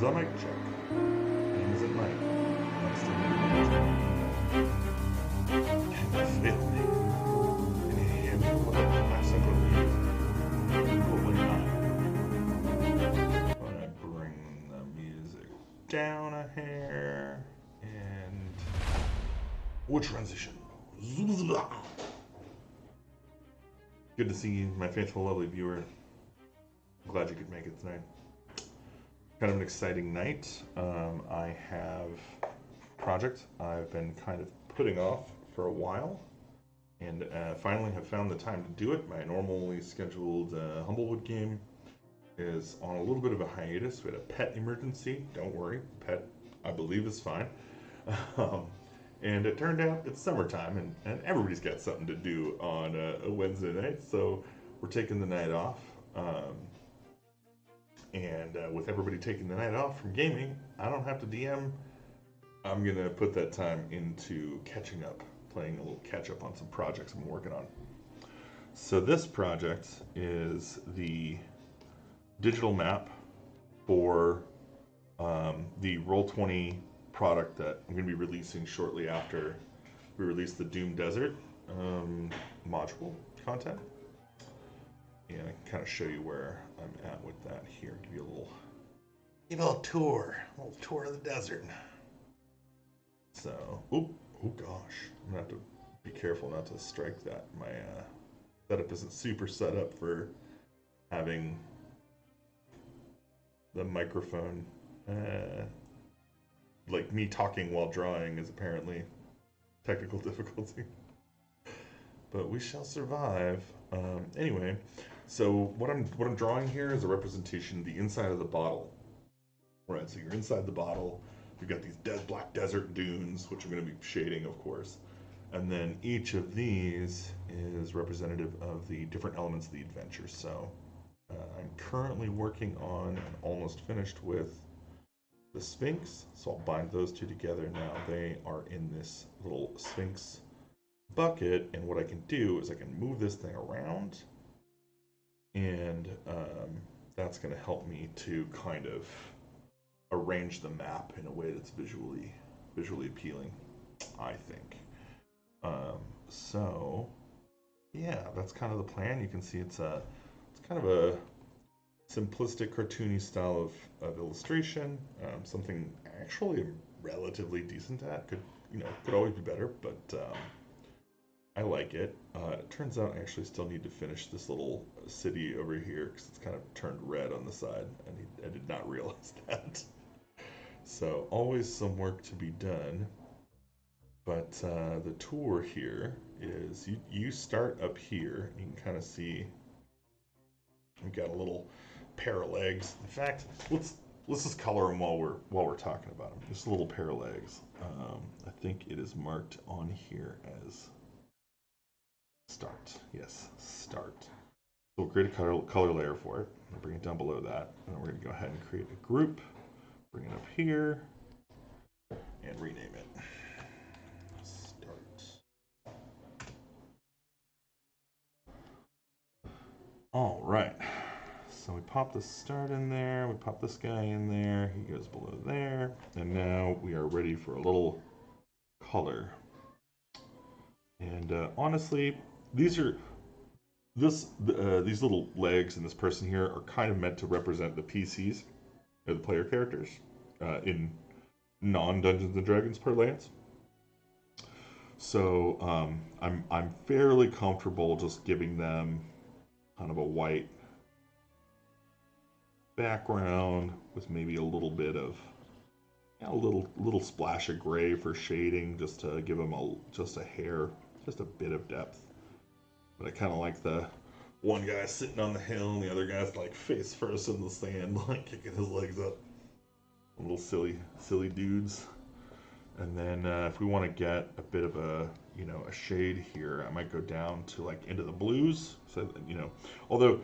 a mic check. And is it night? Next to me. And fail me. And he hands me one of the classic reviews. Probably not. But I bring the music down a hair. And we'll transition. Good to see you, my faithful, lovely viewer. I'm glad you could make it tonight. Kind of an exciting night. I have a project I've been kind of putting off for a while, and finally have found the time to do it. My normally scheduled Humblewood game is on a little bit of a hiatus. We had a pet emergency. Don't worry, pet, I believe, is fine. And it turned out it's summertime, and everybody's got something to do on a Wednesday night, so we're taking the night off. And with everybody taking the night off from gaming, I don't have to DM. I'm going to put that time into catching up, playing a little catch up on some projects I'm working on. So this project is the digital map for the Roll20 product that I'm going to be releasing shortly after we release the Doom Desert module content. And I can kind of show you where I'm at with that here. Give you a little tour of the desert. So, oh gosh, I'm gonna have to be careful not to strike that. My setup isn't super set up for having the microphone. Like me talking while drawing is apparently technical difficulty. But we shall survive. Anyway, so what I'm drawing here is a representation of the inside of the bottle. Right, so you're inside the bottle. You've got these black desert dunes, which I'm going to be shading, of course. And then each of these is representative of the different elements of the adventure. So I'm currently working on and almost finished with the Sphinx. So I'll bind those two together now. They are in this little Sphinx bucket, and what I can do is I can move this thing around, and that's going to help me to kind of arrange the map in a way that's visually appealing, I think. So yeah, that's kind of the plan. You can see it's kind of a simplistic, cartoony style of illustration. Something actually I'm relatively decent at. Could always be better, but I like it. It turns out I actually still need to finish this little city over here because it's kind of turned red on the side, and I did not realize that. So always some work to be done. But the tour here is you start up here. You can kind of see we've got a little pair of legs. In fact, let's just color them while we're talking about them. Just a little pair of legs. I think it is marked on here as start. Yes, start. So we'll create a color layer for it. I'll bring it down below that, and then we're going to go ahead and create a group. Bring it up here and rename it. Start. All right. So we pop the start in there. We pop this guy in there. He goes below there, and now we are ready for a little color. And honestly, these little legs and this person here are kind of meant to represent the PCs, or the player characters, in non-Dungeons and Dragons parlance. So I'm fairly comfortable just giving them kind of a white background with maybe a little bit of a little splash of gray for shading, just to give them just a hair, just a bit of depth. But I kind of like the one guy sitting on the hill and the other guy's like face first in the sand, like kicking his legs up. Little silly dudes. And then if we want to get a bit of a shade here, I might go down to like into the blues. So although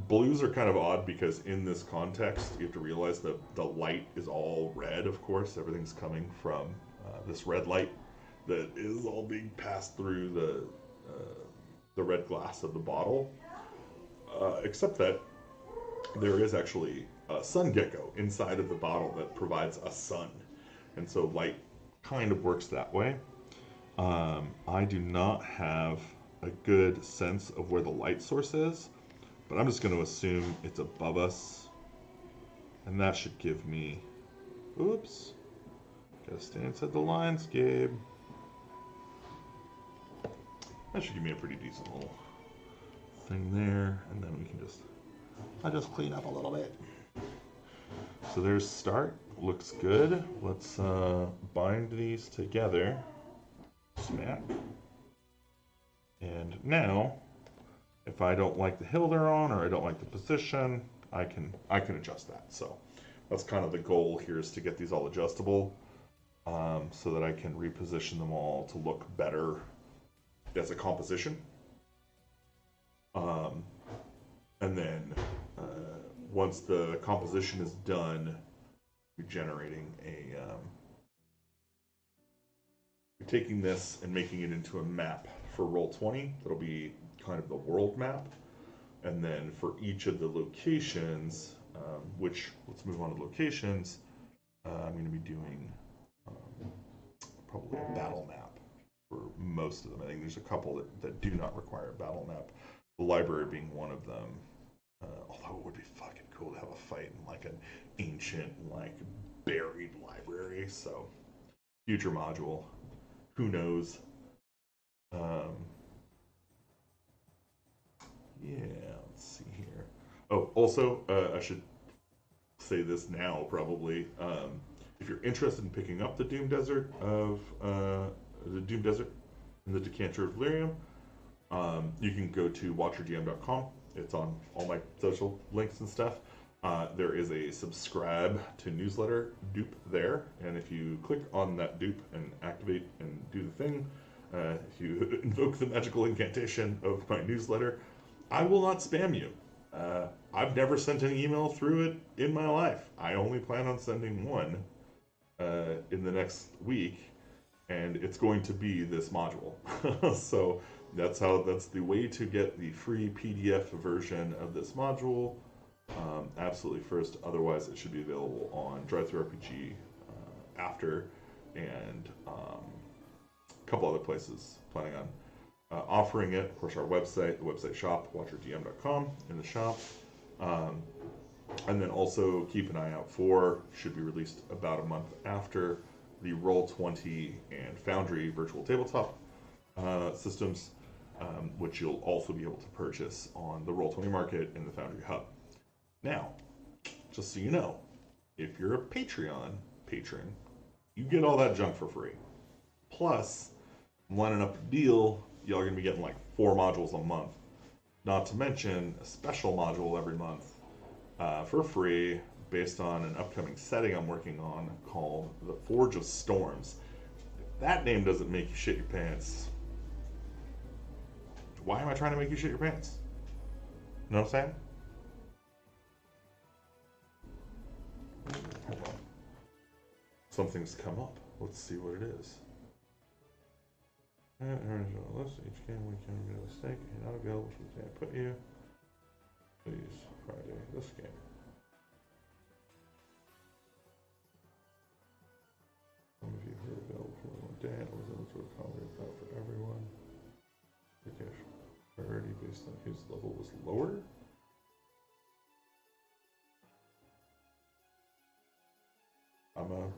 blues are kind of odd because in this context you have to realize that the light is all red. Of course, everything's coming from this red light that is all being passed through the red glass of the bottle, except that there is actually sun gecko inside of the bottle that provides a sun. And so light kind of works that way. I do not have a good sense of where the light source is, but I'm just going to assume it's above us. And that should give me, oops, gotta stay inside the lines, Gabe. That should give me a pretty decent little thing there, and then we can I'll just clean up a little bit. So there's start, looks good. Let's bind these together, smack. And now, if I don't like the hill they're on, or I don't like the position, I can adjust that. So that's kind of the goal here, is to get these all adjustable, so that I can reposition them all to look better as a composition. And then once the composition is done, we're generating we're taking this and making it into a map for Roll20. That'll be kind of the world map. And then for each of the locations, let's move on to locations, I'm going to be doing probably a battle map for most of them. I think there's a couple that do not require a battle map, the library being one of them. Although it would be fucking cool to have a fight in like an ancient, like buried library. So future module, who knows? Yeah, let's see here. Oh, also, I should say this now probably. If you're interested in picking up the Doom Desert and the Decanter of Lyrium, you can go to watchergm.com. It's on all my social links and stuff. There is a subscribe to newsletter dupe there, and if you click on that dupe and activate and do the thing, if you invoke the magical incantation of my newsletter, I will not spam you. I've never sent an email through it in my life. I only plan on sending one in the next week, and it's going to be this module. So that's the way to get the free PDF version of this module. Absolutely first. Otherwise, it should be available on DriveThruRPG after, and a couple other places planning on offering it. Of course, our website, the website shop, watchergm.com in the shop. And then also keep an eye out for, should be released about a month after, the Roll20 and Foundry virtual tabletop systems, which you'll also be able to purchase on the Roll20 market in the Foundry hub. Now, just so you know, if you're a Patreon patron, you get all that junk for free. Plus, I'm lining up a deal, y'all are going to be getting like 4 modules a month. Not to mention a special module every month for free, based on an upcoming setting I'm working on called The Forge of Storms. If that name doesn't make you shit your pants, why am I trying to make you shit your pants? You know what I'm saying? Hold on. Something's come up. Let's see what it is. Original list. Each game we can be a mistake. You're not available from the day I put you. Please, Friday. This game. Some of you who are available for one day. I was able to accommodate that for everyone. Okay. Priority based on whose level was lower.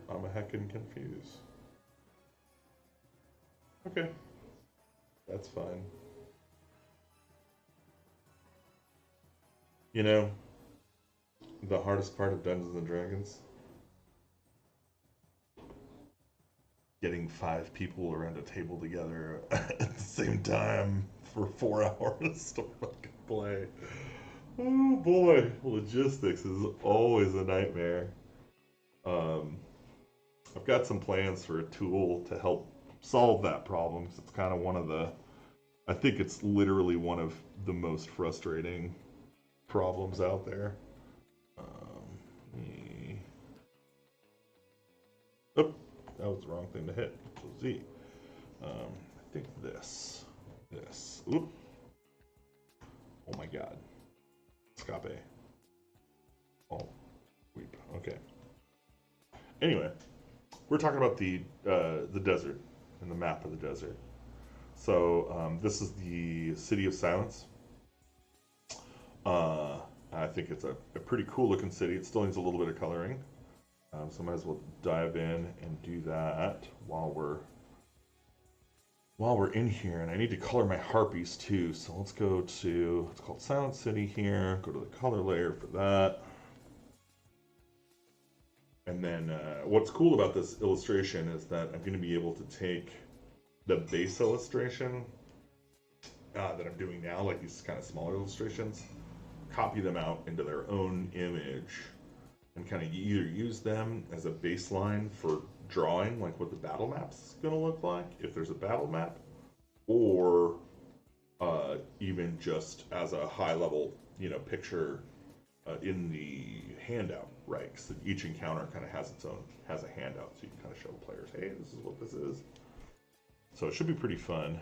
I'm a heckin' confused. Okay. That's fine. You know, the hardest part of Dungeons and Dragons? Getting 5 people around a table together at the same time for 4 hours to fucking play. Oh boy, logistics is always a nightmare. I've got some plans for a tool to help solve that problem, because it's kind of one of the, I think it's literally one of the most frustrating problems out there. Oh, that was the wrong thing to hit. So Z. I think this. Oop. Oh my god. Escape. Oh. Okay. Anyway, we're talking about the desert and the map of the desert. So this is the City of Silence. Uh, I think it's a pretty cool looking city. It still needs a little bit of coloring. So I might as well dive in and do that while we're in here. And I need to color my harpies too. So let's go to, it's called Silent City here. Go to the color layer for that. And then what's cool about this illustration is that I'm going to be able to take the base illustration that I'm doing now, like these kind of smaller illustrations, copy them out into their own image and kind of either use them as a baseline for drawing like what the battle map's going to look like if there's a battle map, or even just as a high level picture in the handout, right? Because each encounter kind of has a handout, so you can kind of show players, hey, this is what this is. So it should be pretty fun.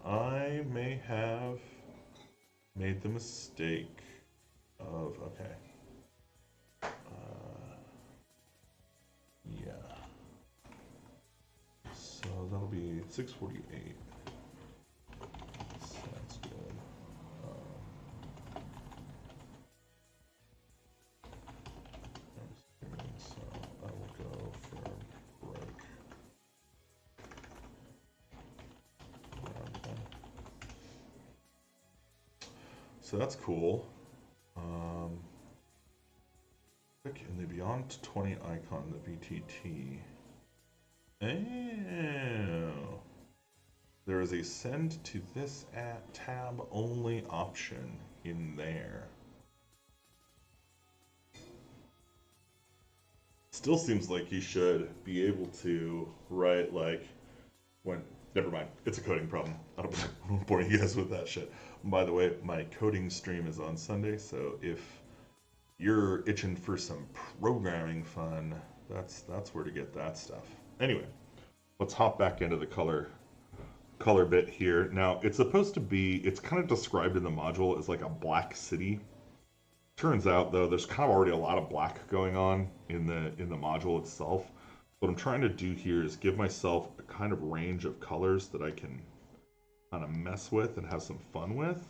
I may have made the mistake of, okay. Yeah. So that'll be 648. Sounds good. So I will go for break. So that's cool. Click in the Beyond 20 icon, the VTT. Oh. There is a send to this tab only option in there. Still seems like you should be able to write like when. Never mind. It's a coding problem. I don't bore you guys with that shit. By the way, my coding stream is on Sunday, so if you're itching for some programming fun, that's where to get that stuff. Anyway, let's hop back into the color bit here. Now, it's supposed to be, it's kind of described in the module as like a black city. Turns out though, there's kind of already a lot of black going on in the module itself. What I'm trying to do here is give myself a kind of range of colors that I can kind of mess with and have some fun with.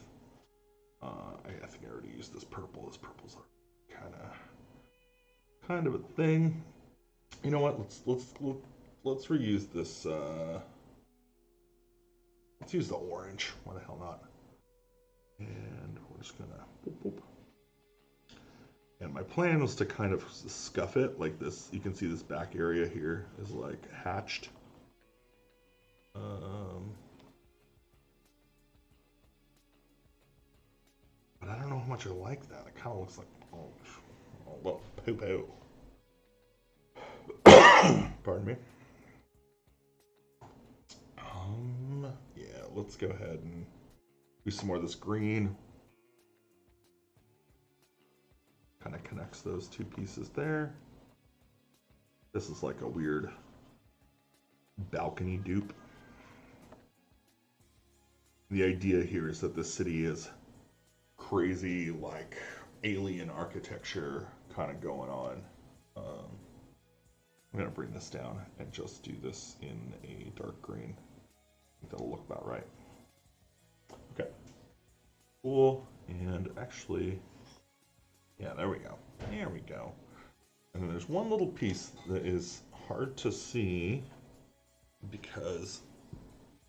I think I already used this purple. This purple's kind of a thing. You know what? Let's reuse this. Let's use the orange. Why the hell not? And we're just gonna boop, boop. And my plan was to kind of scuff it like this. You can see this back area here is like hatched. But I don't know how much I like that. It kind of looks like, oh well, poo-poo. Pardon me. Yeah, let's go ahead and do some more of this green. Kind of connects those two pieces there. This is like a weird balcony dupe. The idea here is that the city is crazy, like alien architecture kind of going on. I'm gonna bring this down and just do this in a dark green. I think that'll look about right. Okay, cool. And actually, yeah, there we go. There we go. And then there's one little piece that is hard to see because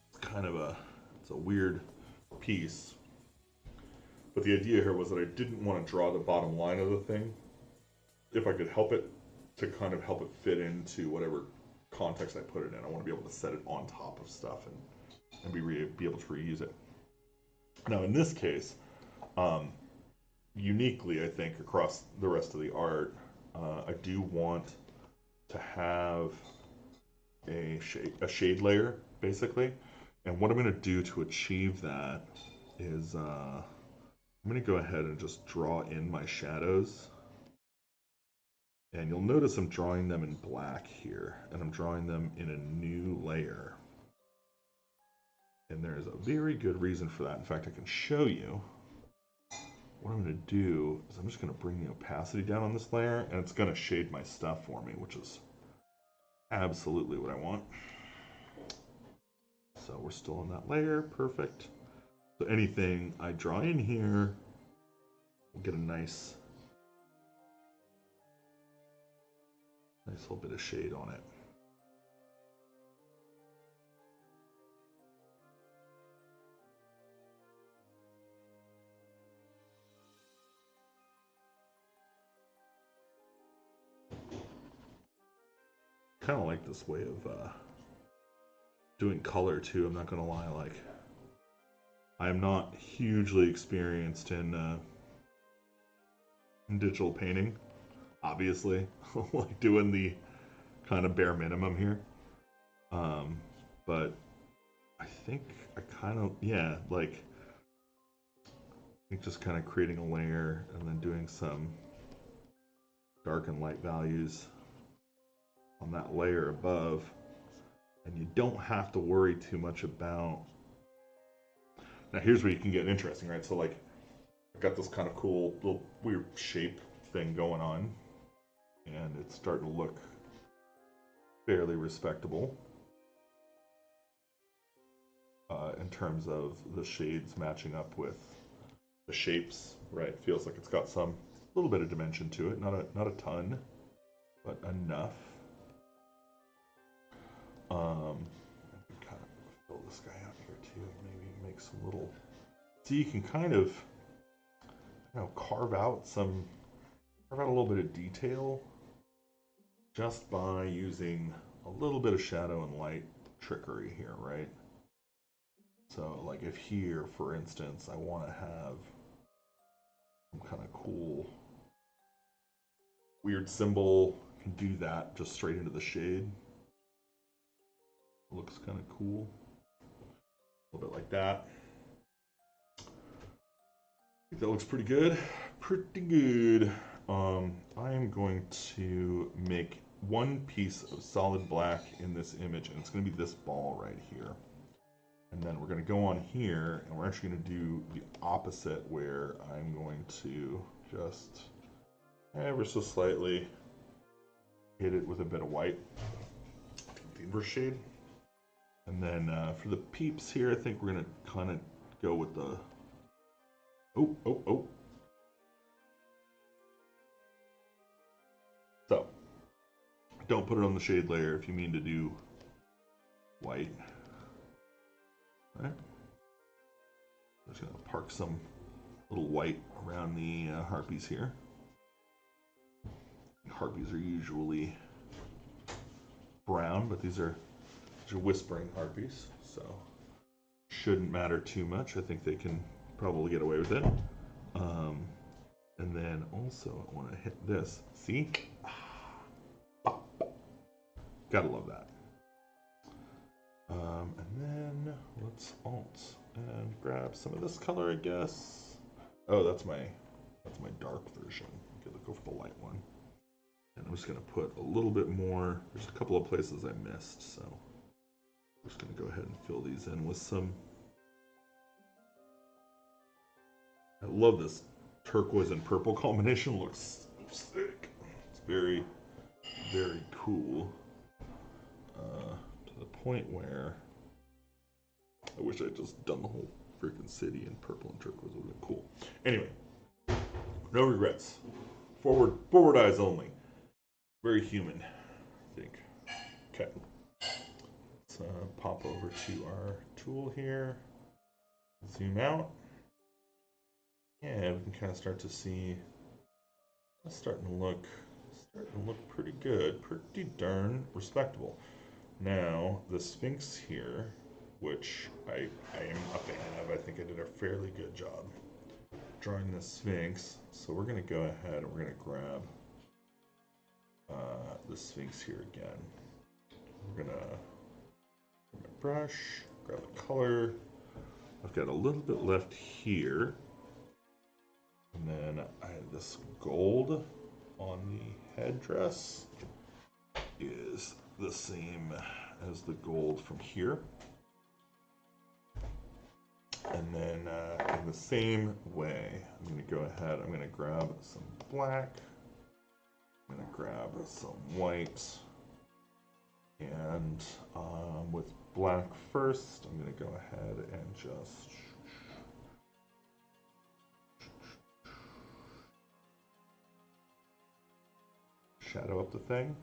it's kind of it's a weird piece. But the idea here was that I didn't want to draw the bottom line of the thing, if I could help it, to kind of help it fit into whatever context I put it in. I want to be able to set it on top of stuff and be able to reuse it. Now in this case, uniquely, I think, across the rest of the art, I do want to have a shade layer, basically. And what I'm going to do to achieve that is I'm going to go ahead and just draw in my shadows. And you'll notice I'm drawing them in black here, and I'm drawing them in a new layer. And there's a very good reason for that. In fact, I can show you. what I'm going to do is I'm just going to bring the opacity down on this layer, and it's going to shade my stuff for me, which is absolutely what I want. So we're still on that layer, perfect. So anything I draw in here will get a nice little bit of shade on it. Kind of like this way of doing color too. I'm not gonna lie, like I am not hugely experienced in digital painting, obviously. Like doing the kind of bare minimum here. But I think I kind of, yeah, like I think just kind of creating a layer and then doing some dark and light values on that layer above, and you don't have to worry too much about. Now here's where you can get interesting, right? So like I've got this kind of cool little weird shape thing going on, and it's starting to look fairly respectable in terms of the shades matching up with the shapes, right? It feels like it's got some little bit of dimension to it, not a ton, but enough. Kind of fill this guy out here too. Maybe make some little. So you can kind of, carve out a little bit of detail just by using a little bit of shadow and light trickery here, right? So like if here, for instance, I want to have some kind of cool weird symbol, I can do that just straight into the shade. Looks kind of cool. A little bit like that. I think that looks pretty good. Pretty good. I am going to make one piece of solid black in this image, and it's going to be this ball right here. And then we're going to go on here, and we're actually going to do the opposite, where I'm going to just ever so slightly hit it with a bit of white. The inverse shade. And then for the peeps here, I think we're going to kind of go with the... Oh. So, don't put it on the shade layer if you mean to do white. Right. I'm just going to park some little white around the harpies here. Harpies are usually brown, but these are whispering harpies, so shouldn't matter too much. I think they can probably get away with it. And then also I want to hit this. See? Gotta love that. And then let's alt and grab some of this color, I guess. Oh, that's my dark version. Okay, let's go for the light one. And I'm just gonna put a little bit more. There's a couple of places I missed, so I'm just gonna go ahead and fill these in with some. I love this turquoise and purple combination. Looks sick. It's very, very cool. To the point where I wish I'd just done the whole freaking city in purple and turquoise. Would have been cool. Anyway, no regrets. Forward eyes only. Very human, I think. Okay. Let's pop over to our tool here. Zoom out. Yeah, we can kind of start to see it's starting to look pretty good, pretty darn respectable. Now the Sphinx here, which I am a fan of. I think I did a fairly good job drawing the Sphinx. So we're gonna go ahead and we're gonna grab the Sphinx here again. We're gonna grab my brush, grab the color. I've got a little bit left here. And then I have this gold on the headdress is the same as the gold from here. And then in the same way, I'm going to go ahead, I'm going to grab some black, I'm going to grab some white, and with black first, I'm going to go ahead and just shadow up the thing.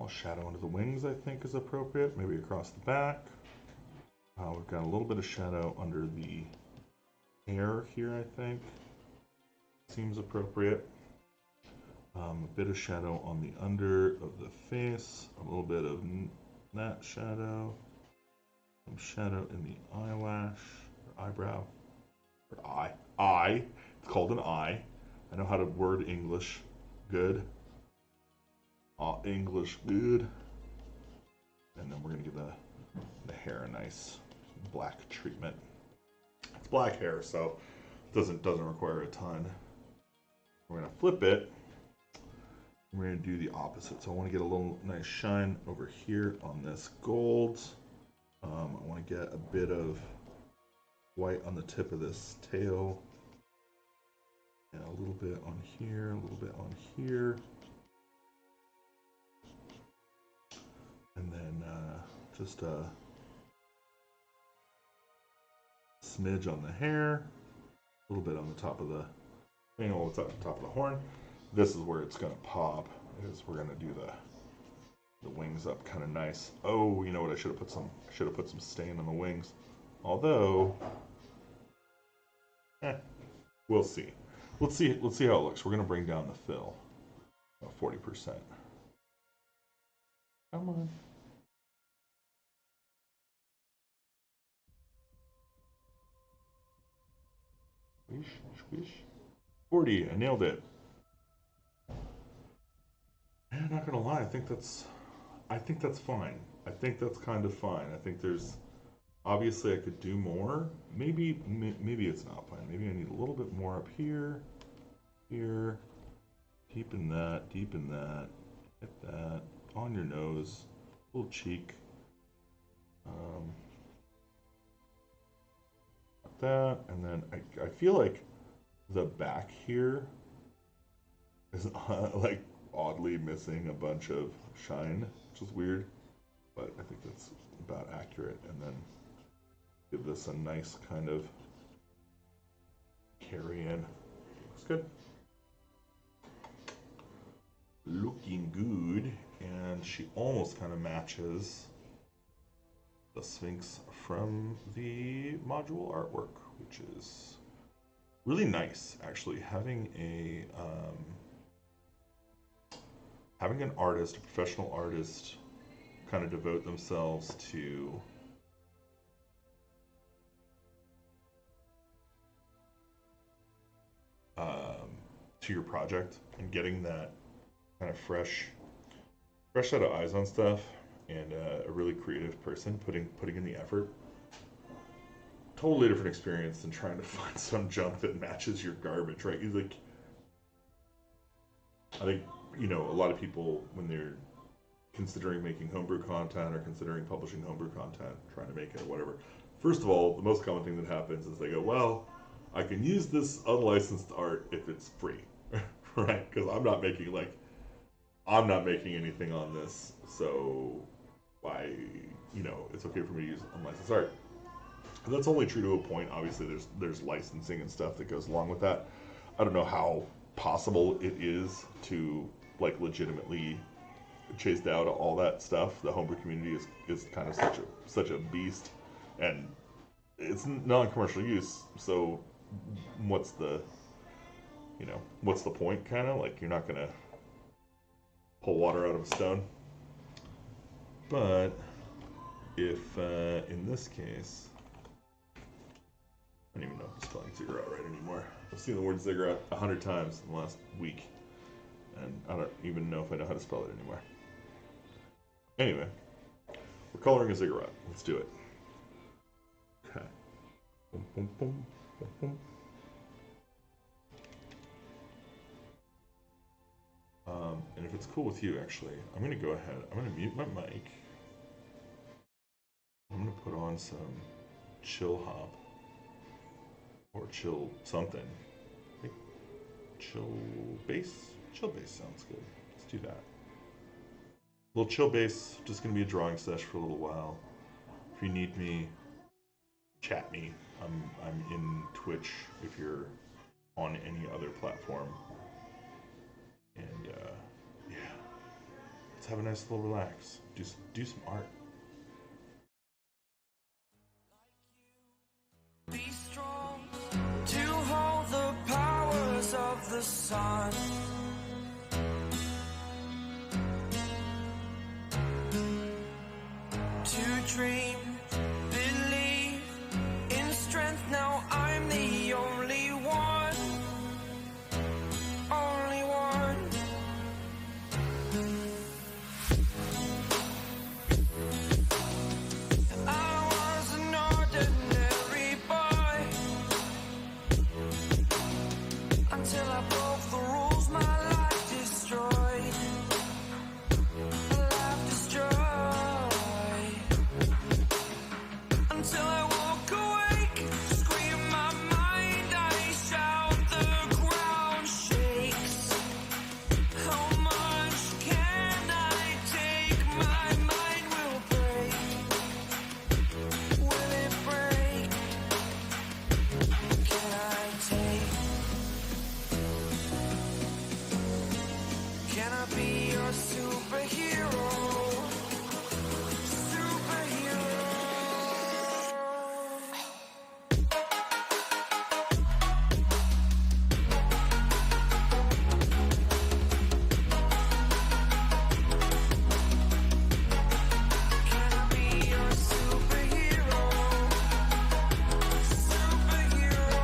I'll shadow under the wings, I think is appropriate, maybe across the back. We've got a little bit of shadow under the hair here, I think. Seems appropriate. A bit of shadow on the under of the face, a little bit of that shadow, some shadow in the eyelash, or eyebrow, or eye. It's called an eye. I know how to word English. Good. English good. And then we're gonna give the hair a nice black treatment. It's black hair, so it doesn't require a ton. We're gonna flip it. We're gonna do the opposite. So I want to get a little nice shine over here on this gold. I want to get a bit of white on the tip of this tail, and a little bit on here, a little bit on here. And then just a smidge on the hair, a little bit on the top of the, what's up the top of the horn. This is where it's gonna pop. Is we're gonna do the wings up kind of nice. Oh, you know what? I should have put some stain on the wings. Although, we'll see. Let's see how it looks. We're gonna bring down the fill, 40%. Come on. Squish, squish. 40, I nailed it. I'm not gonna lie, I think that's fine. I think that's kind of fine. I think there's, obviously I could do more. Maybe it's not fine. Maybe I need a little bit more up here, deepen that, hit that, on your nose, little cheek. That, and then I feel like the back here is like oddly missing a bunch of shine, which is weird, but I think that's about accurate. And then give this a nice kind of carry in. Looks good. Looking good, and she almost kind of matches the Sphinx from the module artwork, which is really nice, actually. Having an artist, a professional artist, kind of devote themselves to your project and getting that kind of fresh set of eyes on stuff, and a really creative person putting in the effort. Totally different experience than trying to find some junk that matches your garbage, right? You like, I think, you know, a lot of people when they're considering making homebrew content or considering publishing homebrew content, trying to make it or whatever. First of all, the most common thing that happens is they go, well, I can use this unlicensed art if it's free, right? Because I'm not making anything on this, so why, you know, it's okay for me to use unlicensed art. And that's only true to a point. Obviously, there's licensing and stuff that goes along with that. I don't know how possible it is to like legitimately chase down all that stuff. The homebrew community is kind of such a beast, and it's non-commercial use. So what's the point? Kind of like you're not gonna pull water out of a stone. But if in this case, I don't even know if I'm spelling ziggurat right anymore. I've seen the word ziggurat 100 times in the last week, and I don't even know if I know how to spell it anymore. Anyway, We're coloring a ziggurat. Let's do it. Okay. Boom, boom, boom, boom, boom. And if it's cool with you, actually, I'm going to go ahead. I'm going to mute my mic. I'm going to put on some chill hop. Or chill something. Like chill bass? Chill bass sounds good. Let's do that. A little chill bass. Just going to be a drawing sesh for a little while. If you need me, chat me. I'm in Twitch if you're on any other platform. And yeah, let's have a nice little relax. Do some art. Be strong to hold the powers of the sun. To dream, believe in strength. Now I'm the only one. Only one. I was an ordinary boy until I broke the rules. My life destroyed. Life destroyed. Until I walk awake, scream my mind, I shout, the ground shakes. How much can I take? My mind will break. Will it break? Can I take? Can I be your superhero? Superhero. Can I be your superhero? Superhero.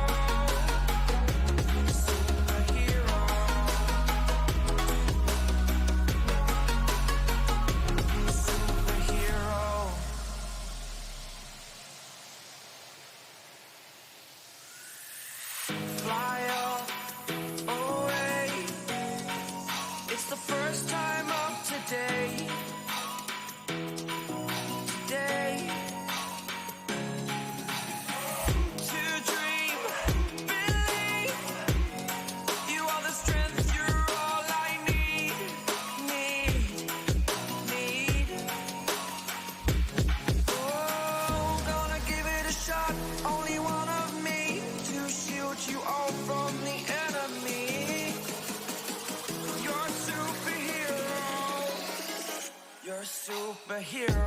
Superhero. Superhero. Fly away. It's the first time of today. Today. To dream, believe. You are the strength, you're all I need. Need. Oh, gonna give it a shot. Only one of me to shield you all from the enemy. You're a superhero. You're a superhero.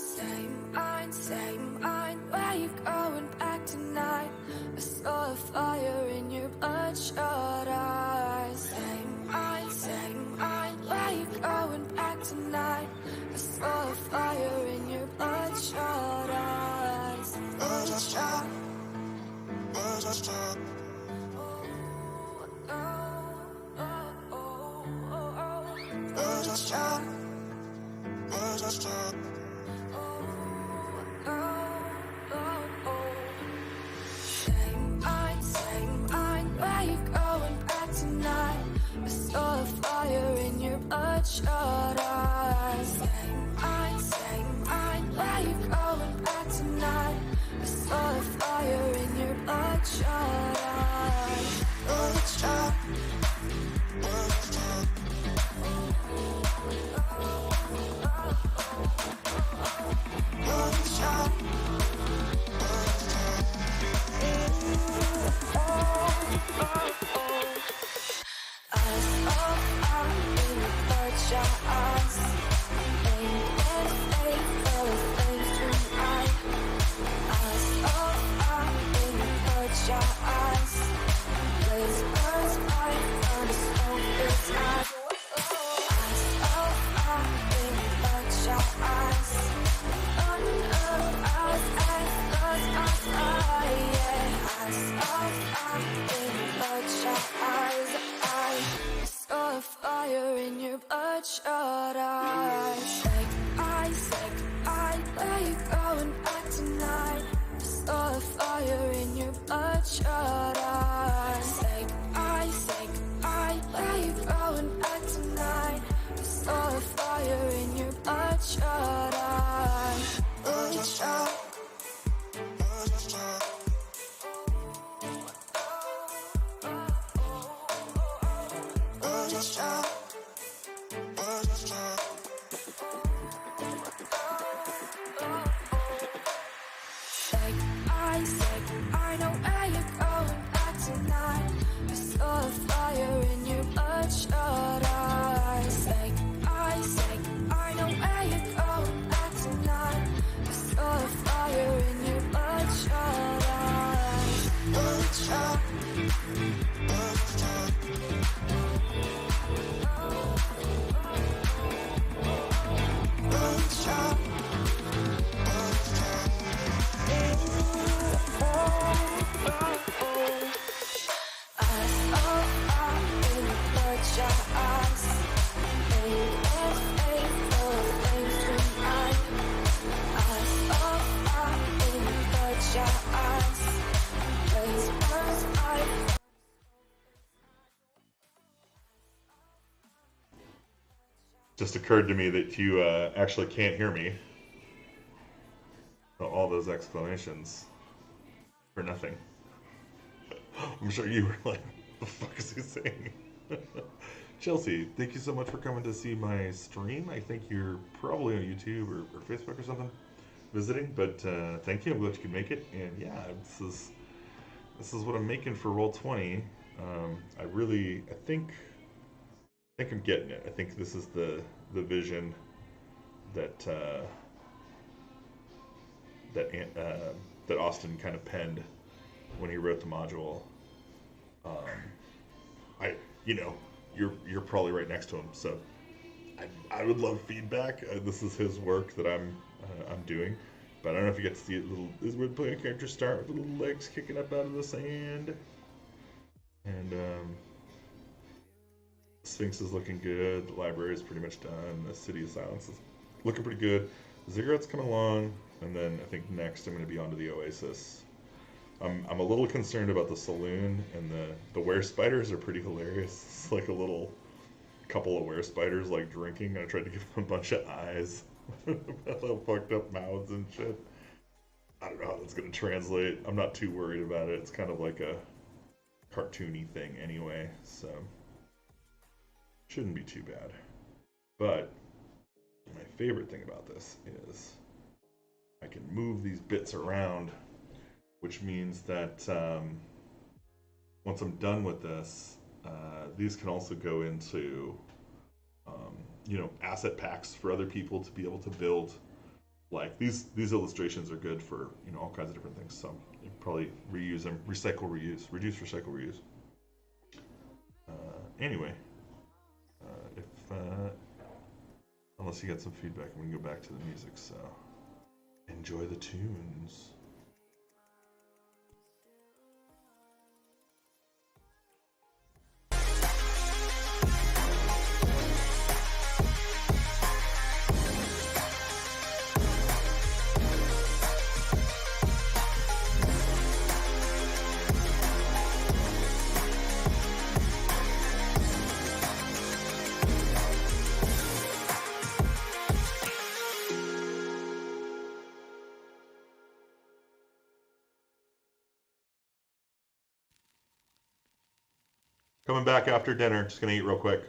Same mind, where you going back tonight? I saw a fire in your bloodshot eyes. Same mind, where you going back tonight? I saw a fire in your bloodshot eyes. Bloodshot, bloodshot. Oh, oh, oh, oh, oh, oh. Bloodshot, bloodshot. Same mind, where you going back tonight? I saw a fire in your bloodshot eyes. Same mind, where you going back tonight? I saw a fire in your bloodshot eyes. Bloodshot, bloodshot. Bloodshot. Fire in your bloodshot eyes. Where you going back tonight? I saw a fire in your bloodshot eyes. Where you going back tonight? I saw a fire in your bloodshot eyes. Bloodshot, bloodshot. Bloodshot, bloodshot. I know where you're going back tonight. I saw a fire in your bloodshot eyes. I know where you're going back tonight. I saw a fire in your bloodshot eyes. Bloodshot, bloodshot. Bloodshot, Just occurred to me that you actually can't hear me. All those explanations for nothing. I'm sure you were like, what the fuck is he saying? Chelsea, thank you so much for coming to see my stream. I think you're probably on YouTube or Facebook or something visiting, but thank you. I'm glad you could make it. And yeah, this is what I'm making for Roll20. I think I'm getting it. I think this is the vision that that Austin kind of penned when he wrote the module. Um, you know, you're probably right next to him, so I would love feedback. This is his work that I'm doing, but I don't know if you get to see it. This is where the player characters start with the little legs kicking up out of the sand, and Sphinx is looking good. The library is pretty much done. The City of Silence is looking pretty good. Ziggurat's coming along, and then I think next I'm going to be on to the Oasis. I'm a little concerned about the saloon, and the were spiders are pretty hilarious. It's like a little couple of were spiders like drinking. I tried to give them a bunch of eyes, little fucked up mouths and shit. I don't know how that's going to translate. I'm not too worried about it. It's kind of like a cartoony thing anyway, so shouldn't be too bad. But my favorite thing about this is I can move these bits around, which means that once I'm done with this, these can also go into asset packs for other people to be able to build like these illustrations are good for all kinds of different things. So you probably reuse them, recycle, reuse, reduce, recycle, reuse. Anyway, if unless you get some feedback, we can go back to the music. So enjoy the tunes. Coming back after dinner. Just gonna eat real quick.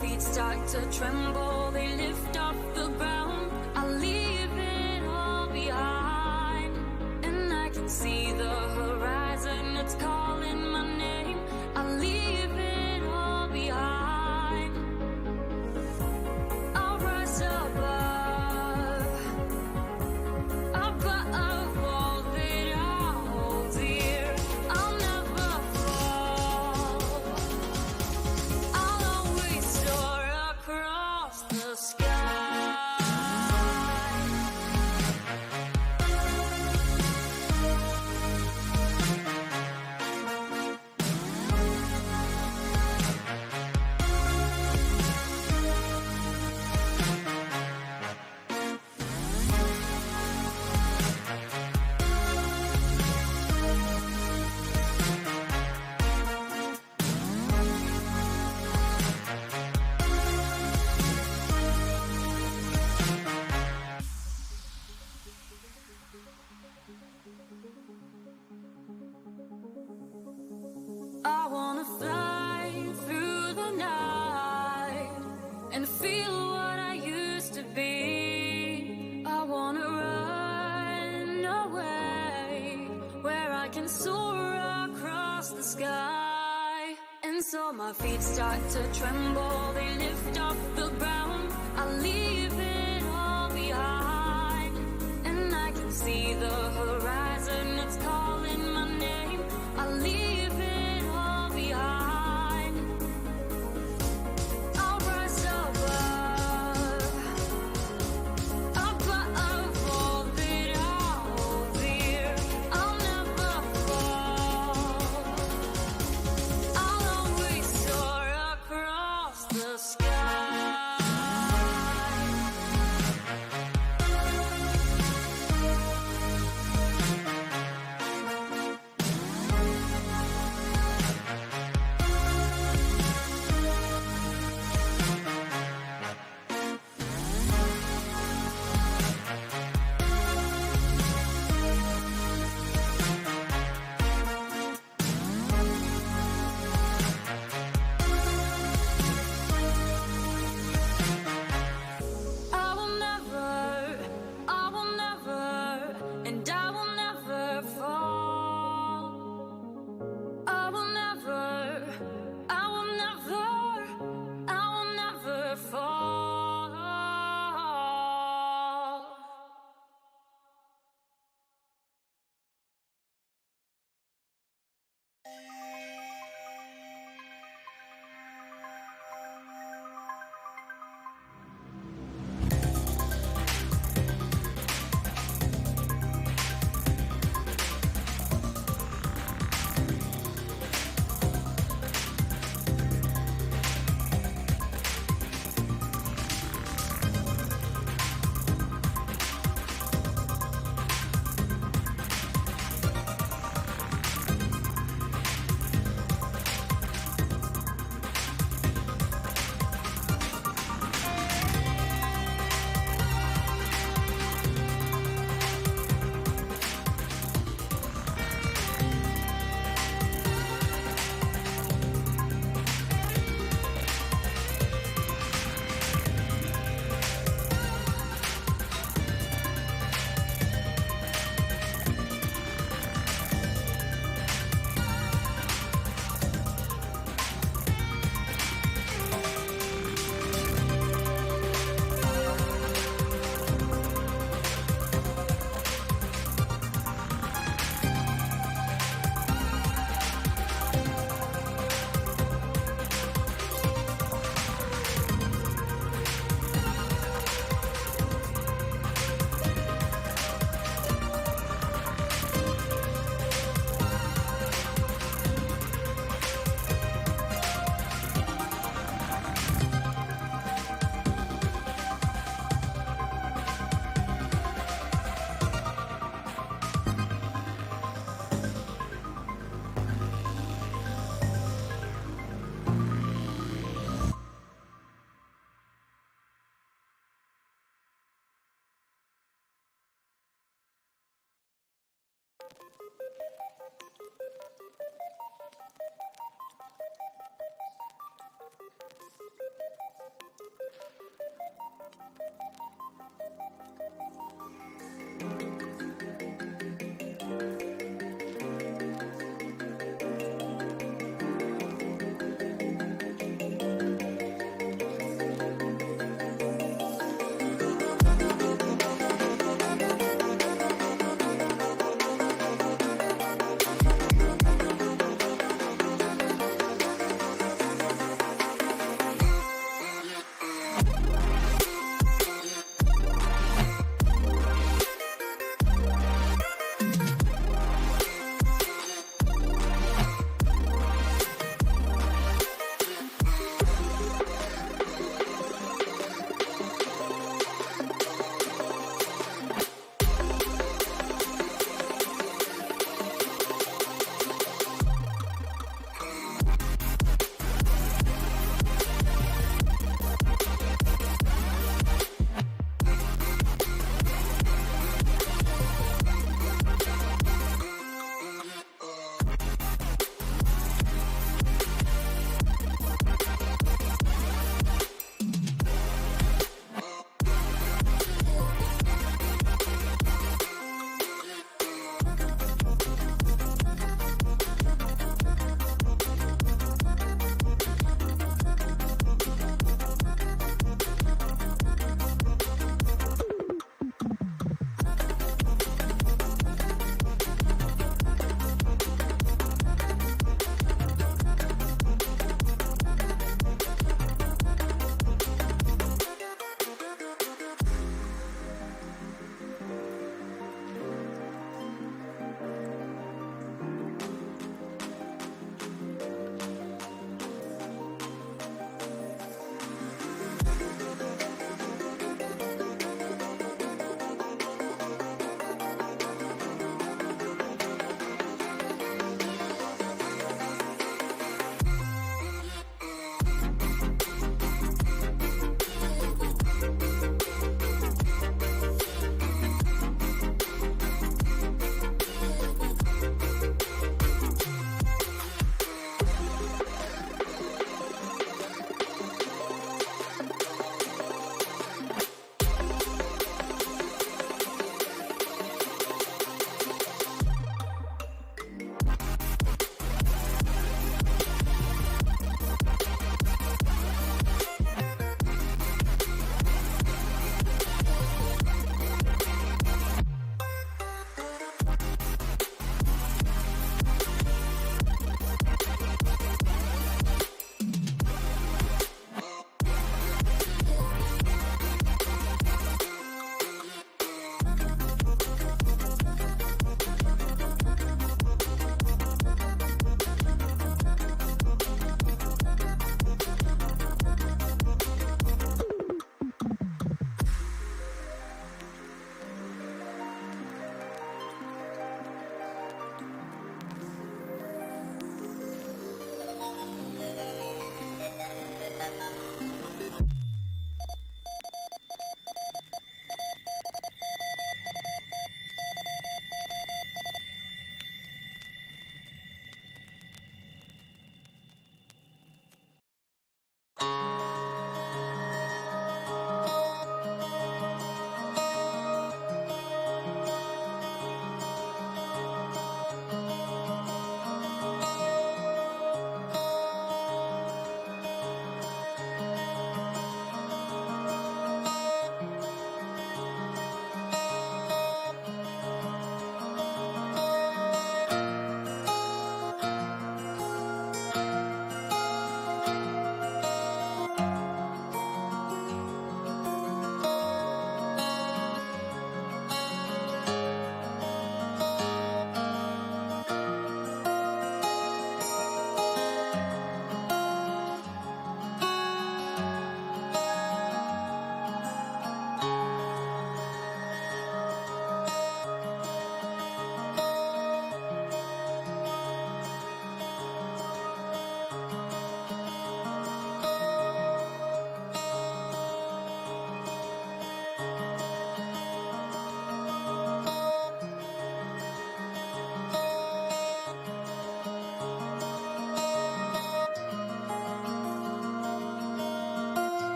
feet start to tremble, they lift off the ground. I leave it all behind, and I can see the horizon, it's calling my name. I leave it all behind. I'll rise above all that I hold dear. I'll never fall. I'll always soar across the sky. I wanna fly through the night and feel what I used to be. I wanna run away where I can soar across the sky. And so my feet start to tremble, they lift off the ground. I leave it all behind, and I can see the horizon, it's calling my name. I leave it all behind. I'll rise above all that I hold dear. I'll never fall. I'll always soar across the sky. And I will never fall. I will never fall.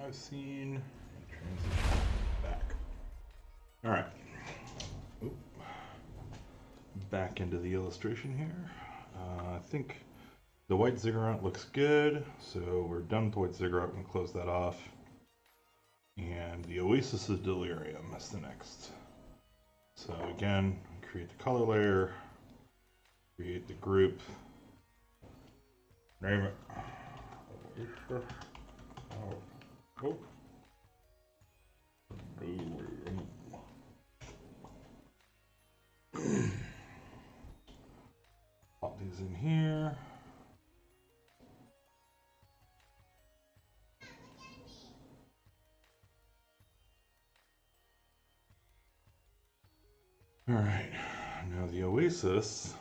I've seen. And transition back. All right. Oop. Back into the illustration here. I think the white ziggurat looks good, so we're done with the white ziggurat. We're going to close that off. And the Oasis of Delirium is the next. So again, create the color layer, create the group, name it. Oh. Pop these in here. All right, now the Oasis,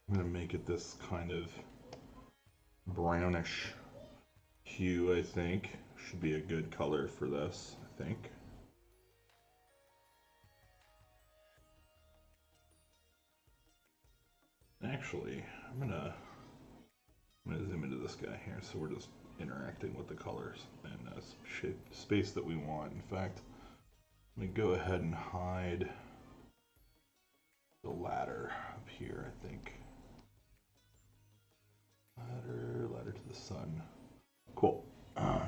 I'm gonna make it this kind of brownish hue, I think. Should be a good color for this, I think. Actually, I'm gonna zoom into this guy here, so we're just interacting with the colors and shape space that we want. In fact, let me go ahead and hide the ladder up here, I think. Ladder to the sun. Cool.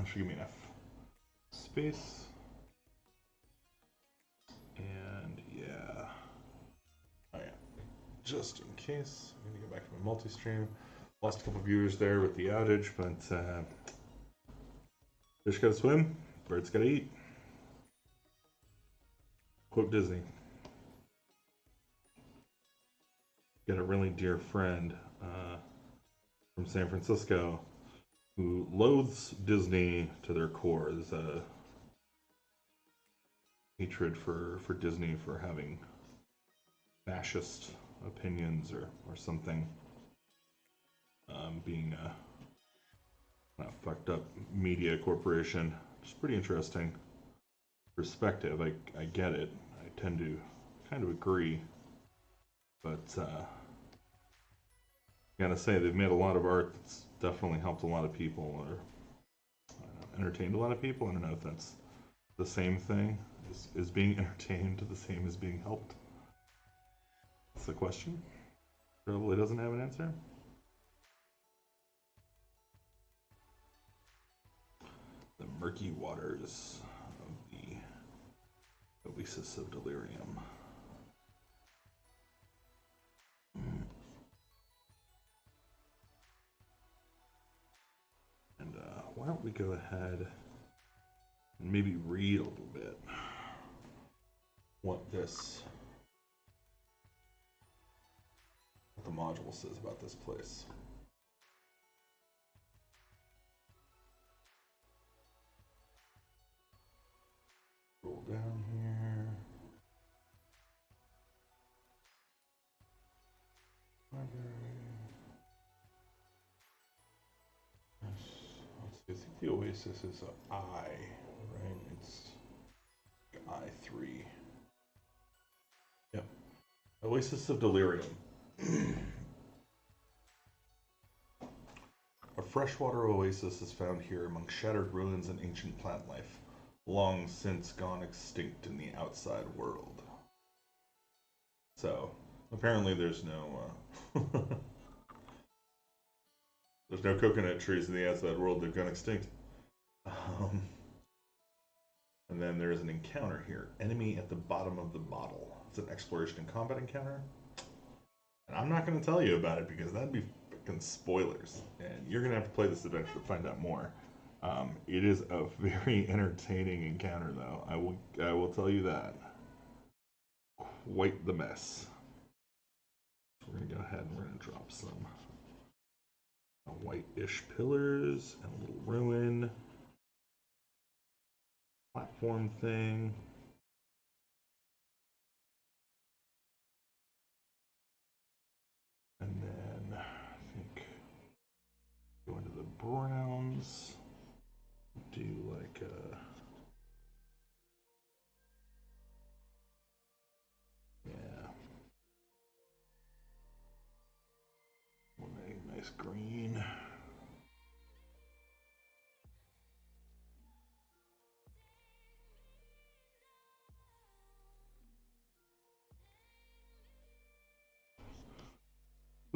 Should give me enough space. And yeah. Oh yeah. Just in case, I'm gonna go back to my multi-stream. Lost a couple viewers there with the outage, but fish gotta swim, birds gotta eat. Quote Disney. Got a really dear friend from San Francisco who loathes Disney to their core. There's a hatred for Disney for having fascist opinions or something. Being a fucked up media corporation. It's pretty interesting perspective. I get it. I tend to kind of agree. But gotta say, they've made a lot of art that's definitely helped a lot of people or entertained a lot of people. I don't know if that's the same thing. Is being entertained the same as being helped? That's the question. Probably doesn't have an answer. The murky waters of the Oasis of Delirium. And why don't we go ahead and maybe read a little bit what the module says about this place. Roll down here. Let's see, I think the Oasis is an I, right? It's I3. Yep. Oasis of Delirium. A freshwater oasis is found here among shattered ruins and ancient plant life, long since gone extinct in the outside world. So, apparently there's no there's no coconut trees in the outside world. They've gone extinct. And then there's an encounter here. Enemy at the bottom of the bottle. It's an exploration and combat encounter. And I'm not going to tell you about it because that'd be freaking spoilers. And you're going to have to play this adventure to find out more. It is a very entertaining encounter, though. I will tell you that. Quite the mess. We're going to go ahead and we're going to drop some white-ish pillars and a little ruin. Platform thing. And then I think go into the browns. Do like a nice green.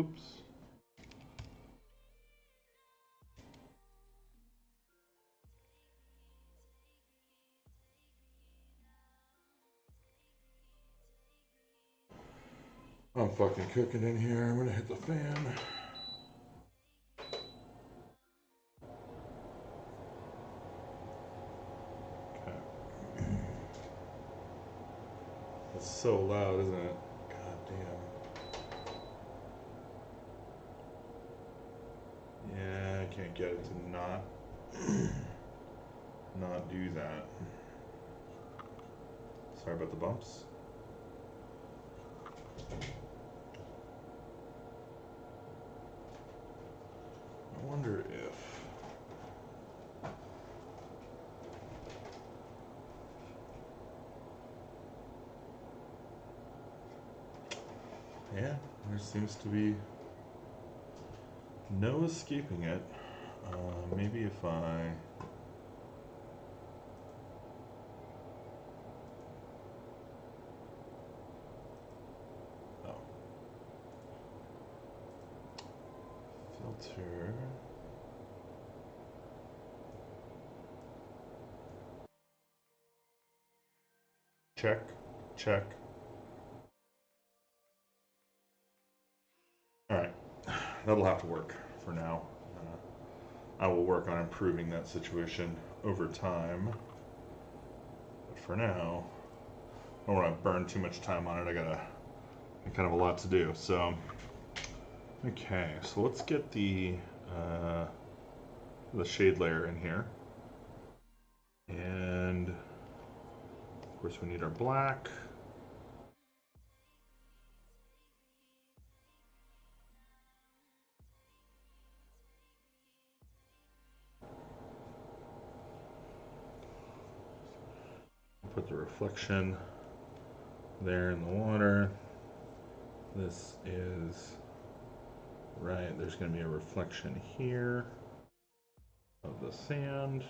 Oops. I'm fucking cooking in here. I'm gonna hit the fan. Okay. It's so loud, isn't it? God damn. Yeah, I can't get it to not do that. Sorry about the bumps. I wonder if yeah, there seems to be no escaping it. Maybe if I oh filter. Check, check. All right, that'll have to work for now. I will work on improving that situation over time. But for now, I don't want to burn too much time on it. I got kind of a lot to do. So, okay, so let's get the shade layer in here, and of course we need our black. Put the reflection there in the water. This is right, there's going to be a reflection here of the sand.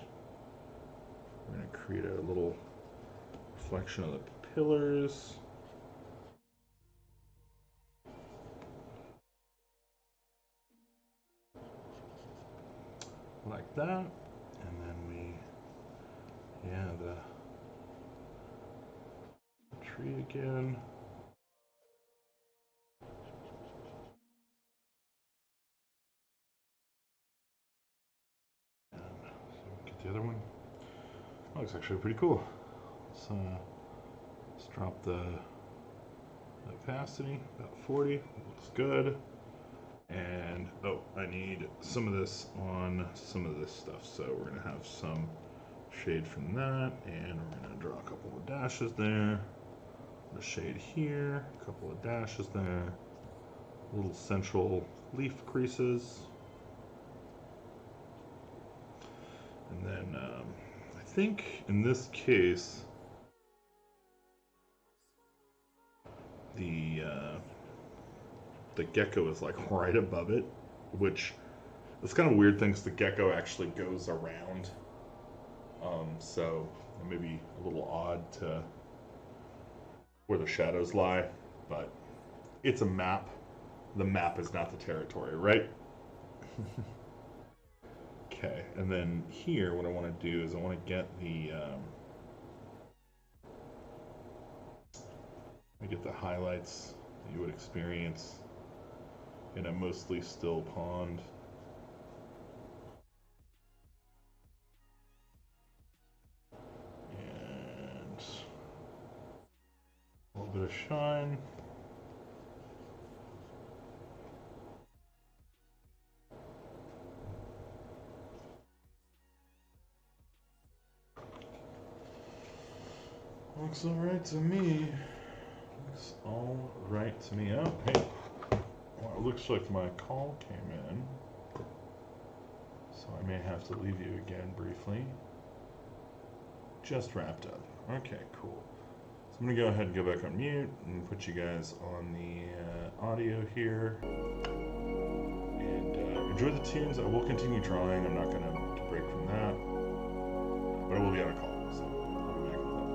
We're going to create a little reflection of the pillars. Like that. And then we, yeah, the tree again. And so get the other one. That looks actually pretty cool. Let's drop the opacity, about 40. Looks good. And oh, I need some of this on some of this stuff. So we're gonna have some shade from that, and we're gonna draw a couple of dashes there. A shade here, a couple of dashes there. Little central leaf creases. And then I think in this case, the gecko is like right above it, which it's kind of a weird thing because the gecko actually goes around. So it may be a little odd to where the shadows lie, but it's a map. The map is not the territory, right? Okay, and then here, what I want to do is I want to get the highlights that you would experience in a mostly still pond. And a little bit of shine. Looks alright to me. Looks alright to me. Oh, hey. Well, it looks like my call came in. So I may have to leave you again briefly. Just wrapped up. Okay, cool. So I'm going to go ahead and go back on mute and put you guys on the audio here. And enjoy the tunes. I will continue drawing. I'm not going to break from that. But I will be on a call. So I'll be back in a little.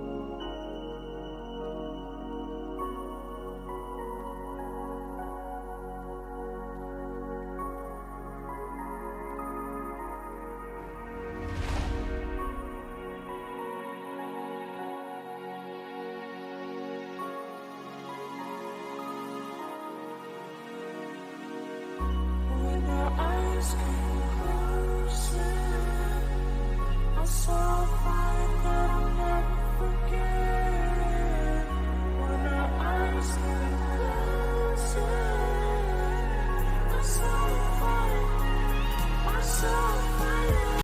eyes came closer, I saw a fire that I'll never forget. When our eyes came closer, I saw a fire, I saw a fire.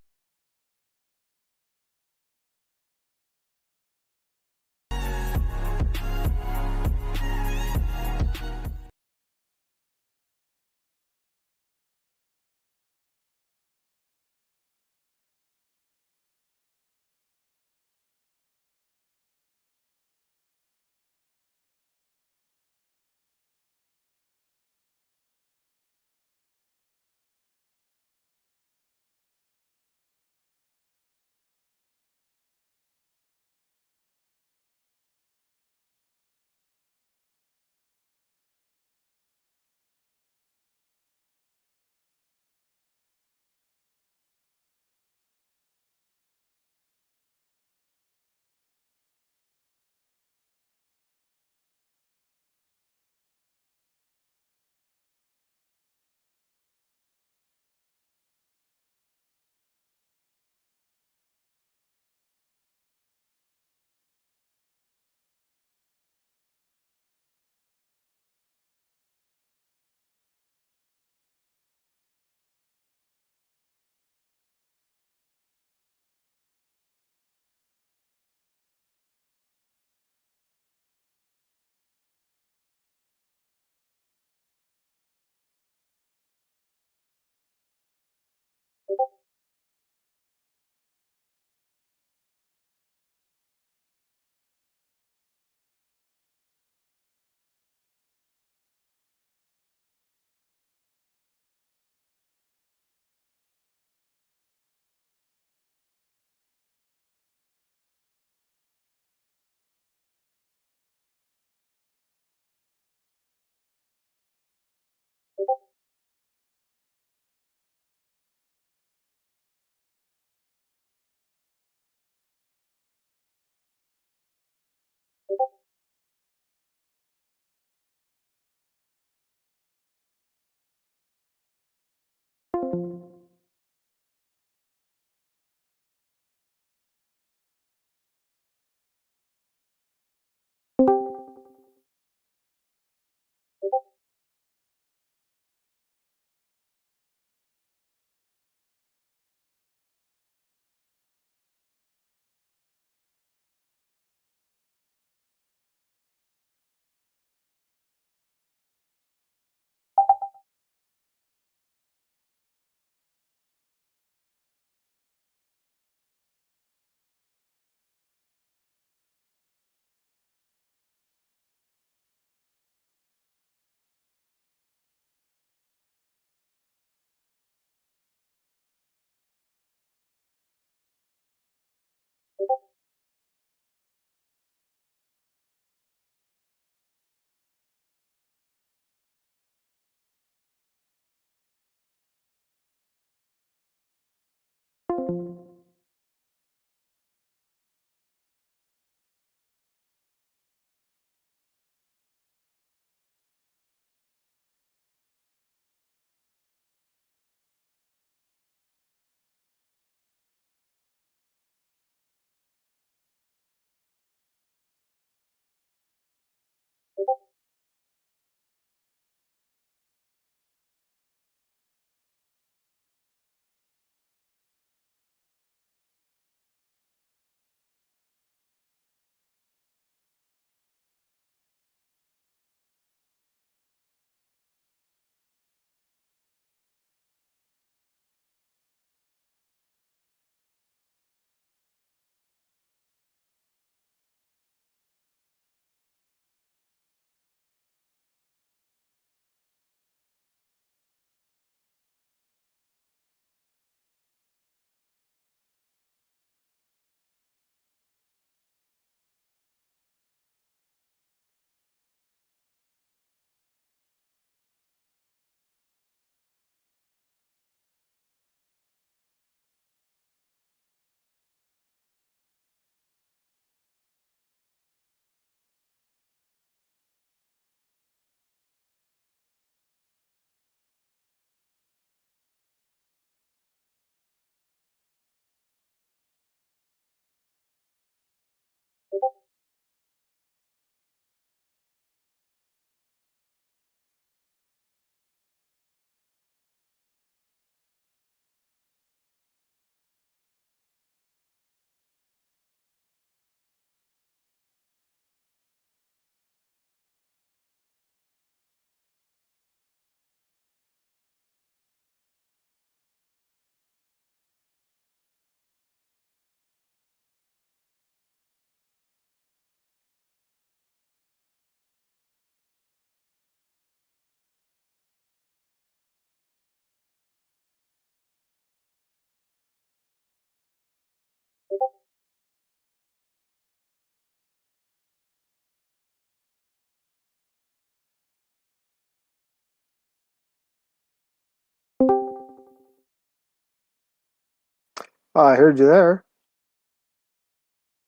I heard you there.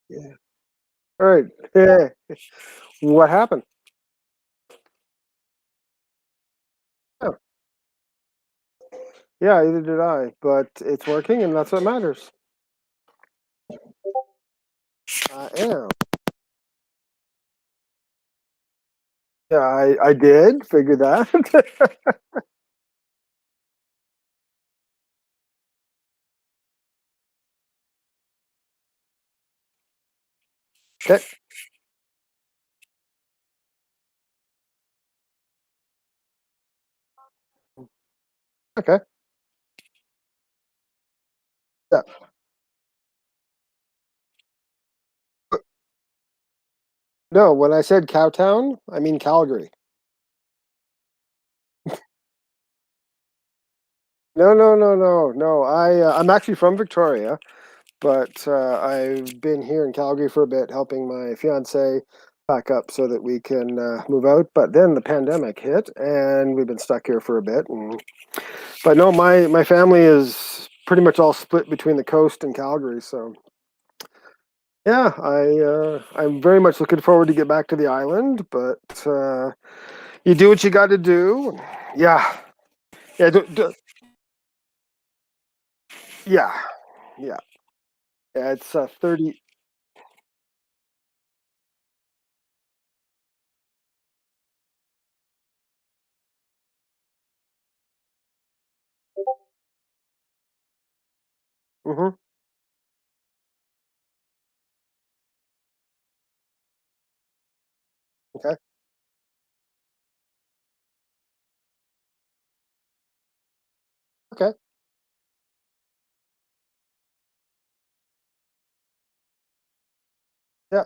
Yeah. All right. Yeah. What happened? Oh, yeah, either did I, but it's working, and that's what matters. I am. Yeah, I did figure that. Okay. Okay. Yeah. No, when I said Cowtown, I mean Calgary. No, no, no, no, no. I'm actually from Victoria, but I've been here in Calgary for a bit, helping my fiance pack up so that we can move out. But then the pandemic hit, and we've been stuck here for a bit. But no, my family is pretty much all split between the coast and Calgary. So yeah, I'm very much looking forward to get back to the island. But you do what you got to do. Yeah, yeah, yeah, yeah. Yeah, it's 30. Mm-hmm. Okay. Okay. Yeah.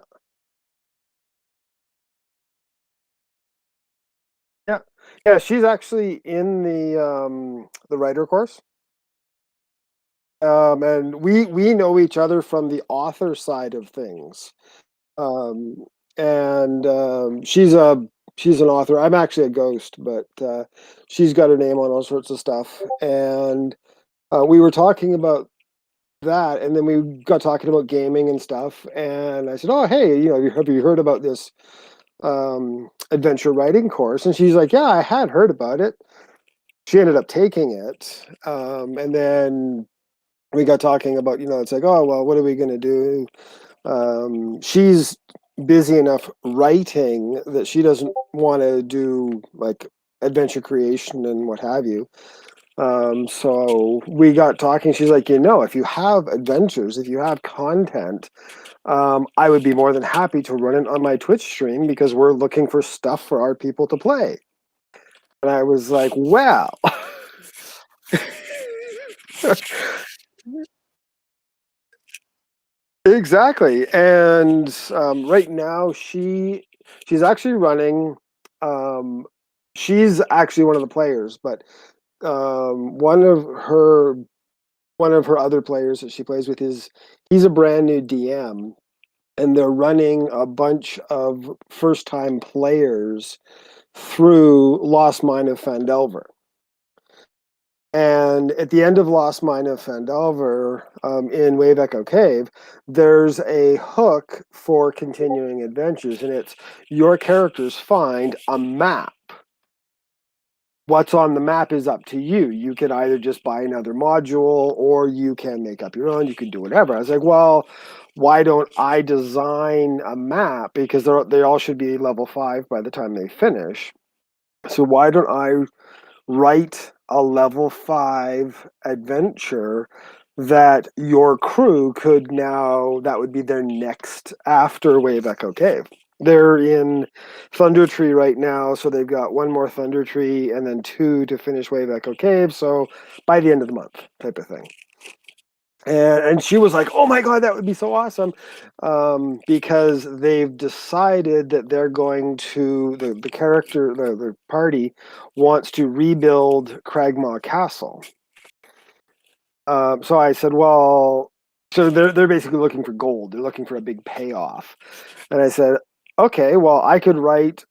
Yeah. Yeah. She's actually in the writer course. And we know each other from the author side of things. Um, and she's an author. I'm actually a ghost, but she's got her name on all sorts of stuff. And we were talking about that, and then we got talking about gaming and stuff. And I said, "Oh, hey, have you heard about this adventure writing course?" And she's like, "Yeah, I had heard about it." She ended up taking it, and then we got talking about, it's like, oh well, what are we going to do? She's busy enough writing that she doesn't want to do like adventure creation and what have you. So we got talking. She's like, if you have adventures, if you have content, I would be more than happy to run it on my Twitch stream because we're looking for stuff for our people to play. And I was like, well, exactly. And right now she's actually running. Um, she's actually one of the players, but one of her other players that she plays with is he's a brand new DM, and they're running a bunch of first time players through Lost Mine of Fandelver. And at the end of Lost Mine of Fandelver, in Wave Echo Cave, there's a hook for continuing adventures, and it's your characters find a map. What's on the map is up to you. You can either just buy another module, or you can make up your own. You can do whatever. I was like, well, why don't I design a map? Because they all should be level 5 by the time they finish. So why don't I write a level 5 adventure that your crew could now, that would be their next after Wave Echo Cave. They're in Thunder Tree right now, so they've got one more Thunder Tree and then 2 to finish Wave Echo Cave. So by the end of the month, type of thing. And she was like, "Oh my god, that would be so awesome!" Because they've decided that they're going to the party wants to rebuild Cragmaw Castle. So I said, "Well, so they're basically looking for gold. They're looking for a big payoff." And I said, "Okay, well, I could write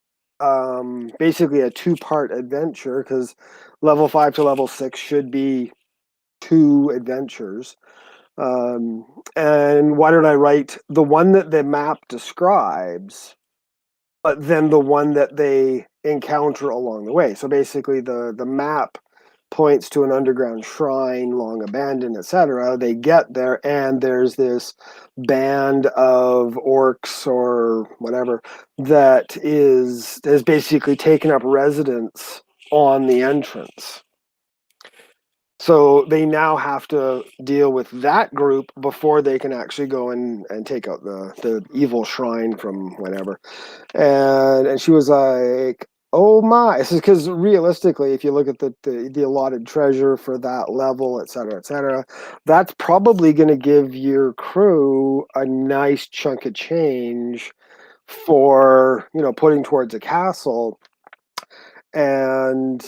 basically a 2-part adventure because level 5 to level 6 should be 2 adventures." And why did I write the one that the map describes, but then the one that they encounter along the way? So basically, the map points to an underground shrine, long abandoned, etc. They get there, and there's this band of orcs or whatever that has basically taken up residence on the entrance. So they now have to deal with that group before they can actually go and take out the evil shrine from whatever. And she was like, "Oh my!" This is because realistically, if you look at the allotted treasure for that level, et cetera, that's probably going to give your crew a nice chunk of change for putting towards a castle. And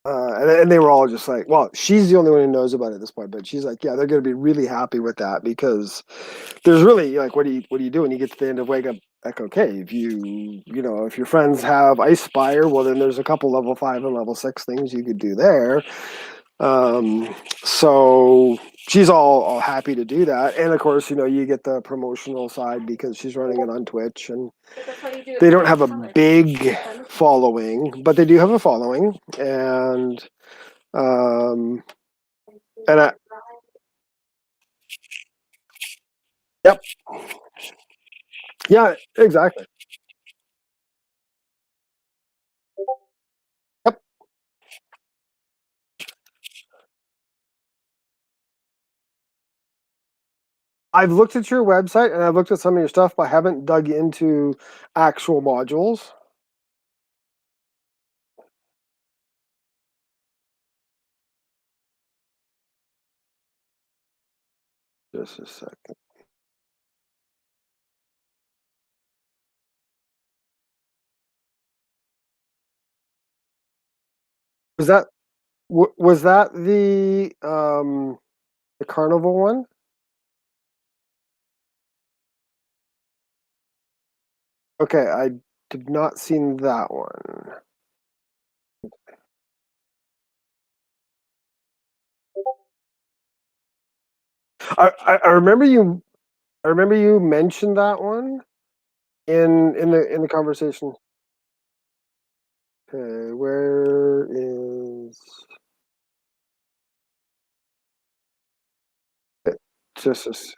they were all just like, well, she's the only one who knows about it at this point, but she's like, yeah, they're going to be really happy with that because there's really like, what do you do when you get to the end of Wake Up Echo Cave? If your friends have Ice Spire, well, then there's a couple level 5 and level 6 things you could do there. So she's all happy to do that, and of course, you get the promotional side because she's running it on Twitch, and they don't have a big following, but they do have a following, um, and yep, yeah, exactly. Yep, I've looked at your website and I've looked at some of your stuff, but I haven't dug into actual modules. Just a second. Was that was that the carnival one? Okay, I did not see that one. I remember you. I remember you mentioned that one in the conversation. Okay, where is it? Just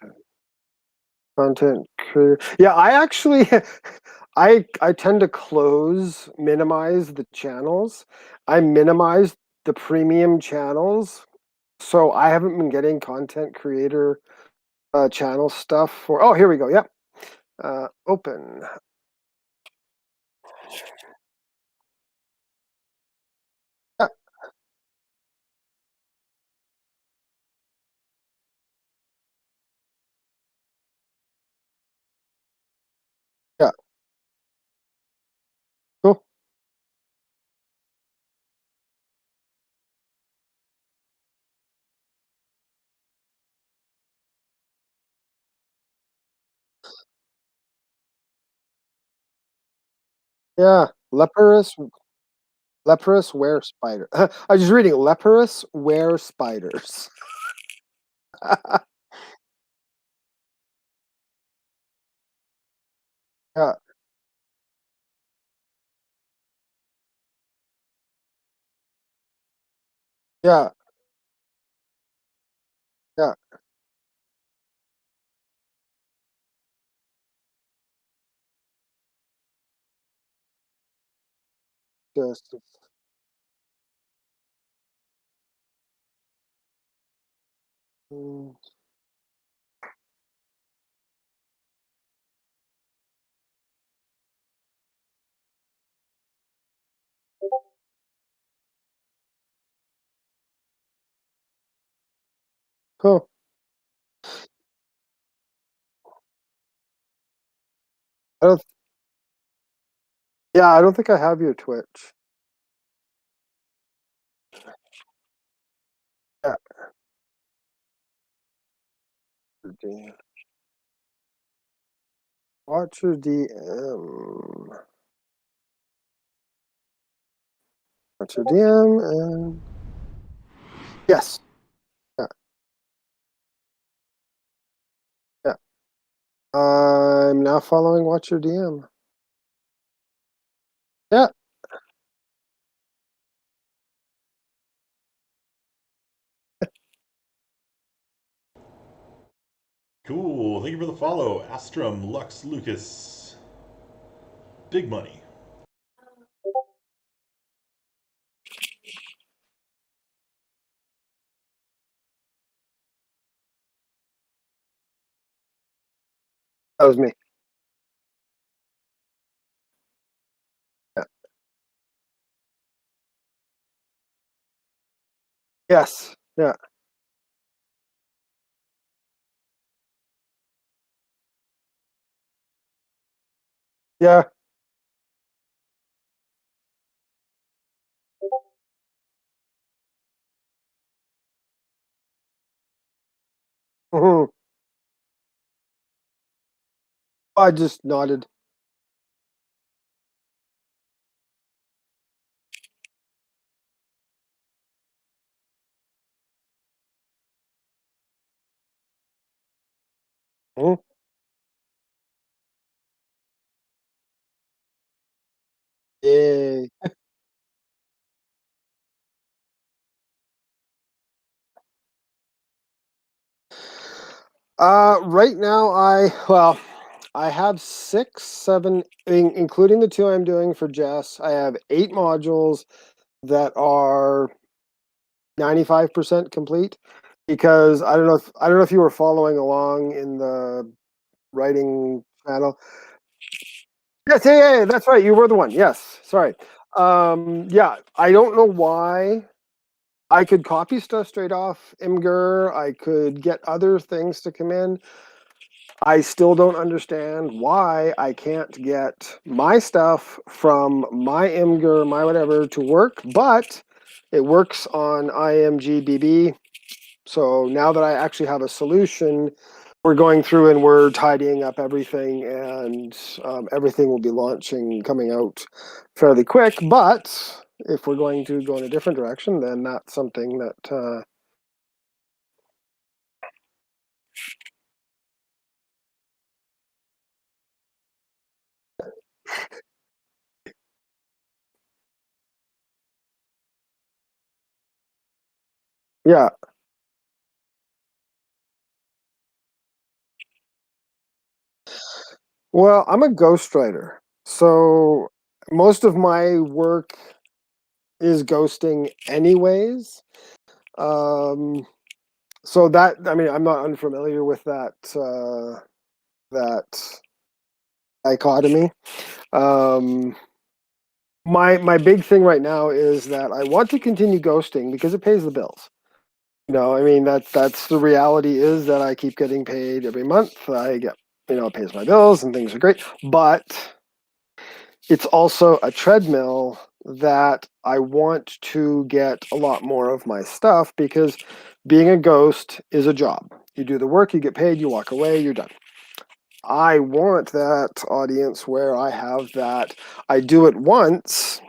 content creator? Yeah, I actually, I tend to minimize the channels. I minimize the premium channels, so I haven't been getting content creator channel stuff for. Oh, here we go. Yep. Open. Yeah, yeah. Cool. Yeah. Leprous were spider. I was just reading leprous were spiders. Yeah, yeah, yeah. Just mm, cool. I don't. Yeah, I don't think I have your Twitch. Yeah, D- watch your DM. Watch your DM and yes. Yeah. I'm now following Watch Your DM. Yeah. Cool. Thank you for the follow, Astrum Lux Lucas. Big money. That was me. Yeah. Yes. Yeah. Yeah. Mhm. I just nodded. Mhm. Yay. Right now, I have six, seven, including the two I'm doing for Jess. I have 8 modules that are 95% complete. Because I don't know if you were following along in the writing channel. Yes, yeah, that's right. You were the one. Yes, sorry. Yeah, I don't know why. I could copy stuff straight off Imgur. I could get other things to come in. I still don't understand why I can't get my stuff from my Imgur, my whatever, to work, but it works on IMGBB. So now that I actually have a solution, we're going through and we're tidying up everything, and everything will be launching, coming out fairly quick. But if we're going to go in a different direction, then that's something that, yeah. Well, I'm a ghostwriter, so most of my work is ghosting, anyways. Um, so that, I mean, I'm not unfamiliar with that dichotomy. Um, my big thing right now is that I want to continue ghosting because it pays the bills. I mean that's the reality, is that I keep getting paid every month. I get, it pays my bills and things are great, but it's also a treadmill that I want to get a lot more of my stuff, because being a ghost is a job. You do the work, you get paid, you walk away, you're done. I want that audience where I have that. I do it once,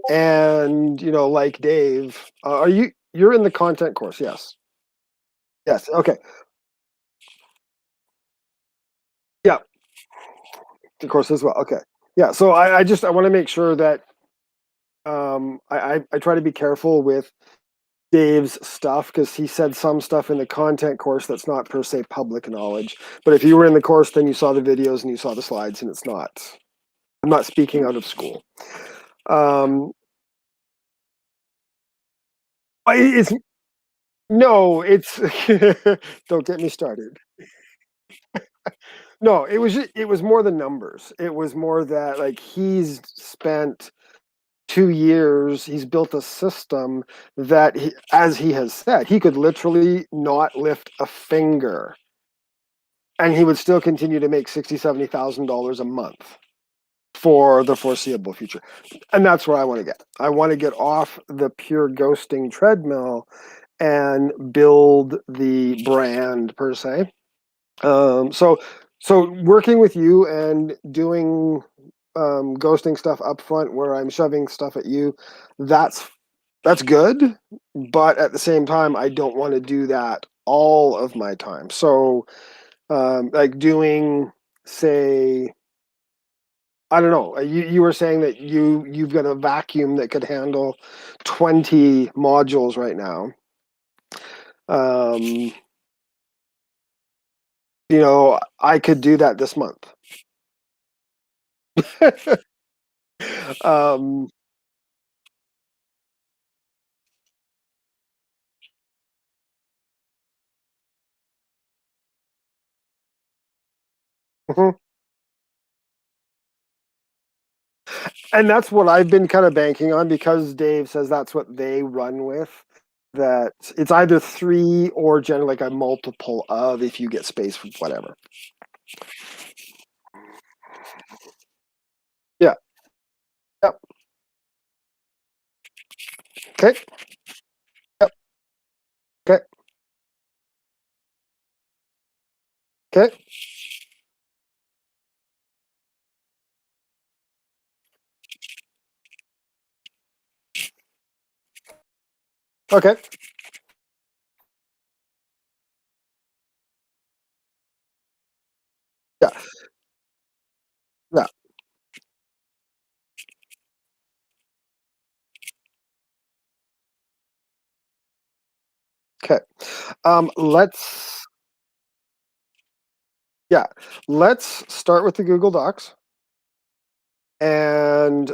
and like Dave, you're in the content course? Yes. Yes. Okay. Yeah, the course as well. Okay. Yeah. So I want to make sure that I try to be careful with Dave's stuff, because he said some stuff in the content course that's not per se public knowledge. But if you were in the course, then you saw the videos and you saw the slides, and it's not. I'm not speaking out of school. Um, it's no, it's don't get me started. No, it was more than numbers. It was more that, like, he's spent 2 years, he's built a system that as he has said, he could literally not lift a finger and he would still continue to make $60,000-$70,000 a month for the foreseeable future. And that's where I want to get. I want to get off the pure ghosting treadmill and build the brand per se. So working with you and doing ghosting stuff up front, where I'm shoving stuff at you, that's that's good. But at the same time, I don't want to do that all of my time. So like doing say, I don't know. You were saying that you've got a vacuum that could handle 20 modules right now. Um, I could do that this month. um, mhm. And that's what I've been kind of banking on because Dave says that's what they run with. That it's either three or generally like a multiple of if you get space for whatever. Yeah. Yep. Okay. Yep. Okay. Okay. Okay. Yeah. Yeah. Okay. Let's yeah. Let's start with the Google Docs, and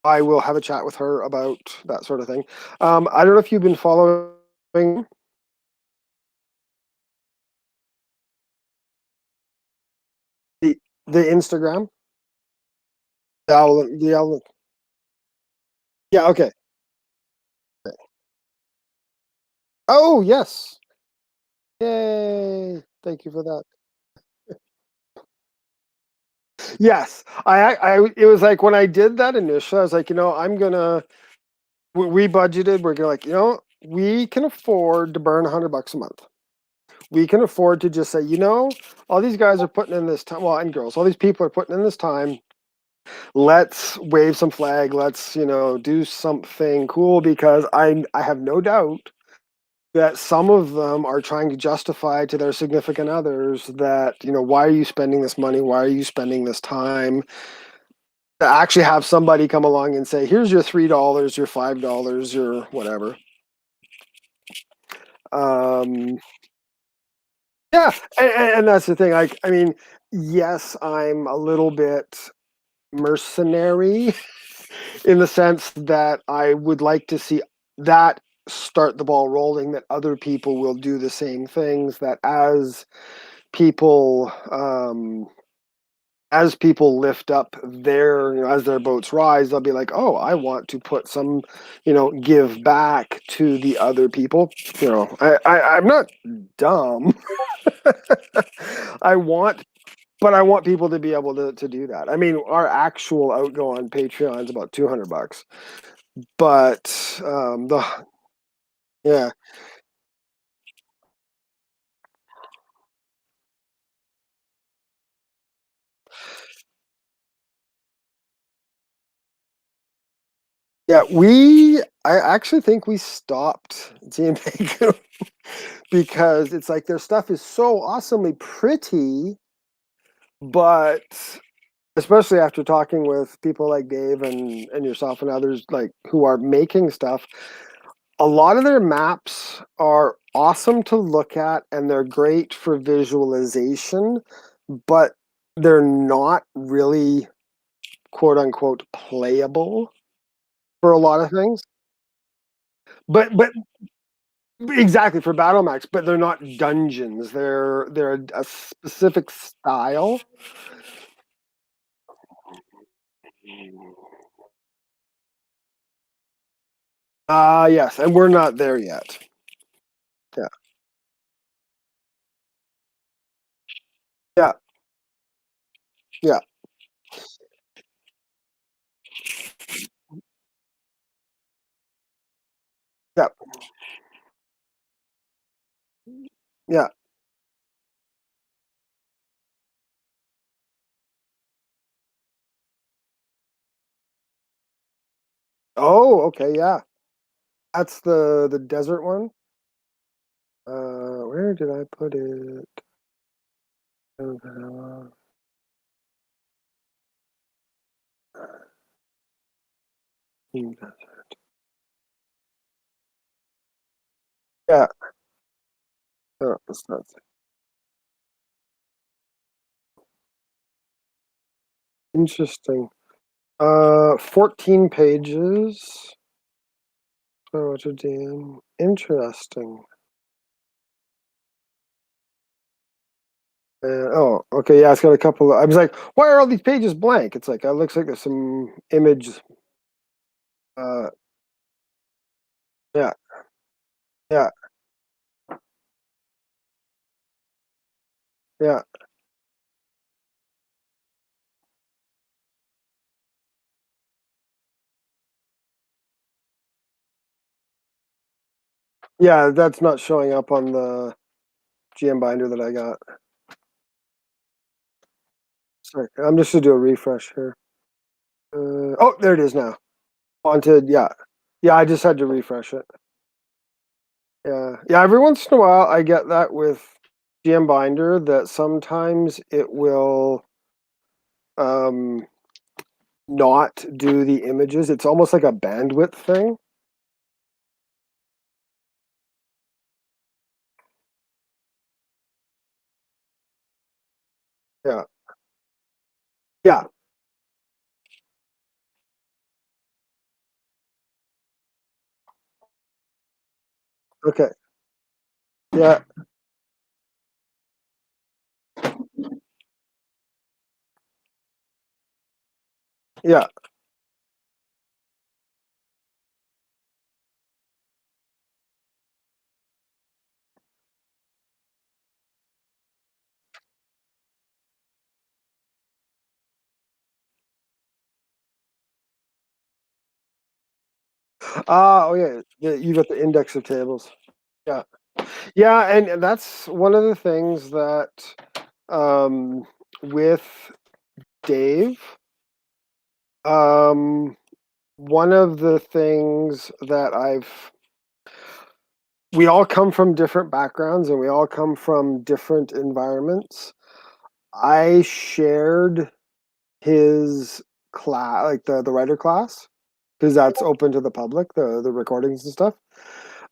I will have a chat with her about that sort of thing. I don't know if you've been following the the Instagram. Yeah. Okay. Oh yes. Yay! Thank you for that. Yes, it was like when I did that initially, I was like, I'm gonna. We budgeted. We're gonna like, we can afford to burn $100 a month. We can afford to just say, all these guys are putting in this time. Well, and girls, all these people are putting in this time. Let's wave some flag. Let's do something cool because I have no doubt that some of them are trying to justify to their significant others that why are you spending this money? Why are you spending this time? To actually have somebody come along and say, here's your $3, your $5, your whatever. Um, yeah, and that's the thing. I mean, yes, I'm a little bit mercenary in the sense that I would like to see that start the ball rolling. That other people will do the same things. That people as people lift up as their boats rise, they'll be like, oh, I want to put some, give back to the other people. I'm not dumb. I want, but I want people to be able to do that. I mean, our actual outgo on Patreon is about $200, but yeah, yeah, I actually think we stopped GMA because it's like their stuff is so awesomely pretty, but especially after talking with people like Dave and yourself and others like who are making stuff, a lot of their maps are awesome to look at and they're great for visualization, but they're not really quote unquote playable for a lot of things. But exactly for battle max, but they're not dungeons. They're a specific style. Yes, and we're not there yet. Yeah, yeah, yeah, yeah, yeah. Oh, okay, yeah. That's the desert one. Where did I put it? Yeah. Oh, that's not. Interesting. 14 pages. Oh, what a damn interesting. Oh, okay. Yeah, it's got a couple. I was like, why are all these pages blank? It's like, it looks like there's some image. Uh, yeah, yeah, yeah, yeah. That's not showing up on the GM binder that I got. Sorry, I'm just gonna do a refresh here. Oh, there it is now. Wanted, yeah, yeah. I just had to refresh it. Yeah, yeah. Every once in a while, I get that with GM binder that sometimes it will um not do the images. It's almost like a bandwidth thing. Yeah, yeah. Okay. Yeah, yeah, oh yeah, you got the index of tables. Yeah, yeah, and that's one of the things that um, with Dave, um, one of the things that we all come from different backgrounds and we all come from different environments. I shared his class, like the writer class, because that's open to the public, the recordings and stuff.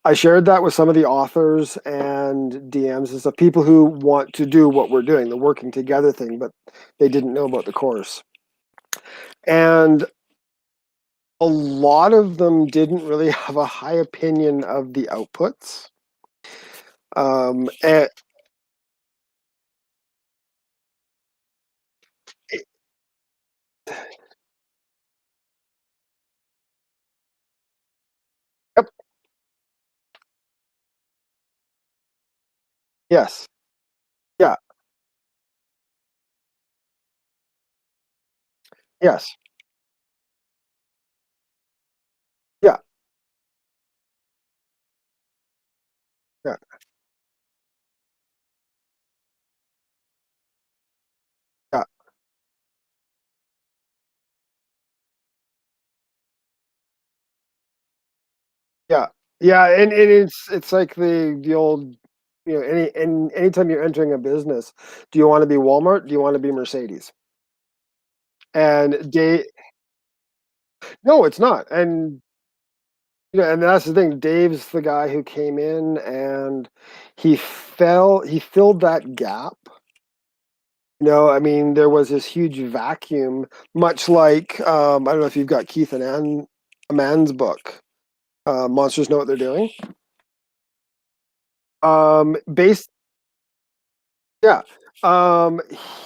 I shared that with some of the authors and DMs and stuff, people who want to do what we're doing, the working together thing, but they didn't know about the course. And a lot of them didn't really have a high opinion of the outputs. And, yep, yes, yeah, yes, yeah, yeah, yeah, yeah, yeah. And it's like the old, anytime you're entering a business, do you want to be Walmart? Do you want to be Mercedes? And Dave, no, it's not. And and that's the thing. Dave's the guy who came in and he filled that gap. I mean, there was this huge vacuum, much like I don't know if you've got Keith and Amand's book, Monsters Know What They're Doing. Based, yeah. Um,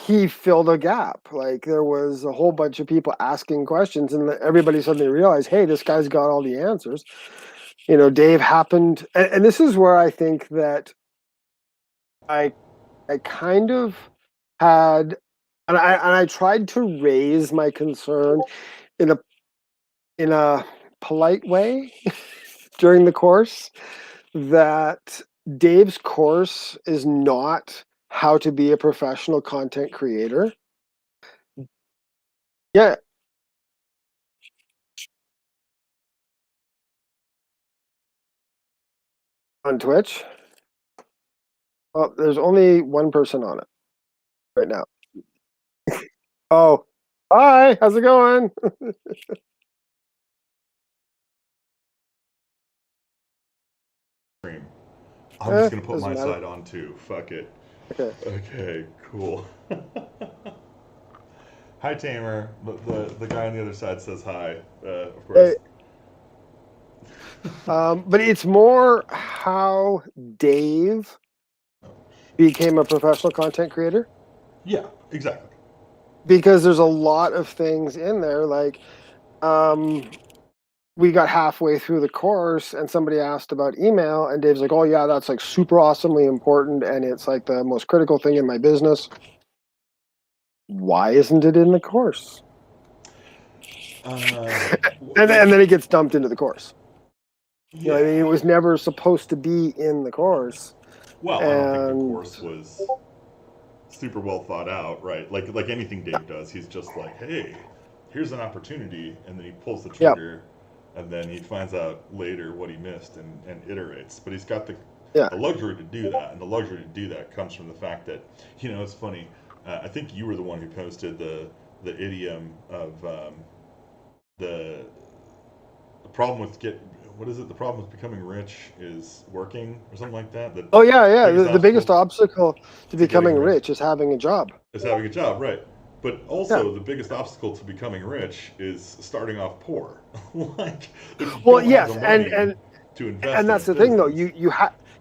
he filled a gap. Like there was a whole bunch of people asking questions, and everybody suddenly realized, hey, this guy's got all the answers. Dave happened, and this is where I think that I I kind of had, and I tried to raise my concern in a polite way during the course that Dave's course is not how to be a professional content creator. Yeah, on Twitch. Well, there's only one person on it right now. Oh, hi, how's it going? stream. I'm just gonna put Doesn't my matter. side on too. Fuck it. Okay. Okay, cool. Hi, Tamer. The guy on the other side says hi. Of Hey, course. but it's more how Dave became a professional content creator, Yeah, exactly. because there's a lot of things in there. Like, um, we got halfway through the course and somebody asked about email, and Dave's like, "Oh yeah, that's like super awesomely important, and it's like the most critical thing in my business. Why isn't it in the course?" Uh, And then it gets dumped into the course. I yeah. mean, it was never supposed to be in the course, Well, I don't think the and course was super well thought out, right? Like anything Dave does, he's just like, hey, here's an opportunity, and then he pulls the yeah, trigger, and then he finds out later what he missed and iterates. But he's got yeah. the luxury to do that, and the luxury to do that comes from the fact that, it's funny. I think you were the one who posted the idiom of the the problem with get what is it? The problem with becoming rich is working or something like that. The Oh yeah, yeah. biggest The biggest obstacle obstacle to to getting becoming rich rich is having a job. is having a job, right? But Yeah. also, the biggest obstacle to becoming rich is starting off poor. Like, if you Well, don't have the yes, money to invest and in a that's the thing though. business,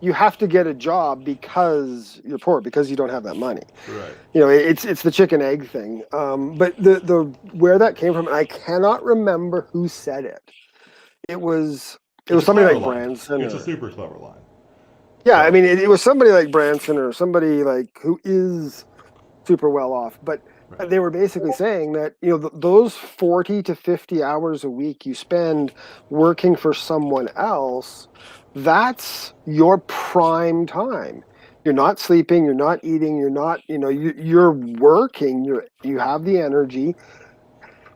You have to get a job because you're poor, because you don't have that money. right? It's the chicken egg thing. But the where that came from, and I cannot remember who said it. It It's was a somebody clever like line. Branson, It's a or super clever line. yeah, I But mean it was somebody like Branson or somebody like who is super well off. But right, they were basically saying that those 40 to 50 hours a week you spend working for someone else, that's your prime time. You're not sleeping, you're not eating, you're not, you're working, you have the energy,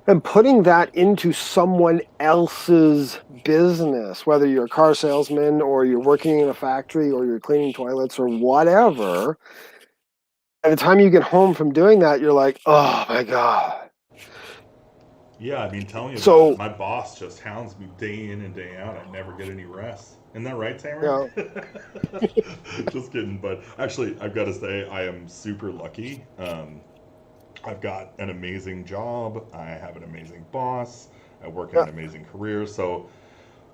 and putting that into someone else's business, whether you're a car salesman or you're working in a factory or you're cleaning toilets or whatever. By the time you get home from doing that, you're like, oh my God. yeah, I mean, tell me about it. So, My boss just hounds me day in and day out. I never get any rest. Isn't that right, you Tamer? know, Just kidding. But actually, I've got to say, I am super lucky. I've got an amazing job. I have an amazing boss. I work in yeah, an amazing career. So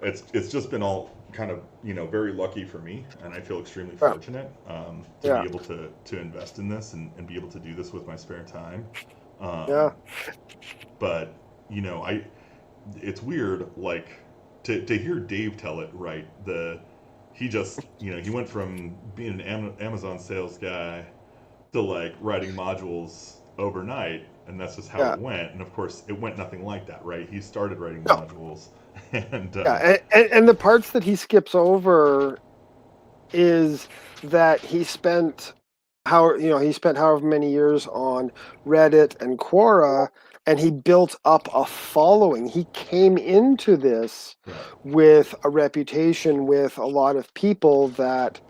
it's just been all kind of very lucky for me, and I feel extremely yeah, fortunate to be yeah, able to invest in this and be able to do this with my spare time. Um, yeah, but I it's weird like to hear Dave tell it right. He just he went from being an Amazon sales guy to like writing modules overnight, and that's just how yeah. it went. And of course, it went nothing like that, right? He started writing No, modules, and yeah. And the parts that he skips over is that he spent however many years on Reddit and Quora, and he built up a following. He came into this right, with a reputation with a lot of people that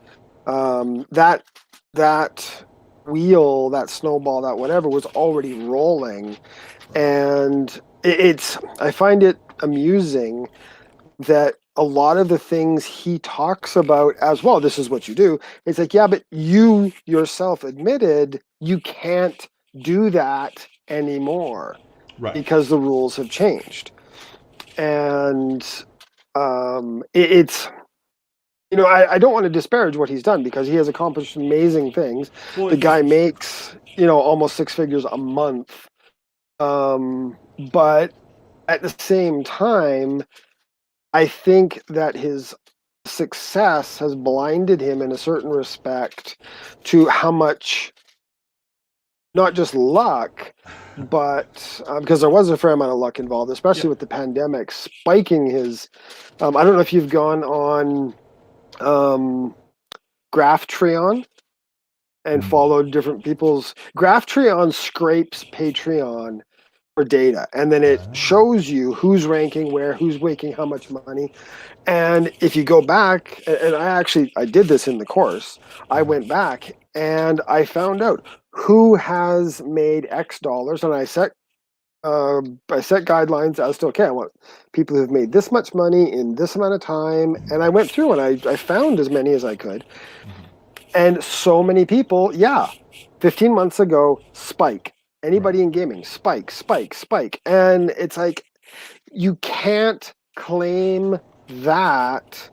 that wheel, that snowball, that whatever was already rolling. right, And I find it amusing that a lot of the things he talks about as well, this is what you do. It's like, yeah, but you yourself admitted you can't do that anymore right. because the rules have changed. And it's, I don't want to disparage what he's done because he has accomplished amazing things. Well, The he's guy makes, almost six figures a month. But at the same time, I think that his success has blinded him in a certain respect to how much, not just luck, but because there was a fair amount of luck involved, yeah. especially with the pandemic spiking his. I don't know if you've gone on um, Graphtreon and Mm, followed different people's. Graphtreon scrapes Patreon for data, and then it ah, shows you who's ranking where, who's making how much money. And if you go back, and I did this in the course, I mhm. went back and I found out who has made X dollars, and I set I set guidelines as to, okay, I want people who've made this much money in this amount of time. And I went through and I found as many as I could. And so many people, yeah, 15 months ago, spike. Right. Anybody in gaming, spike, spike, spike. And it's like, you can't claim that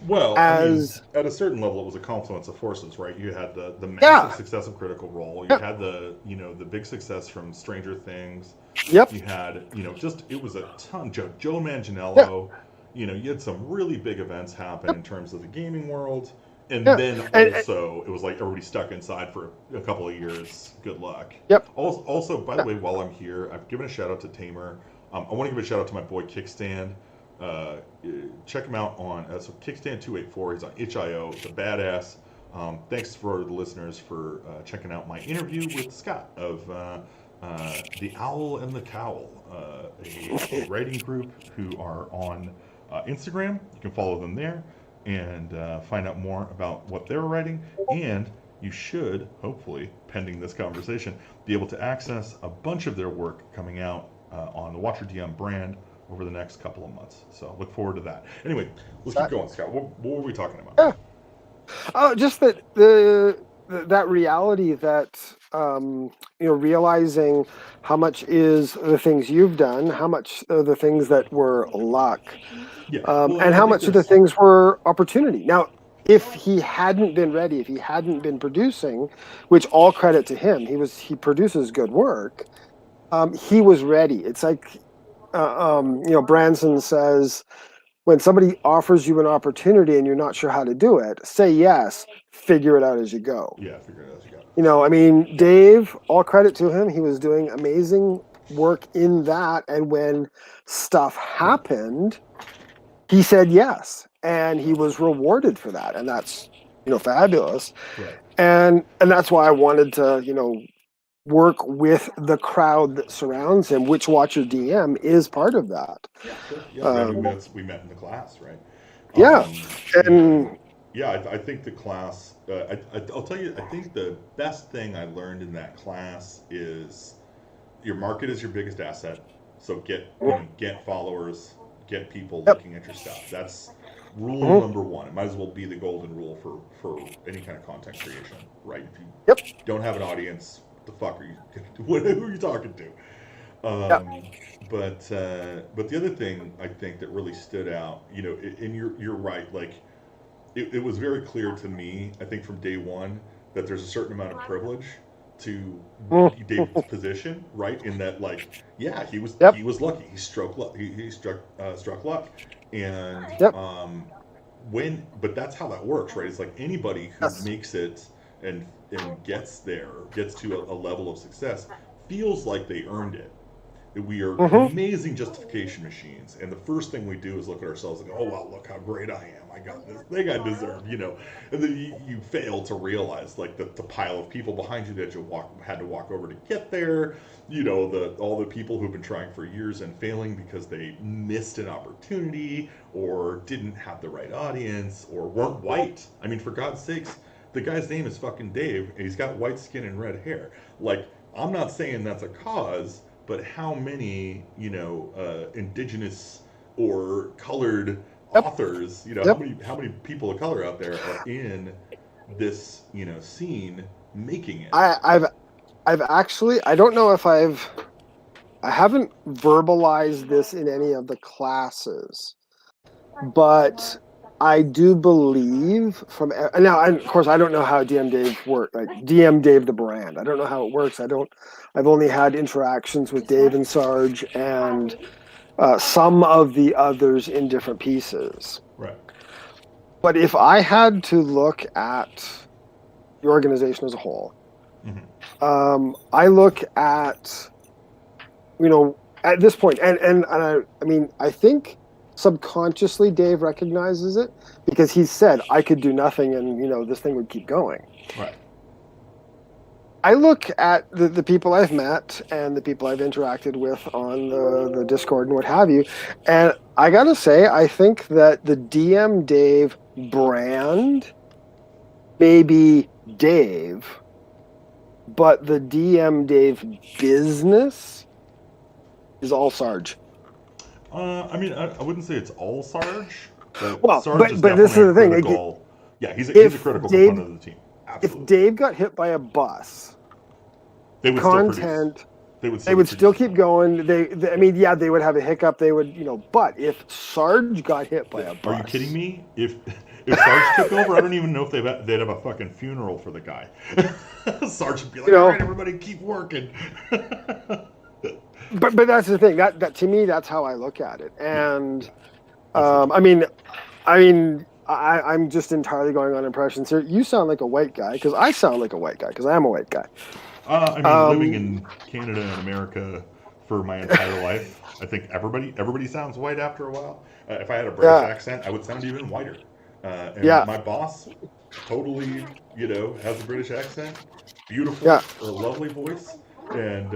Well, I mean, as, at a certain level, it was a confluence of forces, right? You had the massive yeah, success of Critical Role. You yep, had the big success from Stranger Things. yep, You had just it was a ton. Joe yeah, Manganiello. You had some really big events happen yep, in terms of the gaming world, and yeah. then And also it was like everybody stuck inside for a couple of years. Good luck. yep, Also, by the yeah, way, while I'm here, I've given a shout out to Tamer. I want to give a shout out to my boy Kickstand. Uh, Check him out on so Kickstand 284. He's on itch.io. It's a badass. Thanks for the listeners for checking out my interview with Scott of the Owl and the Cowl, a writing group who are on Instagram. You can follow them there and find out more about what they're writing. And you should, hopefully, pending this conversation, be able to access a bunch of their work coming out on the Watcher DM brand over the next couple of months. So look forward to that. Anyway, let's keep that, going, Scott. What were we talking about? yeah. Oh, just that that reality that realizing how much is the things you've done, how much are the things that were luck, Yeah. Well, and I how think much of the there's things were opportunity. Now, if he hadn't been ready, if he hadn't been producing, which all credit to him, he produces good work. He was ready. It's like Branson says, when somebody offers you an opportunity and you're not sure how to do it, say yes, figure it out as you go. yeah. Figure it out as you go. I mean, Dave, all credit to him. He was doing amazing work in that. And when stuff happened, he said yes. And he was rewarded for that. And that's, fabulous. Right. And that's why I wanted to, work with the crowd that surrounds him, which Watcher DM is part of that. Yeah. Sure. Yeah. Um, We met in the class, right? yeah. And And yeah, I think the class. I'll tell you. I think the best thing I learned in that class is your market is your biggest asset. So get followers, get people yep. looking at your stuff. That's rule Mhm. number one. It might as well be the golden rule for any kind of content creation, right? If you Yep. don't have an audience, what the fuck are you? Who are you talking to? Yep. But the other thing I think that really stood out, and you're right, like it was very clear to me, I think from day one, that there's a certain amount of privilege to David's Mhm. position, right? In that, like, yeah, Yep. he was lucky. He struck luck. He struck luck, and Yep. but that's how that works, right? It's like anybody who Yes. makes it and gets there, gets to a level of success, feels like they earned it. We are Hmm. amazing justification machines, and the first thing we do is look at ourselves and go, "Oh wow, look how great I am! I got this thing I deserve," And then you fail to realize like the pile of people behind you that had to walk over to get there. All the people who've been trying for years and failing because they missed an opportunity or didn't have the right audience or weren't white. I mean, for God's sakes, the guy's name is fucking Dave, and he's got white skin and red hair. Like, I'm not saying that's a cause, but how many indigenous or colored Yep. authors, Yep. how many people of color out there are in this scene making it? I've actually, I don't know if I haven't verbalized this in any of the classes, but I do believe from now, and of course, I don't know how DM Dave work, like DM Dave the brand. I don't know how it works. I've only had interactions with Dave and Sarge and some of the others in different pieces. Right. But if I had to look at the organization as a whole, Mm-hmm. I look at, at this point, and I mean, I think subconsciously Dave recognizes it because he said I could do nothing and this thing would keep going. Right. I look at the people I've met and the people I've interacted with on the Discord and what have you, and I gotta say, I think that the DM Dave brand may be Dave, but the DM Dave business is all Sarge? I mean, I wouldn't say it's all Sarge, but Well, Sarge is but this definitely is a the thing. Like, critical. Yeah, he's a if critical Dave component of the team. if Absolutely, Dave got hit by a bus, they would still produce. content They would they still be would still producing keep content. going. I mean, yeah, they would have a hiccup. They would, but if Sarge got hit by a Are you kidding bus, me? If Sarge took over, I don't even know if they'd have a fucking funeral for the guy. Sarge would be you like, "All know, right, everybody, keep working." but that's the thing. That to me, that's how I look at it. Yeah, And yeah, that's legit. I'm just entirely going on impressions here. You sound like a white guy because I sound like a white guy because I am a white guy. I mean, living Um, in Canada and America for my entire life, I think everybody sounds white after a while. If I had a British yeah, accent, I would sound even whiter. And yeah, my boss totally, has a British accent, beautiful, yeah, a lovely voice, and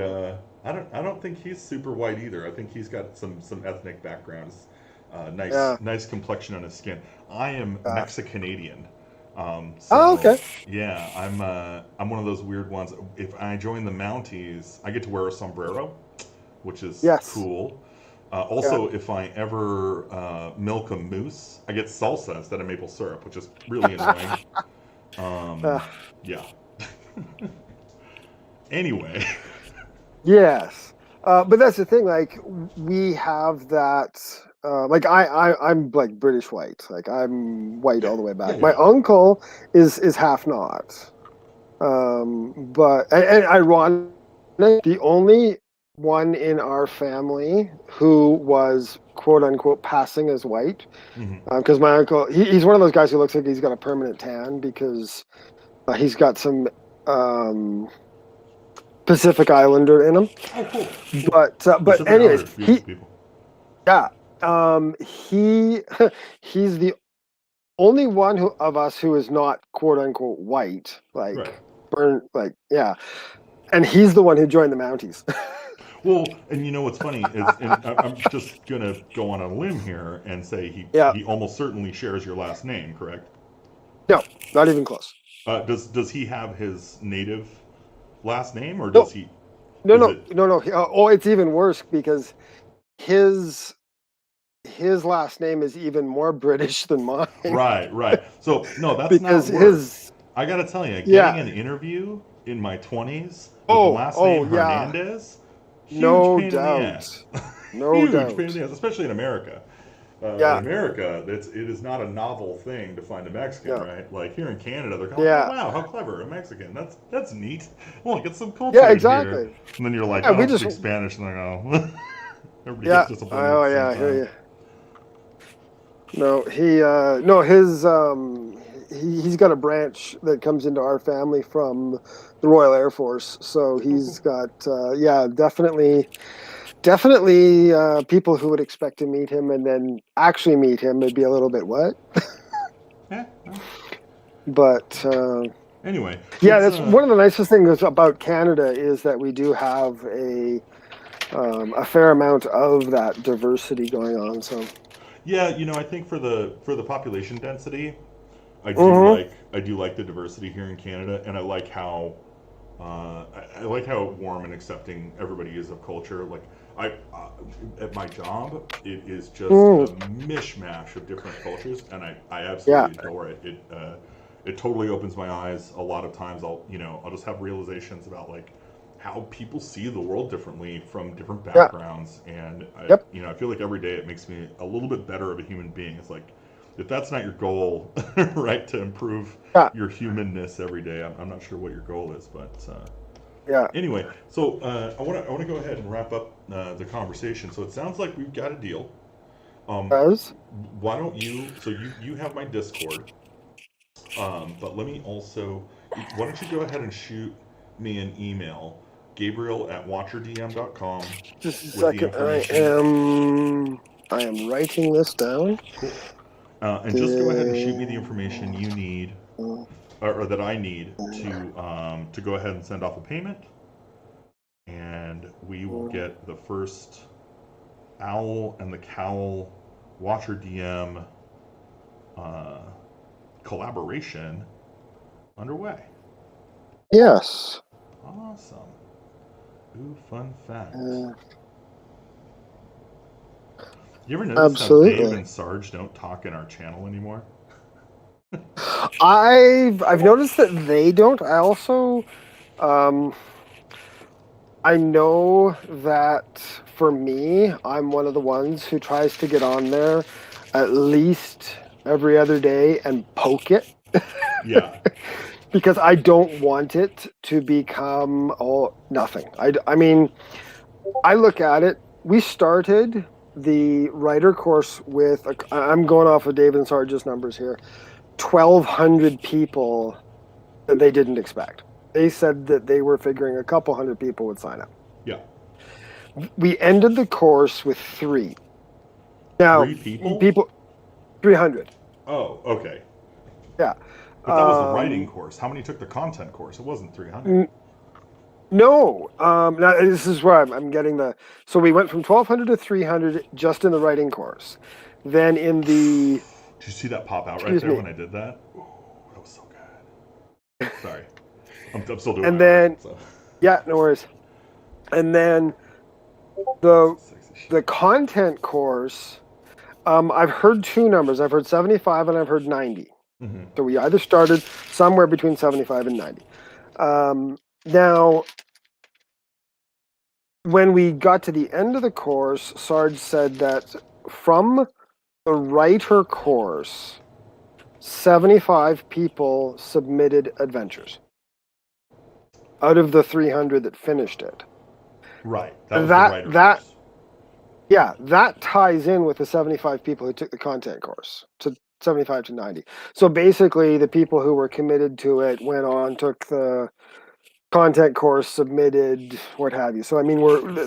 I don't think he's super white either. I think he's got some ethnic backgrounds, yeah. nice complexion on his skin. I am Mexicanadian. Oh, So okay. yeah, I'm one of those weird ones. If I join the Mounties, I get to wear a sombrero, which is Yes. cool. Yeah. Also, if I ever milk a moose, I get salsa instead of maple syrup, which is really annoying. Uh, Yeah. Anyway, yes. But that's the thing. Like we have that. Like I'm like British white. Like I'm white yeah, all the way yeah, back. yeah, My yeah. uncle is half not. But and ironic, the only one in our family who was quote unquote passing as white, Hmm. because my uncle he's one of those guys who looks like he's got a permanent tan because he's got some um, Pacific Islander in him. Oh, cool, cool. But Pacific anyways, Islanders, beautiful people. yeah, he he's the only one of us who is not quote unquote white, Right. like burn, like yeah, and he's the one who joined the Mounties. Well, and you know what's funny is, and I'm just gonna go on a limb here and say Yeah, he almost certainly shares your last name, correct? no, not even close. Does he have his native last name, or does No, he? no, Is no, it no, no. Oh, it's even worse because his his last name is even more British than mine right? Right. So no, that's because not work. his I gotta tell you, getting yeah. an interview in my 20s with the Oh, last oh name yeah, Hernandez, huge no pain in the doubt, ass. no Huge pain in doubt. the ass, especially in America. In Yeah, America, it is not a novel thing to find a Mexican, yeah, right? Like here in Canada, they're kind of like, oh yeah, wow, how clever, a Mexican. That's neat. Well, get some yeah. culture in here. Exactly. And then you're like, Yeah, I we don't just speak Spanish, and I go, everybody gets yeah. disappointed at Oh the same yeah, I hear time. you. No, no his he's got a branch that comes into our family from the Royal Air Force. So Oh, he's cool. got yeah, definitely people who would expect to meet him and then actually meet him would be a little bit what? Yeah. Well, But anyway, yeah, let's that's one of the nicest things about Canada is that we do have a fair amount of that diversity going on. So, yeah, I think for the population density, hmm I do like the diversity here in Canada, and I like how I like how warm and accepting everybody is of culture. Like at my job, it is just a mm, mishmash of different cultures, and I yeah, absolutely adore it. It totally opens my eyes. A lot of times, I'll just have realizations about like how people see the world differently from different yeah, backgrounds, and yep, I feel like every day it makes me a little bit better of a human being. It's like if that's not your goal, right, to improve yeah, your humanness every day, I'm not sure what your goal is, but yeah. anyway, so I want to go ahead and wrap up the conversation. So it sounds like we've got a deal. Um, Does why don't you? So you have my Discord, but let me also. Why don't you go ahead and shoot me an email, Gabriel@watcherdm.com, just a with the second. information. I am writing this down. Cool. And just go ahead and shoot me the information The you need, or that I need to go ahead and send off a payment, and we will get the first Owl and the Cowl Watcher DM uh, collaboration underway. yes. Awesome. Ooh, fun fact. Uh, You ever notice how Dave Absolutely. and Sarge don't talk in our channel anymore? I've noticed that they don't. I also um I know that for me, I'm one of the ones who tries to get on there at least every other day and poke it Yeah. because I don't want it to become nothing. I mean, I look at it. We started the writer course with I'm going off of David and Sarge's numbers here. 1,200 people that they didn't expect. They said that they were figuring a couple hundred people would sign up. Yeah. We ended the course with three. Now, Three people? people, 300. Oh, okay. Yeah. But that was the writing Um, course. How many took the content course? It wasn't 300. no. Now this is where I'm getting the. So we went from 1,200 to 300 just in the writing course. Then in the, Did you see that pop out right excuse there me. when I did that? Ooh, that was so good. Sorry. I'm still doing And my art, then, so. yeah, no worries. And then the Sexy, sexy the shit. content course, I've heard two numbers. I've heard 75 and I've heard 90. Mm-hmm. So we either started somewhere between 75 and 90. Now, when we got to the end of the course, Sarge said that from the writer course, 75 people submitted adventures out of the 300 that finished it. Right. That was the That writer that course. yeah, that ties in with the 75 people who took the content course. To 75 to 90. So basically the people who were committed to it went on, took the content course, submitted, what have you. So I mean,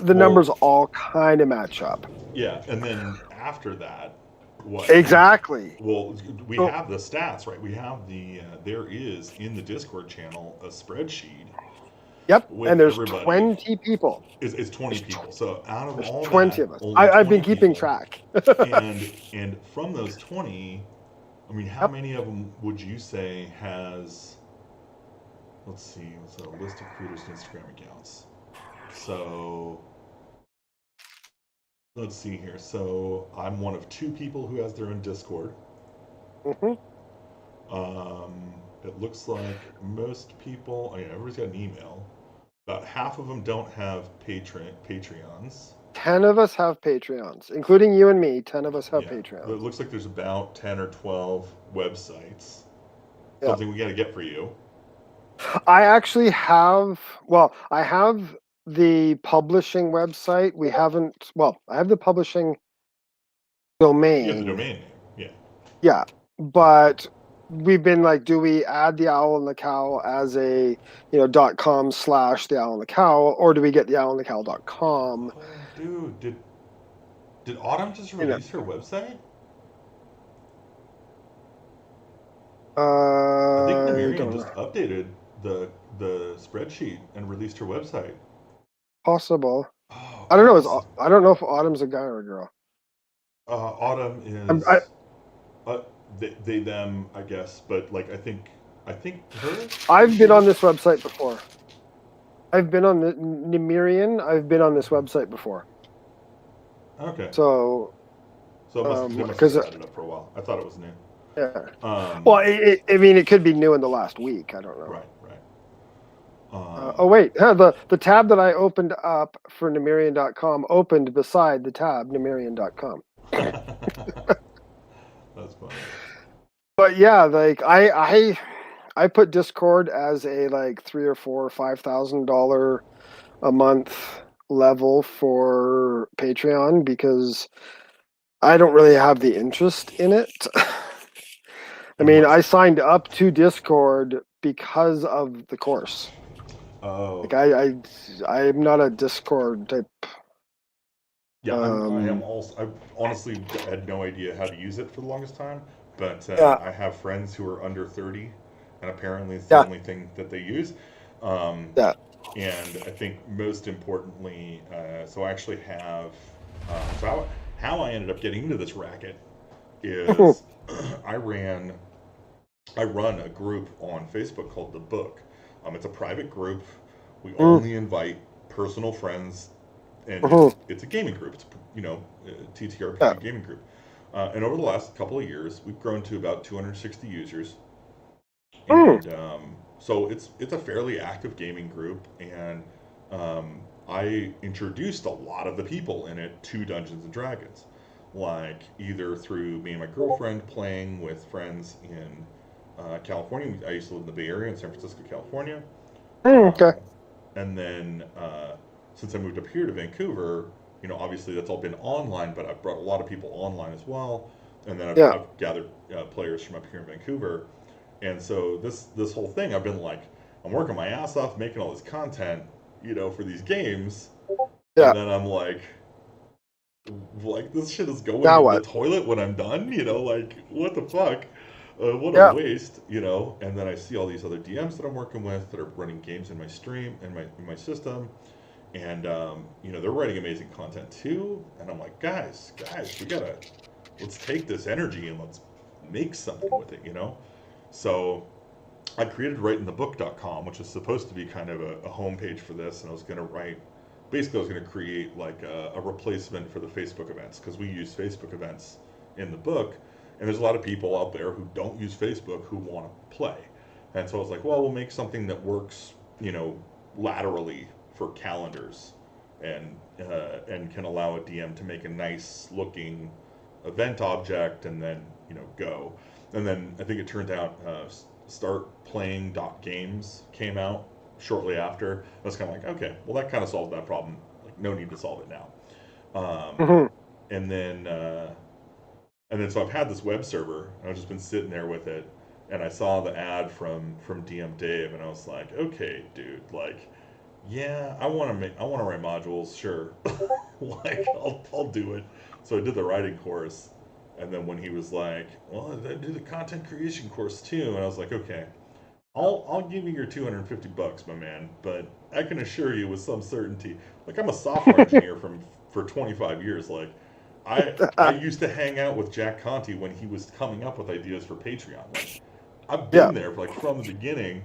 the numbers Well, all kind of match up. yeah. And then after that, what? Exactly. Well, we So have the stats, right? We have there is in the Discord channel a spreadsheet yep, and with there's everybody. 20 people. Is 20 There's, people. So out of there's all 20 that, of us. only I've been 20 keeping people. track. And from those 20, I mean, how Yep. many of them would you say has, let's see, what's a list of creators and Instagram accounts? So let's see here. So I'm one of two people who has their own Discord. Hmm. It looks like most people, oh yeah, everybody's got an email. About half of them don't have Patreons. 10 of us have Patreons, including you and me. 10 of us have Yeah, it Patreons. looks like there's about 10 or 12 websites. Yeah. Something we got to get for you. I actually have, well, I have the publishing website. We haven't, well, I have the publishing You have the domain. domain name. Yeah. Yeah. But we've been like, do we add the owl and the cow as a, .com/ the owl and the cow, or do we get the owl and the cow.com? Oh, dude, did Autumn just You know, release her website? I think I Namirian don't just know. updated the spreadsheet and released her website. Possible. Oh, I don't know. awesome. I don't know if Autumn's a guy or a girl. Autumn I, is uh, they them I guess, but like I think her I've is the been on one. this website before. I've been on the Nemirian. I've been on this website before. Okay, So, so they must have because just had it up for a while. I thought it was new. yeah. Well, Um, I mean, it could be new in the last week. I don't know. right, right. Oh wait, the tab that I opened up for Nemirian.com opened beside the tab Nemirian.com. That's funny. But yeah, like I put Discord as a like $3,000 or $5,000 a month level for Patreon because I don't really have the interest in it. I In mean, what? I signed up to Discord because of the course. Oh, Like I'm not a Discord type. yeah. I am Um, also. I honestly had no idea how to use it for the longest time, but yeah, I have friends who are under 30, and apparently it's the yeah, only thing that they use. Um, yeah. and I think most importantly, so I actually have. So how I ended up getting into this racket is I ran I run a group on Facebook called The Book. It's a private group. We Mm, only invite personal friends and Mhm. it's a gaming group. It's a Yeah. TTRPG gaming group. And over the last couple of years, we've grown to about 260 users, Mm. and so it's a fairly active gaming group. And I introduced a lot of the people in it to Dungeons and Dragons, like either through me and my girlfriend playing with friends in California. I used to live in the Bay Area in San Francisco, California. Mm, Um, okay. and then since I moved up here to Vancouver, obviously that's all been online, but I've brought a lot of people online as well. And then Yeah. I've gathered players from up here in Vancouver. And so this whole thing, I've been like, I'm working my ass off making all this content, for these games, and Yeah. then I'm like this shit is going Now in the what? toilet when I'm done, like what the fuck, what a Yeah. waste, And then I see all these other DMs that I'm working with that are running games in my stream and my system, and they're writing amazing content too, and I'm like, guys, let's take this energy and let's make something with it. So I created writeinthebook.com, which is supposed to be kind of a homepage for this, and I was going to basically, I was going to create like a replacement for the Facebook events, because we use Facebook events in the book, and there's a lot of people out there who don't use Facebook who want to play. And so I was like, well, we'll make something that works, laterally for calendars, and can allow a DM to make a nice looking event object and then, go. And then I think it turned out Start Playing Games came out shortly after. I was kind of like, okay, well, that kind of solved that problem. Like, no need to solve it now. Um, Hmm. and then so I've had this web server, and I've just been sitting there with it, and I saw the ad from DM Dave, and I was like, okay, dude, like, yeah, I want to write modules, sure, like I'll do it. So I did the writing course, and then when he was like, well, I do the content creation course too, and I was like, okay, I'll give you your $250, my man, but I can assure you with some certainty, like I'm a software engineer for 25 years. Like I used to hang out with Jack Conti when he was coming up with ideas for Patreon. Like I've Yeah. been there like from the beginning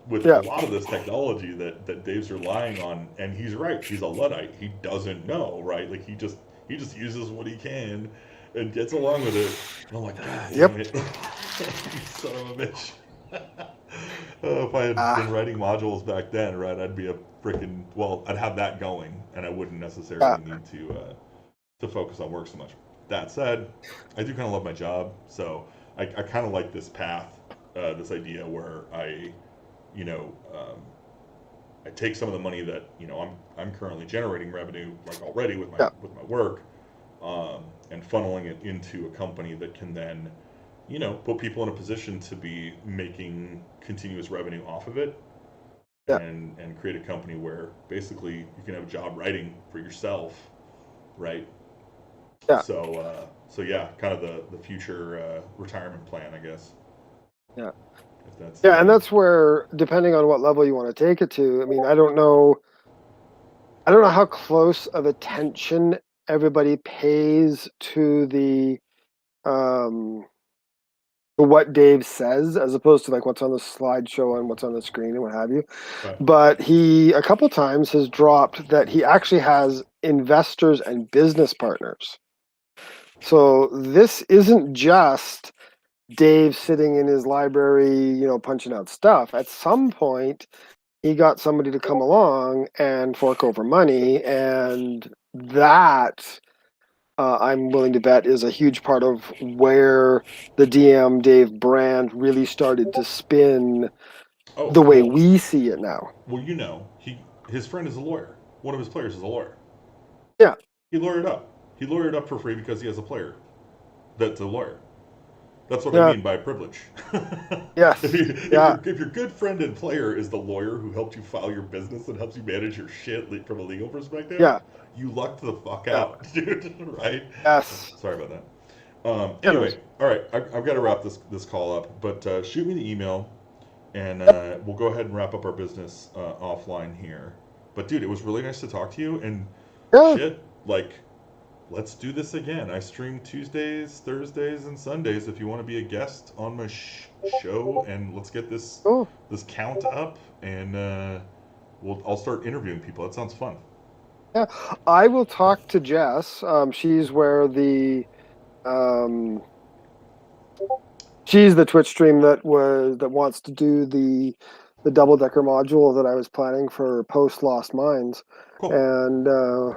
with a Yeah. lot of this technology that Dave's relying on, and he's right. He's a luddite. He doesn't know, right? Like he just uses what he can and gets along with it. And I'm like, God damn Yep. it, you son of a bitch. If I had been Ah. writing modules back then, right, I'd be a freaking I'd have that going, and I wouldn't Yeah. necessarily need to focus on work so much. That said, I do kind of love my job, so I kind of like this path, this idea where you know, um, I take some of the money that I'm currently generating revenue like already with Yeah. my work, and funneling it into a company that can then put people in a position to be making continuous revenue off of it, Yeah. and create a company where basically you can have a job writing for yourself, right? Yeah. So yeah, kind of the future retirement plan, I guess. Yeah. If that's Yeah. And that's where, depending on what level you want to take it to, I mean, I don't know. I don't know how close of attention everybody pays um to what Dave says as opposed to like what's on the slideshow and what's on the screen and what have you. right. But he a couple times has dropped that he actually has investors and business partners. So this isn't just Dave sitting in his library, punching out stuff. At some point, he got somebody to come along and fork over money, and that I'm willing to bet is a huge part of where the DM Dave brand really started to spin Oh the way well, we see it now. his friend is a lawyer. One of his players is a lawyer. Yeah, He lawyered up. He lawyered up for free because he has a player that's a lawyer. That's what I yeah, mean by privilege. yes, yeah, If your good friend and player is the lawyer who helped you file your business and helps you manage your shit from a legal perspective, yeah, you lucked the fuck yeah, out, dude. Right? yes. Sorry about that. Anyways, Anyway, all right, I've got to wrap this call up, but shoot me the email, and yep, we'll go ahead and wrap up our business offline here. But dude, it was really nice to talk to you, and yeah, shit, like let's do this again. I stream Tuesdays, Thursdays, and Sundays if you want to be a guest on my show, and let's get cool. this count up, and I'll start interviewing people. That sounds fun. Yeah, I will talk to Jess. She's where um, she's the Twitch stream that wants to do the double decker module that I was planning for post Lost Mines, Cool. and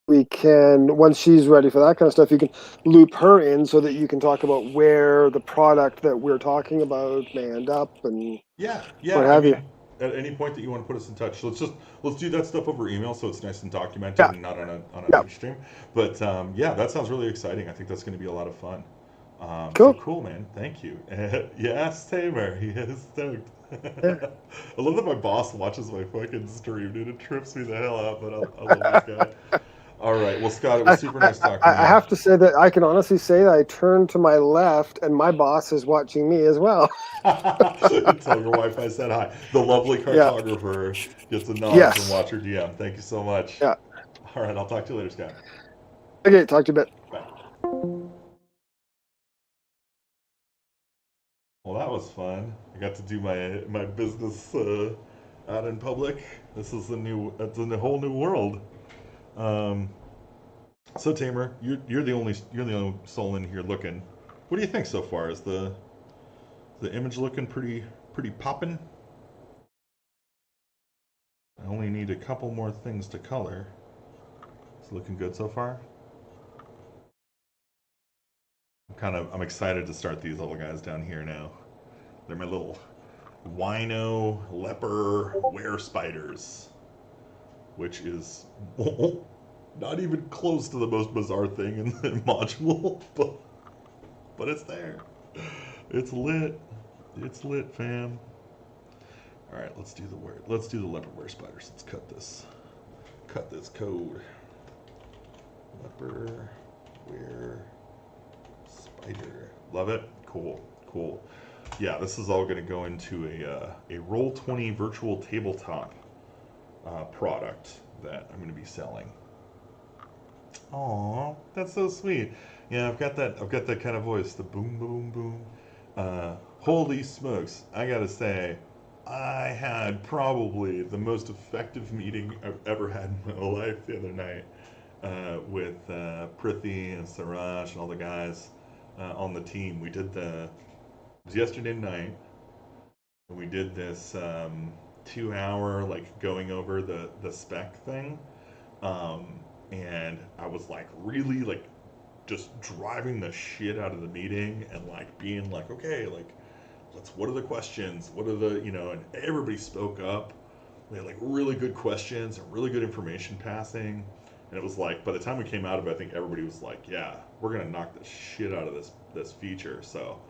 we can, once she's ready for that kind of stuff, you can loop her in so that you can talk about where the product that we're talking about may end up and Yeah, what yeah. I have you. mean, at any point that you want to put us in touch, let's do that stuff over email so it's nice and documented Yeah, and not on a yeah, Twitch stream. But yeah, that sounds really exciting. I think that's going to be a lot of fun. So cool. cool, man. Thank you. Yes, Tamer. He is stoked. Yeah. I love that my boss watches my fucking stream, dude. It trips me the hell out, but I love this guy. All right. Well, Scott, it was super nice talking to I you. have to say that I can honestly say that I turned to my left and my boss is watching me as well. Tell your wife I said hi. The lovely Yeah. cartographer gets a nod from Yes. Watcher DM. Thank you so much. Yeah. All right, I'll talk to you later, Scott. Okay. Talk to you a bit. Bye. Well, that was fun. I got to do my business out in public. This is it's a whole new world. Um, so Tamer, you're the only soul in here looking. What do you think so far? Is the image looking pretty poppin'? I only need a couple more things to color. It's looking good so far. I'm excited to start these little guys down here now. They're my little wino leper were spiders, which is not even close to the most bizarre thing in the module, but it's there. It's lit. It's lit, fam. All right, let's do the word. Let's do the leper were spiders. Let's cut this. Cut this code. Leper were spider. Love it. Cool. Cool. Yeah, this is all going to go into a Roll20 virtual tabletop product that I'm going to be selling. Aw, that's so sweet. Yeah, I've got that. I've got that kind of voice. The boom, boom, boom. Holy smokes! I gotta say, I had probably the most effective meeting I've ever had in my life the other night with Prithi and Siraj and all the guys on the team. It was yesterday night, and we did this 2 hour like going over the spec thing, um, and I was like really like just driving the shit out of the meeting and like being like, okay, like what are the questions? What are the, and everybody spoke up. We had like really good questions and really good information passing. And it was like, by the time we came out of it, I think everybody was like, yeah, we're going to knock the shit out of this feature. So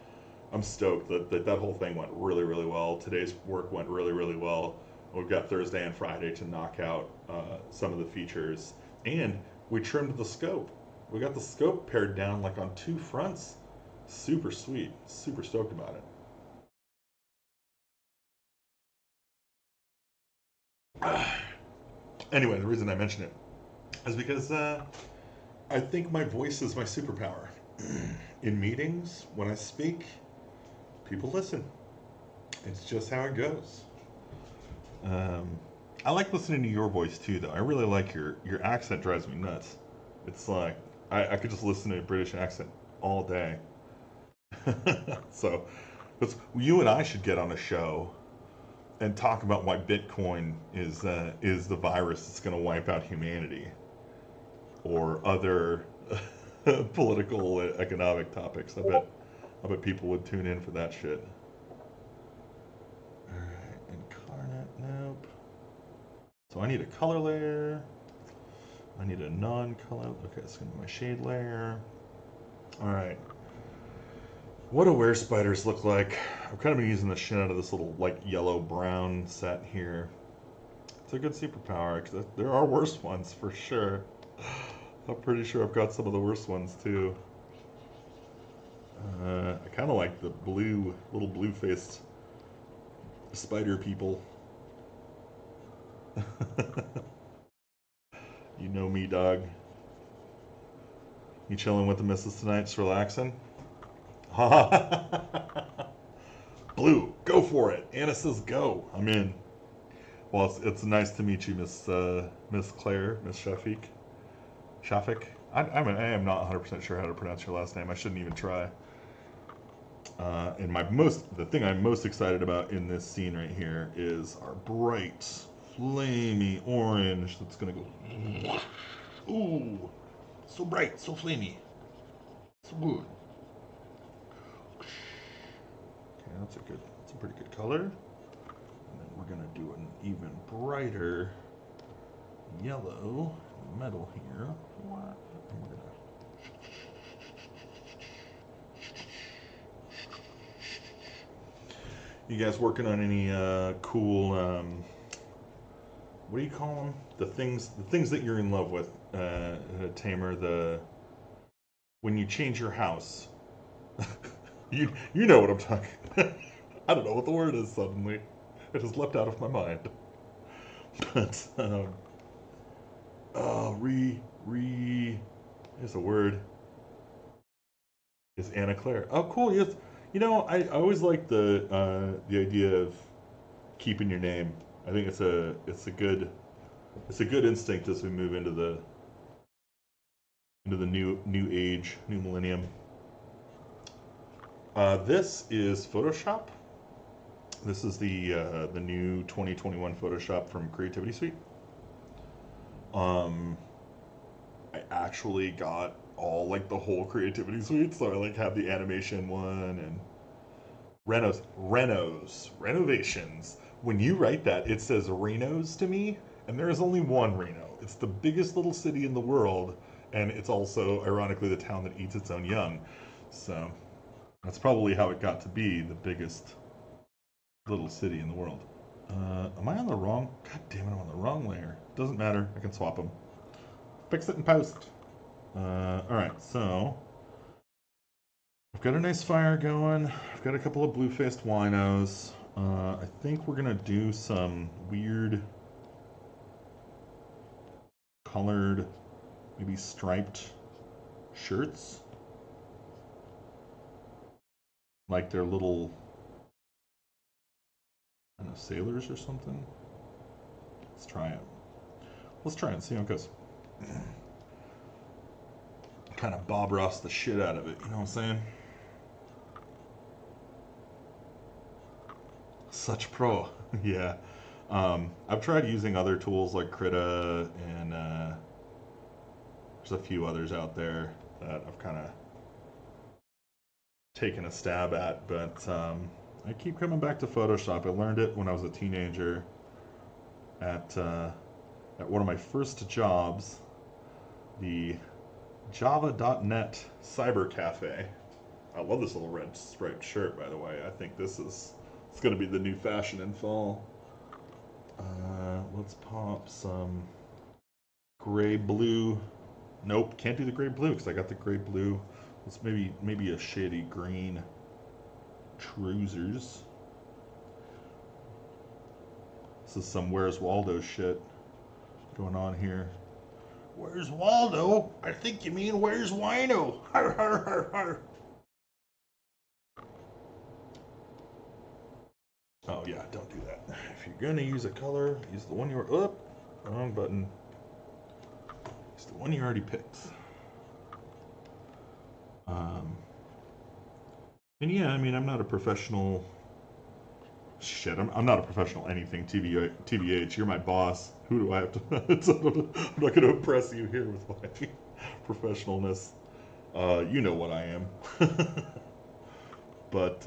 I'm stoked that whole thing went really, really well. Today's work went really, really well. We've got Thursday and Friday to knock out some of the features. And we trimmed the scope. We got the scope pared down like on two fronts. Super sweet. Super stoked about it. Anyway, the reason I mention it is because I think my voice is my superpower. In meetings, when I speak, people listen. It's just how it goes. Um, I like listening to your voice too, though. I really like your accent. Drives me nuts. It's like I could just listen to a British accent all day. So, you and I should get on a show and talk about why Bitcoin is the virus that's going to wipe out humanity, or other political economic topics. I bet people would tune in for that shit. All right, incarnate. Nope. So I need a color layer. I need a non-color. Okay, it's gonna be my shade layer. All right. What do were spiders look like? I've kind of been using the shit out of this little like yellow brown set here. It's a good superpower because there are worse ones for sure. I'm pretty sure I've got some of the worst ones too. I kind of like the little blue-faced spider people. You know me, dog. You chilling with the missus tonight, just relaxing? Blue, go for it. Anna says go. I'm in. Well, it's nice to meet you, Miss Claire, Miss Shafik. Shafik. I am not 100% sure how to pronounce your last name. I shouldn't even try. And the thing I'm most excited about in this scene right here is our bright, flamey orange that's gonna go. Ooh, so bright, so flamey, so good. Okay, that's a pretty good color. And then we're gonna do an even brighter yellow metal here. And we're gonna. You guys working on any cool? What do you call them? The things that you're in love with, Tamer. When you change your house, you know what I'm talking. I don't know what the word is suddenly. It has leapt out of my mind. But here's a word. Is Anna Claire? Oh, cool. Yes. You know, I always like the idea of keeping your name. I think it's a good instinct as we move into the new age, new millennium. This is Photoshop. This is the new 2021 Photoshop from Creativity Suite. I actually got all like the whole Creativity Suite, so I like have the animation one and renovations. When you write that, it says Renos to me, and there is only one Reno. It's the biggest little city in the world, and it's also, ironically, the town that eats its own young. So that's probably how it got to be the biggest little city in the world. Am I on the wrong? God damn it, I'm on the wrong layer. Doesn't matter. I can swap them. Fix it in post. All right, so I've got a nice fire going. I've got a couple of blue-faced winos. I think we're gonna do some weird colored, maybe striped shirts. Like they're little, I don't know, sailors or something. Let's try it. Let's try it and see how it goes. Kind of Bob Ross the shit out of it, you know what I'm saying? Such pro. Yeah. I've tried using other tools like Krita and there's a few others out there that I've kind of taken a stab at, but I keep coming back to Photoshop. I learned it when I was a teenager at one of my first jobs, the Java.net Cyber Cafe. I love this little red striped shirt, by the way. I think it's going to be the new fashion in fall. Let's pop some gray blue. Nope, can't do the gray blue because I got the gray blue. Let's maybe a shady green trousers. This is some Where's Waldo shit going on here. Where's Waldo? I think you mean where's Wino? Har har har har. Oh yeah, don't do that. If you're gonna use a color, use the one you were up. Wrong button. It's the one you already picked. And yeah, I mean, I'm not a professional. Shit, I'm not a professional anything. TBH, you're my boss. Who do I have to? I'm not going to impress you here with my professionalness. You know what I am. But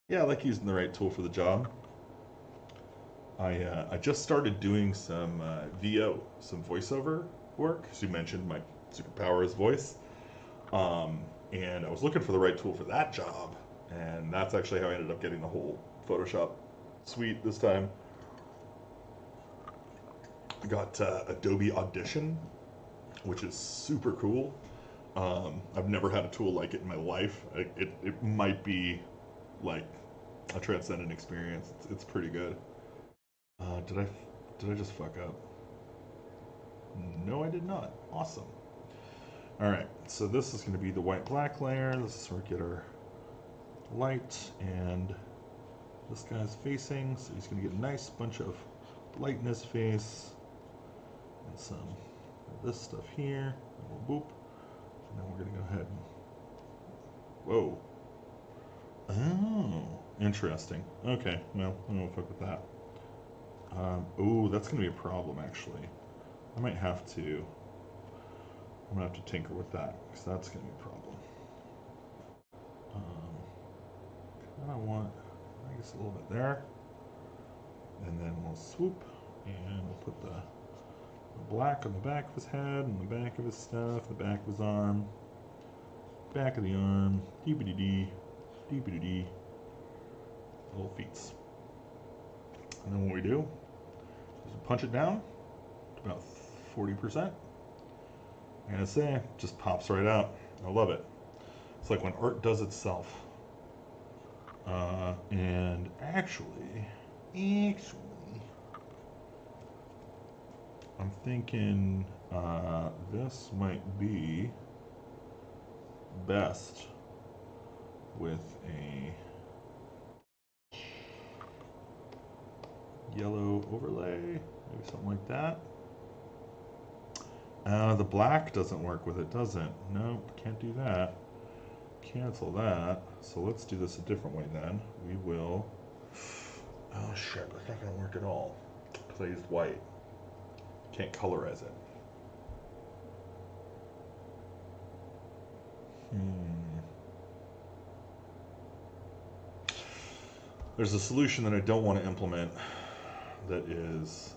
yeah, I like using the right tool for the job. I just started doing some VO, some voiceover work. As you mentioned, my superpower is voice. And I was looking for the right tool for that job, and that's actually how I ended up getting the whole Photoshop suite this time. I got Adobe Audition, which is super cool. I've never had a tool like it in my life. It might be like a transcendent experience. It's pretty good. Did I just fuck up? No, I did not. Awesome. All right, so this is going to be the white-black layer. This is where we get our light and this guy's facing, so he's going to get a nice bunch of light in his face and some of this stuff here. And we'll boop. And then we're going to go ahead and... Whoa. Oh, interesting. Okay, well, I don't fuck with that. Oh, that's going to be a problem, actually. I might have to... I'm going to have to tinker with that, because that's going to be a problem. Kind of want, I guess, a little bit there. And then we'll swoop, and we'll put the black on the back of his head, and the back of his stuff, the back of his arm, back of the arm, dee-ba-dee-dee, dee-ba-dee-dee, little feet. And then what we do is we punch it down to about 40%. And I say, it just pops right out. I love it. It's like when art does itself. And actually, I'm thinking this might be best with a yellow overlay, maybe something like that. The black doesn't work with it, does it? Nope, can't do that. Cancel that. So let's do this a different way then. We will... Oh shit, that's not going to work at all. Because I used white. Can't colorize it. There's a solution that I don't want to implement that is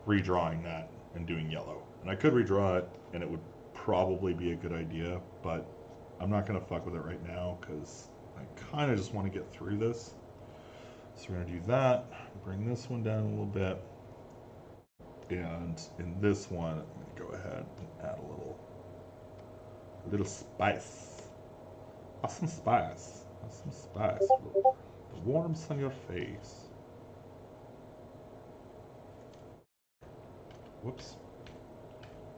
redrawing that and doing yellow. And I could redraw it and it would probably be a good idea, but I'm not going to fuck with it right now because I kind of just want to get through this. So we're going to do that, bring this one down a little bit, and in this one, I'm going to go ahead and add a little spice. Awesome spice. Awesome spice. The warmth on your face. Whoops.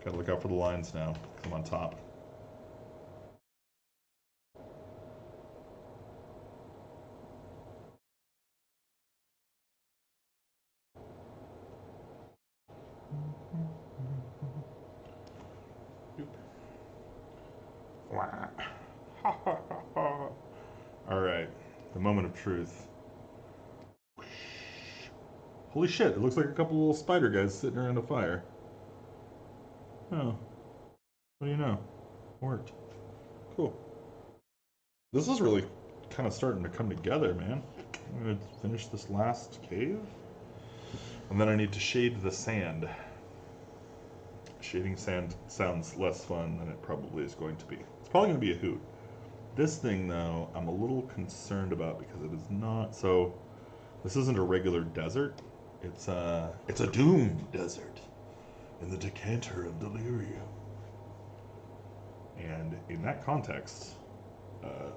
Gotta look out for the lines now. I'm on top. Alright, the moment of truth. Holy shit, it looks like a couple little spider guys sitting around a fire. Oh. What do you know? Worked. Cool. This is really kind of starting to come together, man. I'm going to finish this last cave. And then I need to shade the sand. Shading sand sounds less fun than it probably is going to be. It's probably going to be a hoot. This thing, though, I'm a little concerned about because it is not... So, this isn't a regular desert. It's a doom desert in the decanter of delirium. And in that context,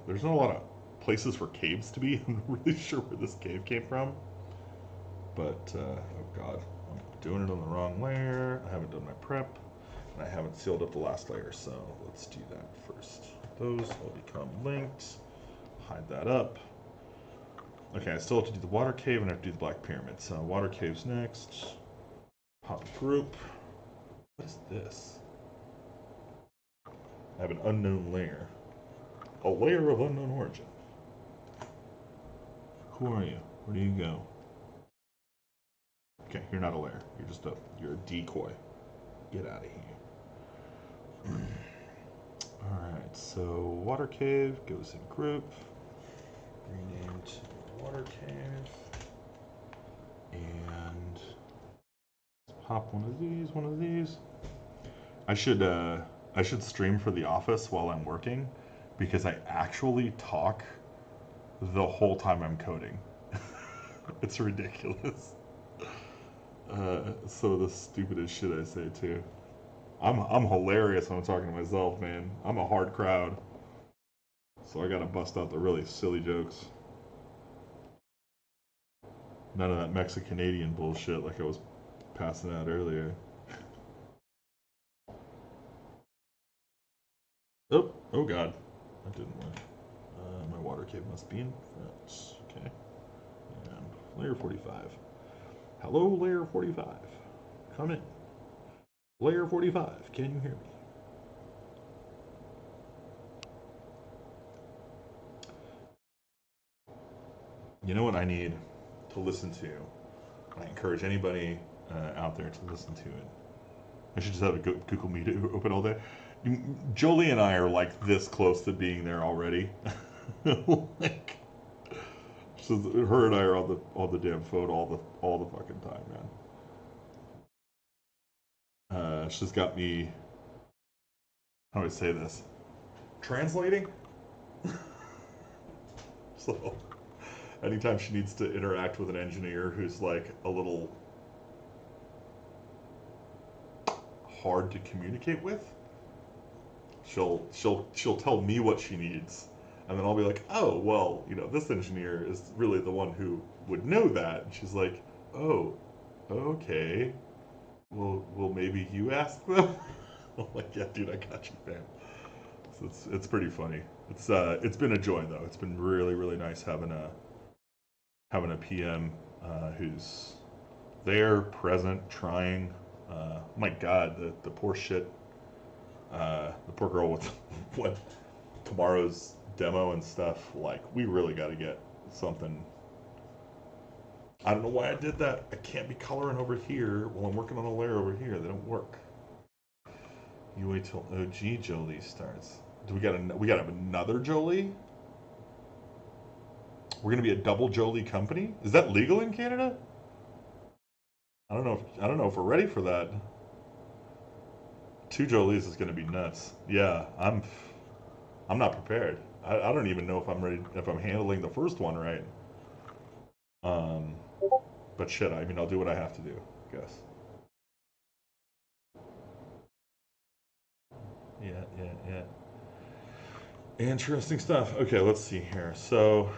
there's not a lot of places for caves to be. I'm not really sure where this cave came from. But, oh god, I'm doing it on the wrong layer. I haven't done my prep, and I haven't sealed up the last layer, so let's do that first. Those will become linked. Hide that up. Okay, I still have to do the water cave and I have to do the black pyramid. So water cave's next. Pop group. What is this? I have an unknown layer. A layer of unknown origin. Who are you? Where do you go? Okay, you're not a layer. You're a decoy. Get out of here. Alright, so water cave goes in group. Renamed water cave. And let's pop one of these. I should stream for The Office while I'm working because I actually talk the whole time I'm coding. It's ridiculous. Some of the stupidest shit I say too. I'm hilarious when I'm talking to myself, man. I'm a hard crowd. So I gotta bust out the really silly jokes. None of that Mexican-Canadian bullshit like I was passing out earlier. Oh god. That didn't work. My water cave must be in front. Okay. And layer 45. Hello, layer 45. Come in. Layer 45, can you hear me? You know what I need to listen to? I encourage anybody out there to listen to it. I should just have a Google Meet open all day. Jolie and I are like this close to being there already. Like, so her and I are on the damn phone all the fucking time, man. She's got me. How do I say this? Translating. So anytime she needs to interact with an engineer who's like a little hard to communicate with, she'll tell me what she needs, and then I'll be like, oh well, you know, this engineer is really the one who would know that. And she's like, oh, okay, well maybe you ask them. I'm like, yeah, dude, I got you, man. So it's pretty funny. It's been a joy though. It's been really nice having a PM who's there, present, trying. My God, the poor shit, the poor girl with what tomorrow's demo and stuff. Like, we really got to get something. I don't know why I did that. I can't be coloring over here while I'm working on a layer over here. They don't work. You wait till OG Jolie starts. Do we got to have another Jolie? We're gonna be a double Jolie company. Is that legal in Canada? I don't know if we're ready for that. Two Jolies is gonna be nuts. Yeah, I'm not prepared. I don't even know if I'm ready, if I'm handling the first one right. Um, but shit, I mean, I'll do what I have to do, I guess. Yeah. Interesting stuff. Okay, let's see here. So,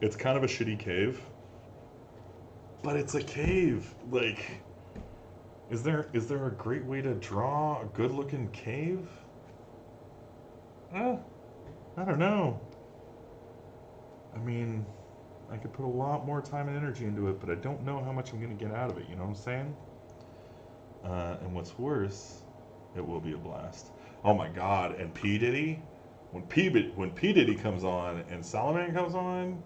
it's kind of a shitty cave, but it's a cave. Like, is there a great way to draw a good looking cave? I don't know. I mean, I could put a lot more time and energy into it, but I don't know how much I'm going to get out of it, you know what I'm saying? And what's worse, it will be a blast. Oh my God, and P. Diddy? When P. Diddy comes on and Salaman comes on,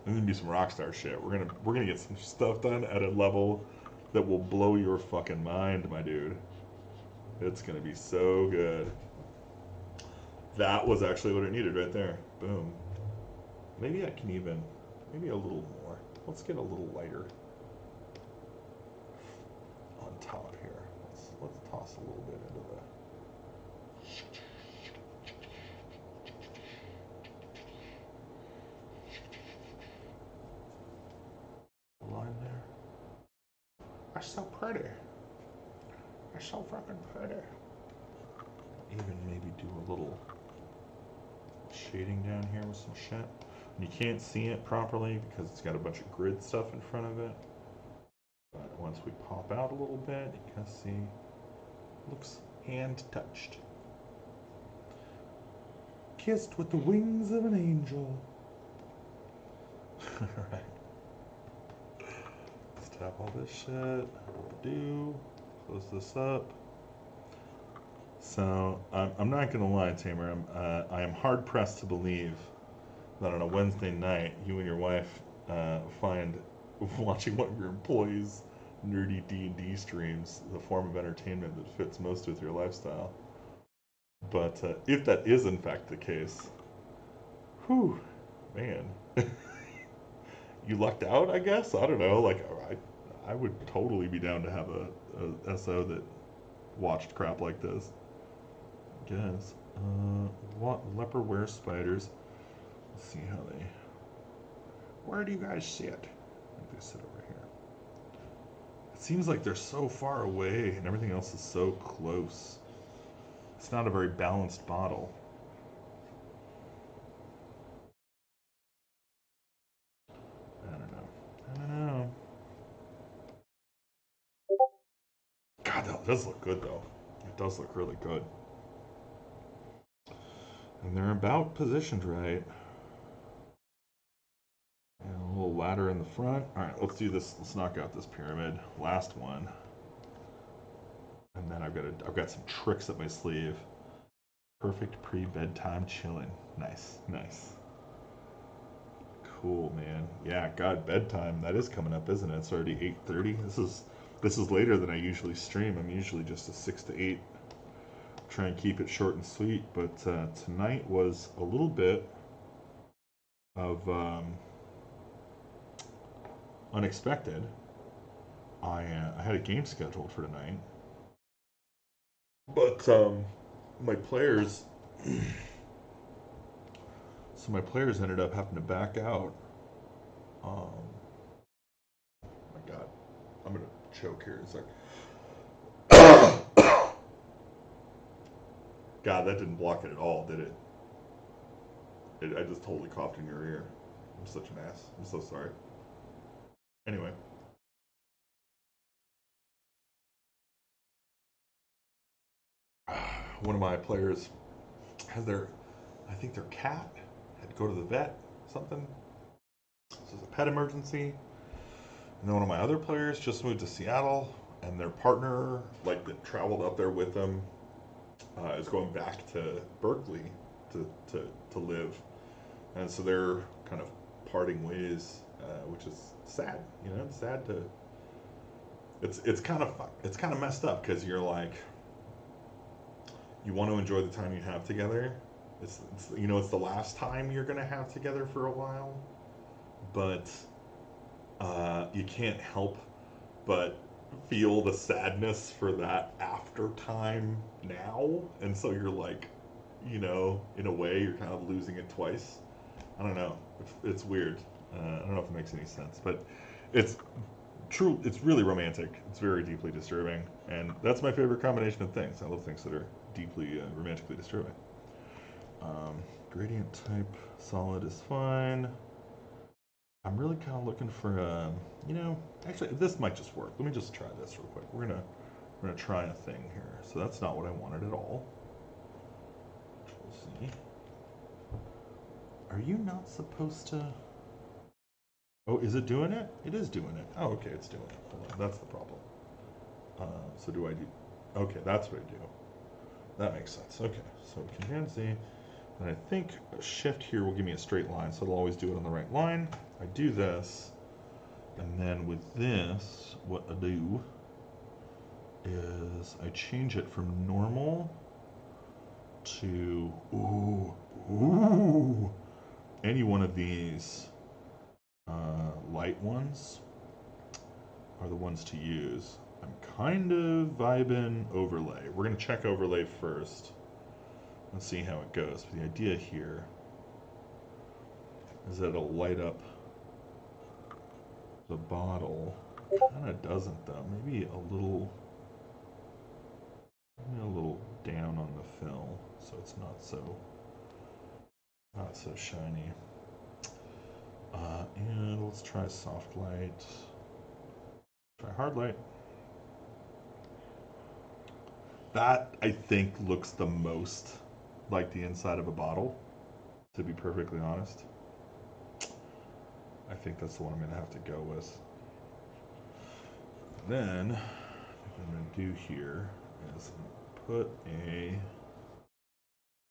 there's gonna be some rockstar shit. We're gonna get some stuff done at a level that will blow your fucking mind, my dude. It's gonna be so good. That was actually what it needed right there. Boom. Maybe I can even, maybe a little more. Let's get a little lighter on top here. Let's toss a little bit into the line there. That's so pretty. That's so fucking pretty. Even maybe do a little shading down here with some shit. You can't see it properly because it's got a bunch of grid stuff in front of it. But once we pop out a little bit, you can see it looks hand touched. Kissed with the wings of an angel. Alright. Let's tap all this shit. Do. Close this up. So, I'm not going to lie, Tamer. I am hard pressed to believe that on a Wednesday night, you and your wife find watching one of your employees' nerdy D&D streams the form of entertainment that fits most with your lifestyle. But if that is in fact the case, whew, man, you lucked out, I guess. I don't know. Like, I would totally be down to have a SO that watched crap like this. I guess. What leperware spiders? Let's see how they. Where do you guys sit? I think they sit over here. It seems like they're so far away, and everything else is so close. It's not a very balanced bottle. I don't know. God, that does look good, though. It does look really good. And they're about positioned right. And a little ladder in the front. All right, let's do this. Let's knock out this pyramid. Last one. And then I've got some tricks up my sleeve. Perfect pre-bedtime chilling. Nice, nice. Cool, man. Yeah, God, bedtime. That is coming up, isn't it? It's already 8:30. This is later than I usually stream. I'm usually just a 6 to 8. Try and keep it short and sweet, but tonight was a little bit of unexpected. I had a game scheduled for tonight, but my players, so my players ended up having to back out. My God, I'm gonna choke here in a sec. God, that didn't block it at all, did it? I just totally coughed in your ear. I'm such an ass. I'm so sorry. Anyway, one of my players has I think their cat had to go to the vet, something. This is a pet emergency. And then one of my other players just moved to Seattle, and their partner, like that traveled up there with them, is going back to Berkeley to live, and so they're kind of parting ways, which is sad. You know, it's sad to. It's kind of messed up because you're like you want to enjoy the time you have together. It's you know it's the last time you're gonna have together for a while, but you can't help but feel the sadness for that after time now, and so you're like, you know, in a way, you're kind of losing it twice. I don't know. It's weird. I don't know if it makes any sense, but it's true. It's really romantic. It's very deeply disturbing, and that's my favorite combination of things. I love things that are deeply romantically disturbing. Um, Gradient type solid is fine. I'm really kind of looking for you know, actually this might just work. Let me just try this real quick. We're gonna try a thing here. So that's not what I wanted at all. Control C. Are you not supposed to? Oh, is it doing it? It is doing it. Oh, okay, it's doing it. Hold on, that's the problem. So do I do? Okay, that's what I do. That makes sense. Okay, so Command Z, and I think a shift here will give me a straight line, so it'll always do it on the right line. I do this, and then with this, what I do is I change it from normal to ooh, any one of these light ones are the ones to use. I'm kind of vibing overlay. We're gonna check overlay first and see how it goes. But the idea here is that it'll light up the bottle. Kind of doesn't though. Maybe a little down on the fill, so it's not so shiny. And let's try soft light. Try hard light. That I think looks the most like the inside of a bottle, to be perfectly honest. I think that's the one I'm gonna have to go with. Then what I'm gonna do here is put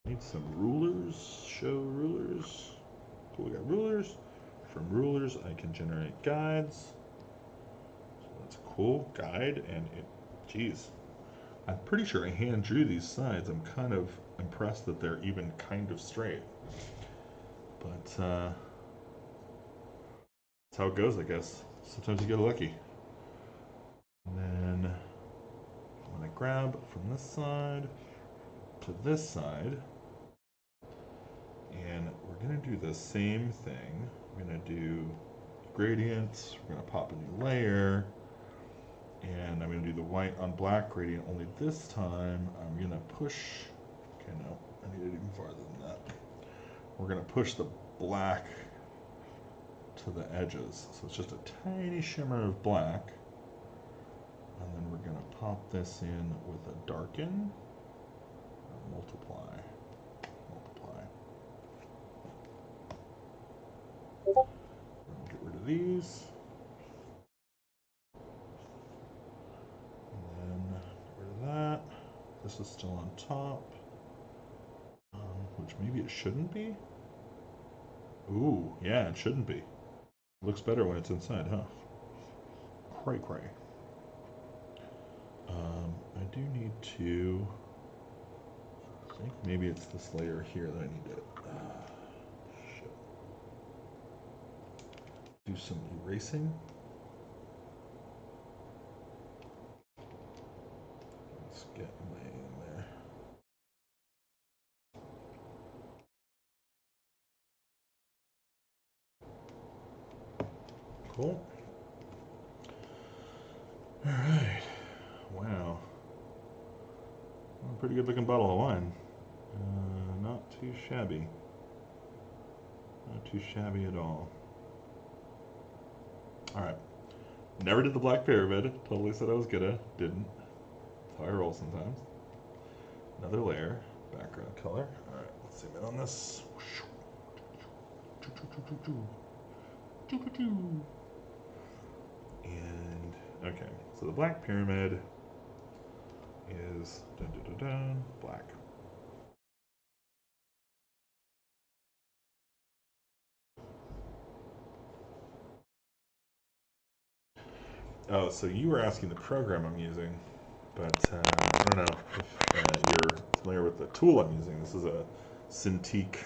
need some rulers, show rulers. Cool, we got rulers. From rulers I can generate guides. So that's cool, guide, and geez. I'm pretty sure I hand drew these sides. I'm kind of impressed that they're even kind of straight. But that's how it goes, I guess. Sometimes you get lucky. And then I'm gonna grab from this side to this side, and we're gonna do the same thing. We're gonna do gradients. We're gonna pop a new layer, and I'm gonna do the white on black gradient. Only this time I'm gonna push. Okay, no, I need it even farther than that. We're gonna push the black to the edges, so it's just a tiny shimmer of black. And then we're going to pop this in with a darken, multiply. of these. And then get rid of that. This is still on top. Which maybe it shouldn't be? Ooh, yeah, it shouldn't be. It looks better when it's inside, huh? Cray cray. I do need to... I think maybe it's this layer here that I need to... do some erasing. Let's get way in there. Cool. All right. Wow. Well, pretty good looking bottle of wine. Not too shabby. Not too shabby at all. All right. Never did the black pyramid. Totally said I was gonna. Didn't. That's how I roll sometimes. Another layer. Background color. All right. Let's zoom in on this. And okay, so the black pyramid is black. Oh, so you were asking the program I'm using, but I don't know if you're familiar with the tool I'm using. This is a Cintiq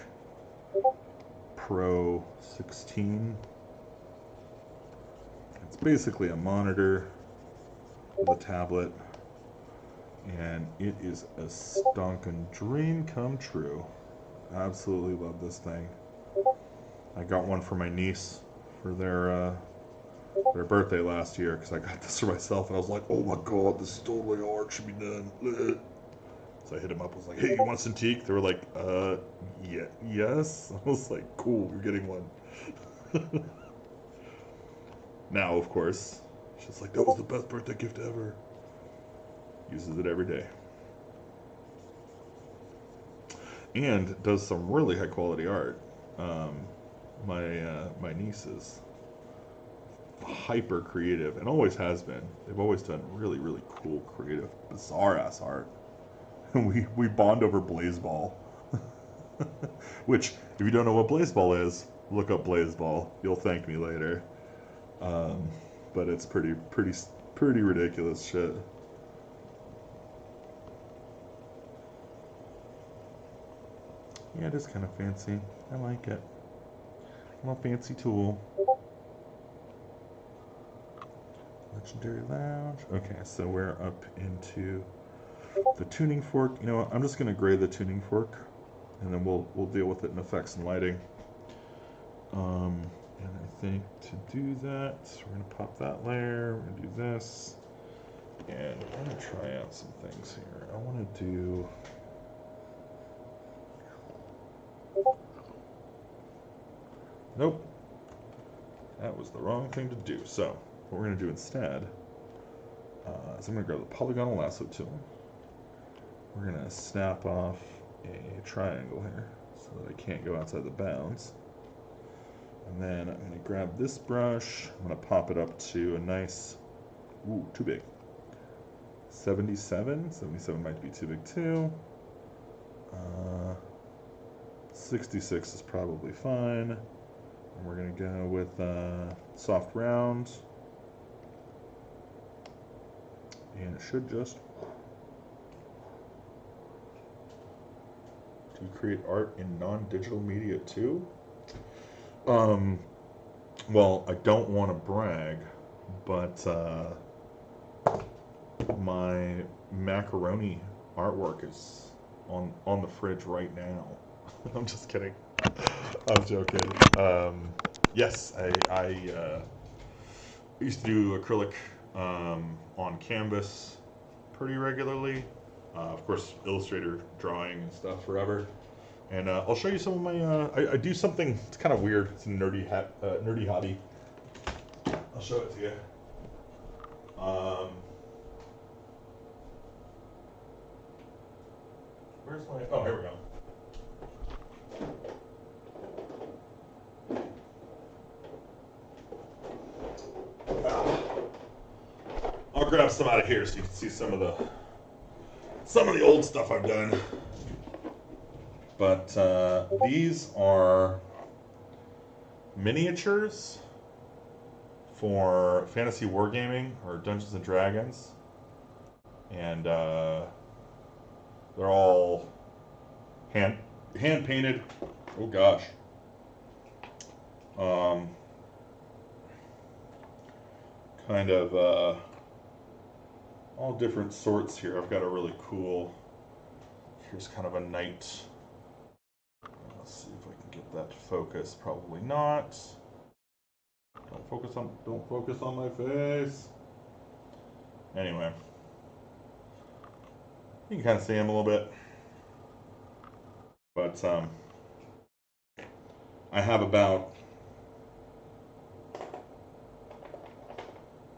Pro 16. It's basically a monitor with a tablet, and it is a stonking dream come true. I absolutely love this thing. I got one for my niece for their birthday last year because I got this for myself, and I was like, oh my god, this is totally hard, should be done. So I hit him up, I was like, hey, you want a Cintiq? They were like, yeah, yes. I was like, cool, you're getting one. Now, of course, she's like, that was the best birthday gift ever. Uses it every day. And does some really high quality art. My niece is hyper creative and always has been. They've always done really, really cool, creative, bizarre ass art. And we bond over Blazeball. Which, if you don't know what Blazeball is, look up Blazeball. You'll thank me later. But it's pretty ridiculous shit. Yeah, it is kind of fancy. I like it. I'm a fancy tool. Legendary Lounge. Okay, so we're up into the tuning fork. You know what? I'm just gonna grade the tuning fork, and then we'll deal with it in effects and lighting. And I think to do that, we're gonna pop that layer. We're gonna do this, and I want to try out some things here. I want to do. Nope. That was the wrong thing to do. So, what we're going to do instead is I'm going to grab the polygonal lasso tool. We're going to snap off a triangle here so that I can't go outside the bounds. And then I'm going to grab this brush. I'm going to pop it up to a nice, ooh, too big. 77. 77 might be too big too. 66 is probably fine. And we're going to go with soft round. And it should just... Do you create art in non-digital media too? Well, I don't want to brag, but my macaroni artwork is on the fridge right now. I'm just kidding. I'm joking. Yes, I used to do acrylic on canvas pretty regularly. Of course, Illustrator drawing and stuff forever. And I'll show you some of my. I do something. It's kind of weird. It's a nerdy hobby. I'll show it to you. Where's my? Oh, here we go. grab some out of here so you can see some of the old stuff I've done. But these are miniatures for fantasy wargaming or Dungeons and Dragons, and they're all hand painted. Oh gosh. Kind of all different sorts here. I've got a really cool. Here's kind of a knight. Let's see if I can get that to focus. Probably not. Don't focus on my face. Anyway, you can kind of see him a little bit, but I have about,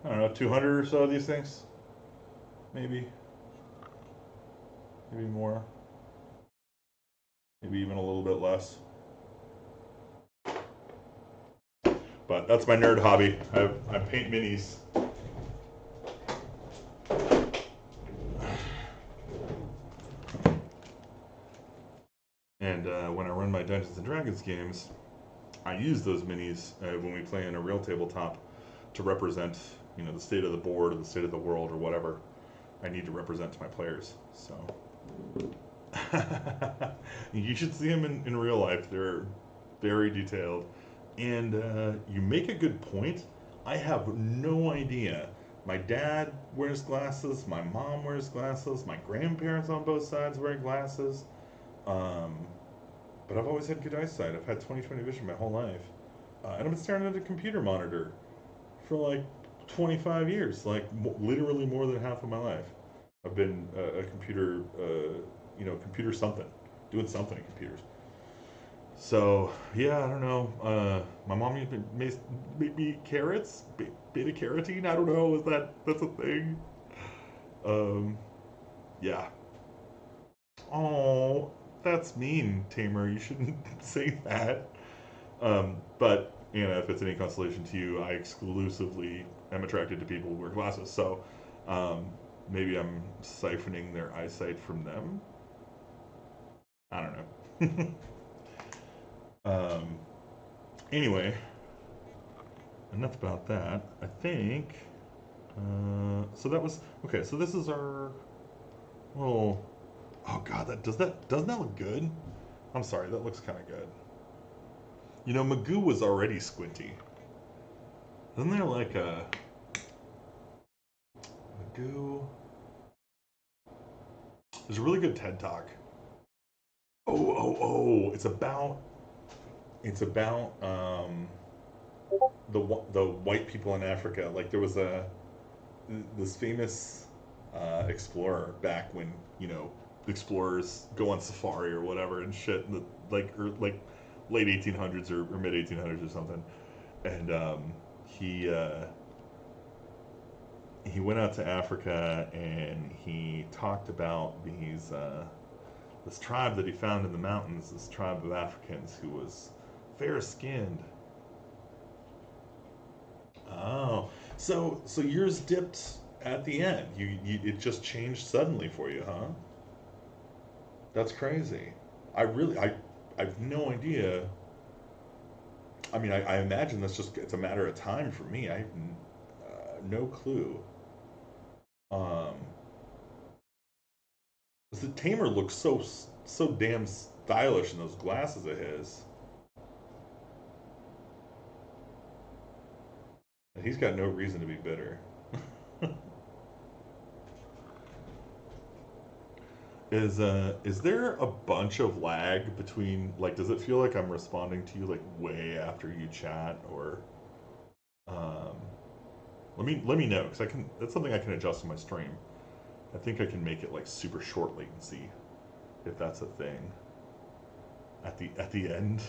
I don't know, 200 or so of these things, maybe more, maybe even a little bit less. But that's my nerd hobby. I paint minis. And when I run my Dungeons and Dragons games, I use those minis when we play in a real tabletop to represent, the state of the board or the state of the world or whatever I need to represent to my players. So you should see them in real life. They're very detailed. And you make a good point. I have no idea. My dad wears glasses. My mom wears glasses. My grandparents on both sides wear glasses. But I've always had good eyesight. I've had 20/20 vision my whole life. And I've been staring at a computer monitor for like 25 years. Like literally more than half of my life. I've been a computer, computer something. Doing something in computers. So yeah, I don't know. My mom made me carrots, beta carotene. I don't know. That's a thing? Yeah. Oh, that's mean, Tamer. You shouldn't say that. But Anna, if it's any consolation to you, I exclusively am attracted to people who wear glasses. So maybe I'm siphoning their eyesight from them. I don't know. Anyway, enough about that. I think. So that was okay. So this is our. Oh, oh God! Doesn't that look good? I'm sorry. That looks kind of good. Magoo was already squinty. Isn't there like a Magoo? There's a really good TED Talk. Oh! It's about the white people in Africa. Like there was this famous explorer back when explorers go on safari or whatever and shit, in the, like late 1800s or mid 1800s or something, and he went out to Africa and he talked about this tribe that he found in the mountains, this tribe of Africans who was fair-skinned. Oh, so yours dipped at the end. It just changed suddenly for you, huh? That's crazy. I've no idea. I mean, I imagine it's a matter of time for me. I have no clue. Um, the Tamer looks so damn stylish in those glasses of his. And he's got no reason to be bitter. Is there a bunch of lag between, like, does it feel like I'm responding to you like way after you chat, or um let me know, because that's something I can adjust in my stream. I think I can make it like super short latency, if that's a thing at the end.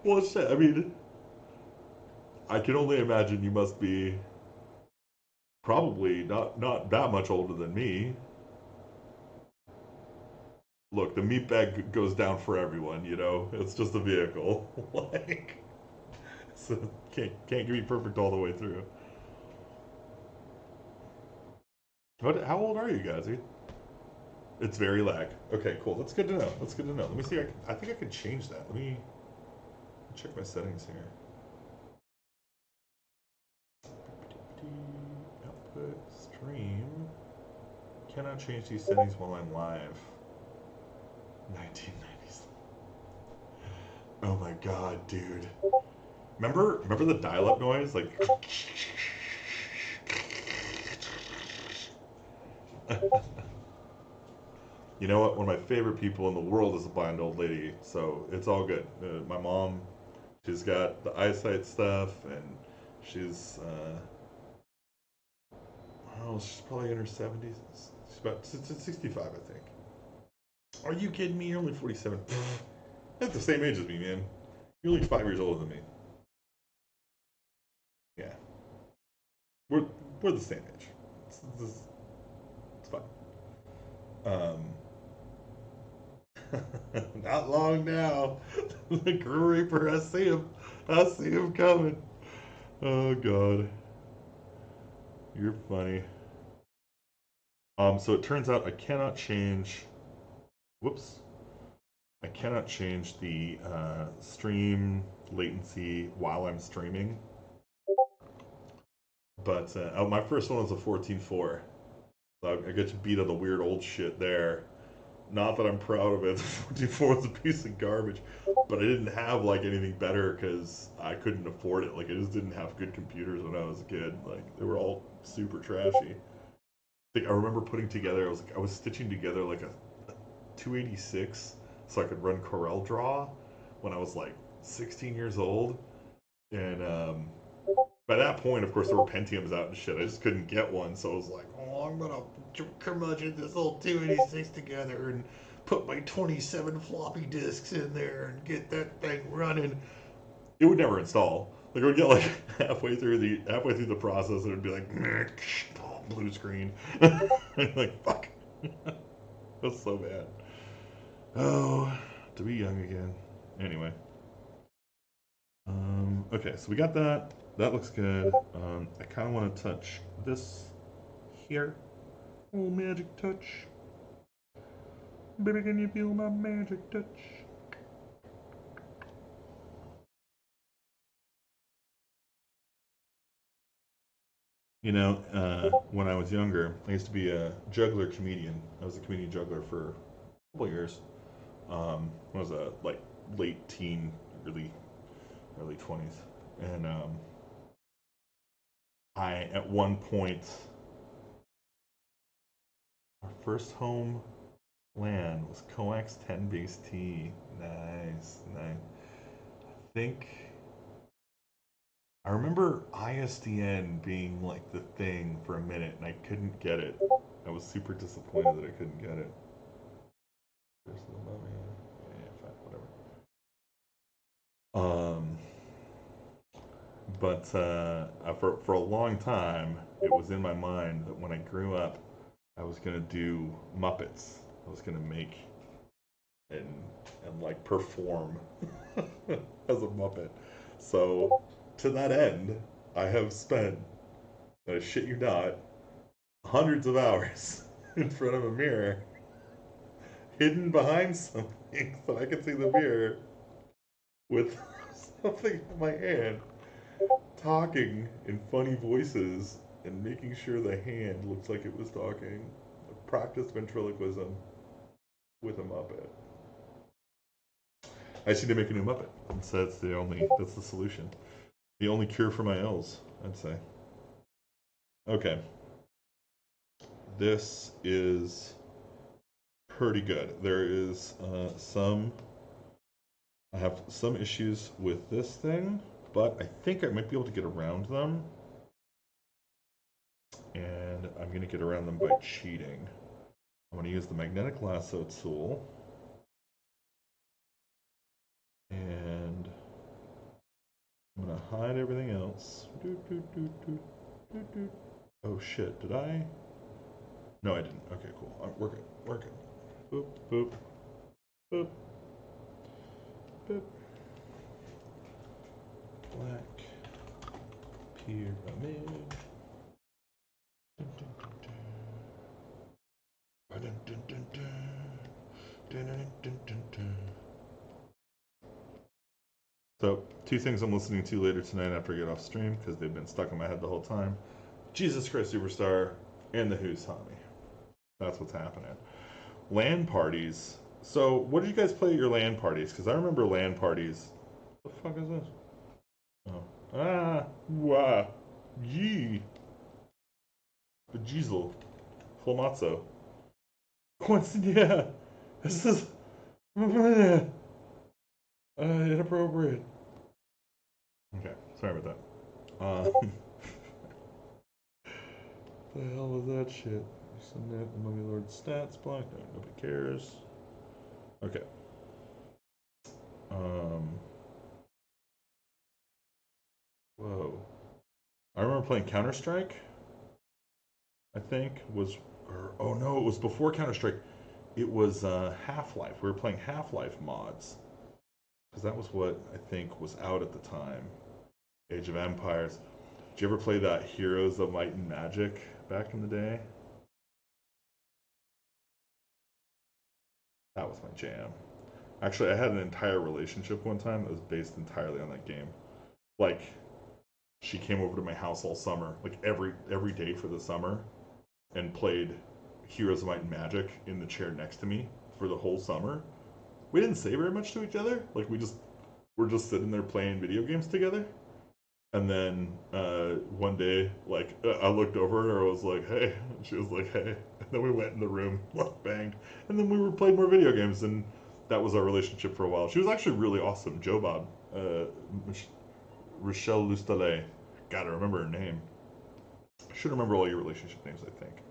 Well, shit. I mean, I can only imagine you must be probably not that much older than me. look, the meat bag goes down for everyone, you know? It's just a vehicle. Like, so can't be perfect all the way through. How old are you guys? It's very lag. Okay, cool. That's good to know. That's good to know. Let me see. I think I can change that. Let me check my settings here. Output stream. Cannot change these settings while I'm live. 1990s. Oh my god, dude. Remember the dial-up noise? Like you know what? One of my favorite people in the world is a blind old lady, so it's all good. My mom, she's got the eyesight stuff, and she's, oh, she's probably in her 70s. She's about 65, I think. Are you kidding me? You're only 47. That's the same age as me, man. You're like 5 years older than me. Yeah, we're we're the same age. It's fine. Um, not long now. The Grim Reaper, I see him. I see him coming. Oh god, you're funny. So it turns out I cannot change. Whoops. I cannot change the stream latency while I'm streaming. But oh, my first one was a 14.4. So I get to beat on the weird old shit there. Not that I'm proud of it. The 14.4 was a piece of garbage, but I didn't have like anything better because I couldn't afford it. Like I just didn't have good computers when I was a kid. Like they were all super trashy. I remember putting together. I was stitching together like a 286 so I could run Corel Draw when I was like 16 years old, and by that point, of course, there were Pentiums out and shit. I just couldn't get one, so I was like, oh, I'm gonna curmudgeon this little 286 together and put my 27 floppy disks in there and get that thing running. It would never install. Like, I would get like halfway through the process, and it'd be like, blue screen. Like, fuck. That's so bad. Oh, to be young again. Anyway. Okay, so we got that. That looks good. I kind of want to touch this here. Oh, magic touch. Baby, can you feel my magic touch? You know, when I was younger, I used to be a juggler comedian. I was a comedian juggler for a couple years. I was a like late teen, early 20s, and I at one point our first home LAN was coax 10 base T. Nice, nice. I think I remember ISDN being like the thing for a minute, and I couldn't get it. I was super disappointed that I couldn't get it. There's the mummy. Yeah, fine, whatever. But for a long time, it was in my mind that when I grew up, I was gonna do Muppets. I was gonna make and like perform as a Muppet. So to that end, I have spent, I shit you not, hundreds of hours in front of a mirror, hidden behind something so I can see the mirror with something in my hand, talking in funny voices and making sure the hand looks like it was talking. Practice ventriloquism with a Muppet. I just need to make a new Muppet. So that's the solution. The only cure for my L's, I'd say. Okay. This is pretty good. There is I have some issues with this thing, but I think I might be able to get around them. And I'm going to get around them by cheating. I'm going to use the magnetic lasso tool. And I'm going to hide everything else. Oh shit, did I? No, I didn't. Okay, cool. We're good. We're good. Boop, boop. Boop, boop. Black pyramid. Dun, dun, dun, dun. Dun, dun, dun, dun. Dun, dun, dun, dun, dun. So, two things I'm listening to later tonight after I get off stream because they've been stuck in my head the whole time. Jesus Christ Superstar and the Who's Tommy. That's what's happening. LAN parties. So, what did you guys play at your LAN parties? Because I remember LAN parties. What the fuck is this? Oh. Ah. Wah. Yee. Bejeezel. Flamazzo. Yeah. This is. Inappropriate. Okay. Sorry about that. The hell was that shit? Submit the Mummy Lord stats block. No, nobody cares. Okay. Whoa. I remember playing Counter Strike. I think was, or oh no, it was before Counter Strike. It was Half Life. We were playing Half Life mods because that was what I think was out at the time. Age of Empires. Did you ever play that Heroes of Might and Magic back in the day? That was my jam. Actually, I had an entire relationship one time that was based entirely on that game. Like, she came over to my house all summer, like every day for the summer, and played Heroes of Might and Magic in the chair next to me for the whole summer. We didn't say very much to each other. Like we're just sitting there playing video games together. And then one day, like I looked over at her, I was like, "Hey," and she was like, "Hey," and then we went in the room, banged, and then we were playing more video games, and that was our relationship for a while. She was actually really awesome, Joe Bob, Rochelle Lustalay. Gotta remember her name. I should remember all your relationship names. I think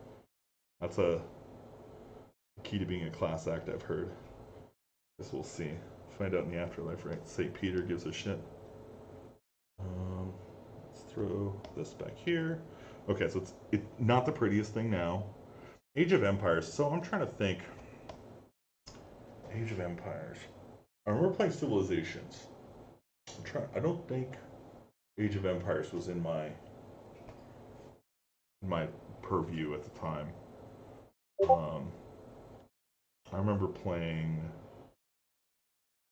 that's a key to being a class act. I've heard. Guess we'll see. Find out in the afterlife, right? St. Peter gives a shit. Let's throw this back here. Okay, so it's not the prettiest thing now. Age of Empires. So I'm trying to think. Age of Empires. I remember playing Civilizations. I don't think Age of Empires was in my purview at the time. I remember playing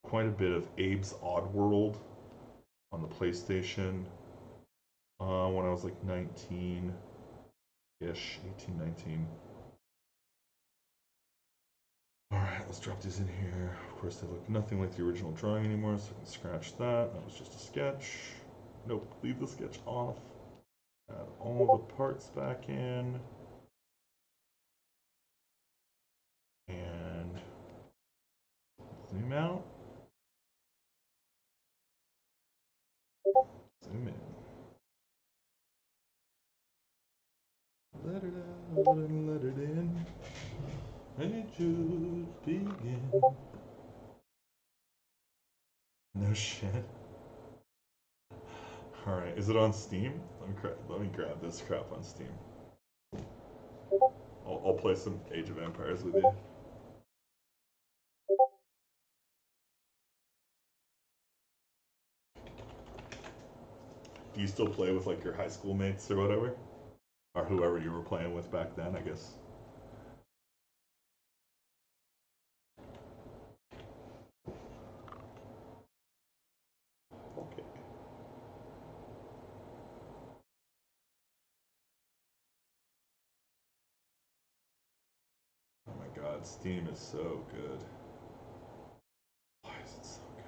quite a bit of Abe's Oddworld on the PlayStation when I was like 19-ish, 18, 19. Alright, let's drop these in here. Of course, they look nothing like the original drawing anymore, so I can scratch that. That was just a sketch. Nope, leave the sketch off. Add all the parts back in. And zoom out. Zoom in. Let it out and let it in. And it just begin. No shit. Alright, is it on Steam? Let me grab this crap on Steam. I'll play some Age of Empires with you. Do you still play with like your high school mates or whatever? Or whoever you were playing with back then, I guess. Okay. Oh my god, Steam is so good. Why is it so good?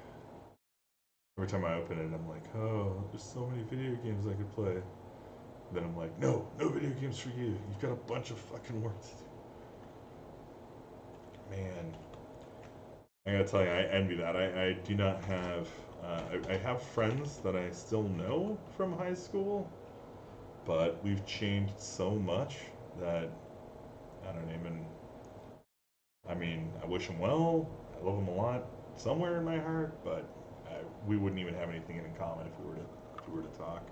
Every time I open it, I'm like, oh, there's so many video games I could play. Then I'm like, no, no video games for you. You've got a bunch of fucking work to do. Man, I gotta tell you, I envy that. I do not have. I have friends that I still know from high school, but we've changed so much that I don't even. I mean, I wish them well. I love them a lot somewhere in my heart, but we wouldn't even have anything in common if we were to talk.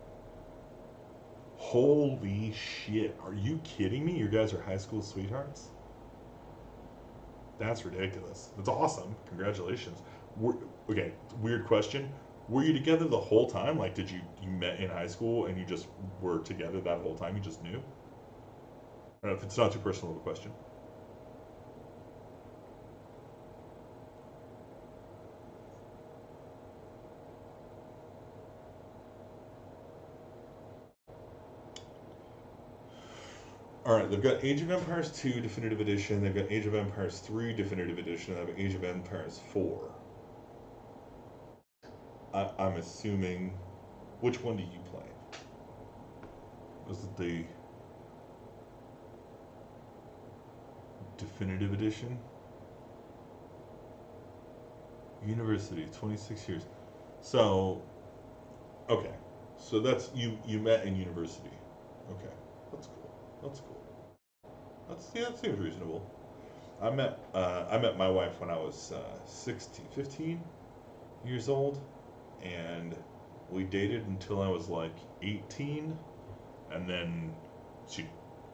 Holy shit! Are you kidding me? You guys are high school sweethearts? That's ridiculous. That's awesome. Congratulations. Were, okay, weird question. Were you together the whole time? Like, did you met in high school and you just were together that whole time? You just knew? I don't know if it's not too personal of a question. All right, they've got Age of Empires 2 Definitive Edition. They've got Age of Empires 3 Definitive Edition. They have Age of Empires 4. I'm assuming. Which one do you play? Was it the Definitive Edition? University, 26 years. So, okay. So that's you met in university. Okay. That's cool. That's cool. That's yeah, that seems reasonable. I met my wife when I was 16, 15 years old, and we dated until I was like 18, and then she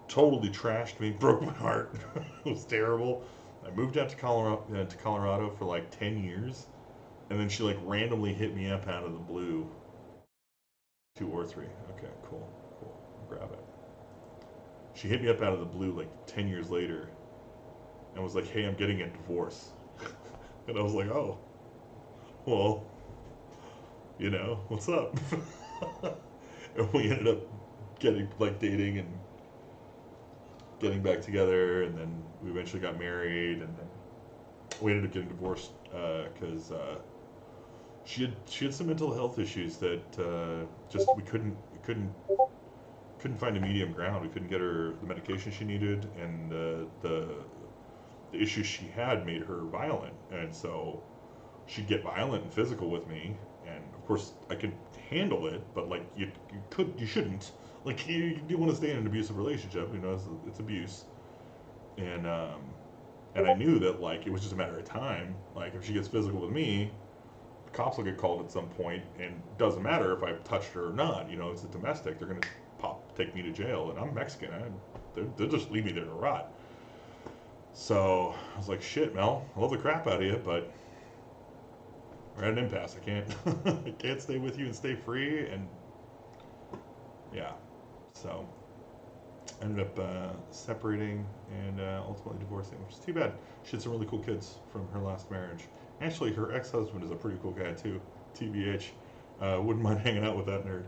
totally trashed me, broke my heart. It was terrible. I moved out to Colorado for like 10 years, and then she like randomly hit me up out of the blue. Two or three. Okay, cool, cool. I'll grab it. She hit me up out of the blue like 10 years later and was like, "Hey, I'm getting a divorce." And I was like, "Oh, well, what's up?" And we ended up getting like dating and getting back together, and then we eventually got married, and then we ended up getting divorced because she had some mental health issues that just we couldn't find a medium ground. We couldn't get her the medication she needed, and the issues she had made her violent, and so she'd get violent and physical with me, and of course I could handle it, but like you shouldn't. Like you want to stay in an abusive relationship, it's abuse, and and I knew that like it was just a matter of time. Like if she gets physical with me, the cops will get called at some point, and it doesn't matter if I've touched her or not. It's a domestic. They're gonna take me to jail, and I'm Mexican. They'll just leave me there to rot. So I was like, shit, Mel, I love the crap out of you, but we're at an impasse. I can't, I can't stay with you and stay free, and yeah. So I ended up separating and ultimately divorcing, which is too bad. She had some really cool kids from her last marriage. Actually, her ex-husband is a pretty cool guy too. TBH, wouldn't mind hanging out with that nerd,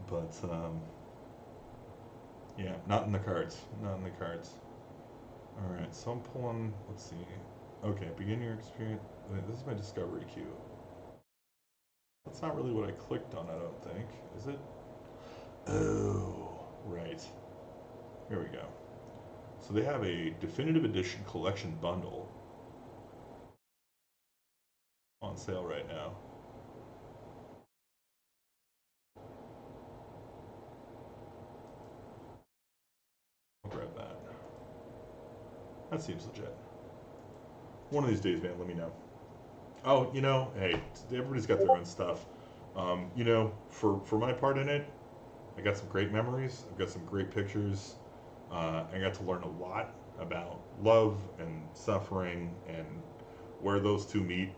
but yeah, not in the cards. Not in the cards. All right, so I'm pulling. Let's see. Okay, begin your experience. Wait, this is my discovery queue. That's not really what I clicked on. I don't think. Is it? Oh, right. Here we go. So they have a definitive edition collection bundle on sale right now. I'll grab that. That seems legit. One of these days, man, let me know. Oh, hey, everybody's got their own stuff. For my part in it, I got some great memories. I've got some great pictures. I got to learn a lot about love and suffering and where those two meet.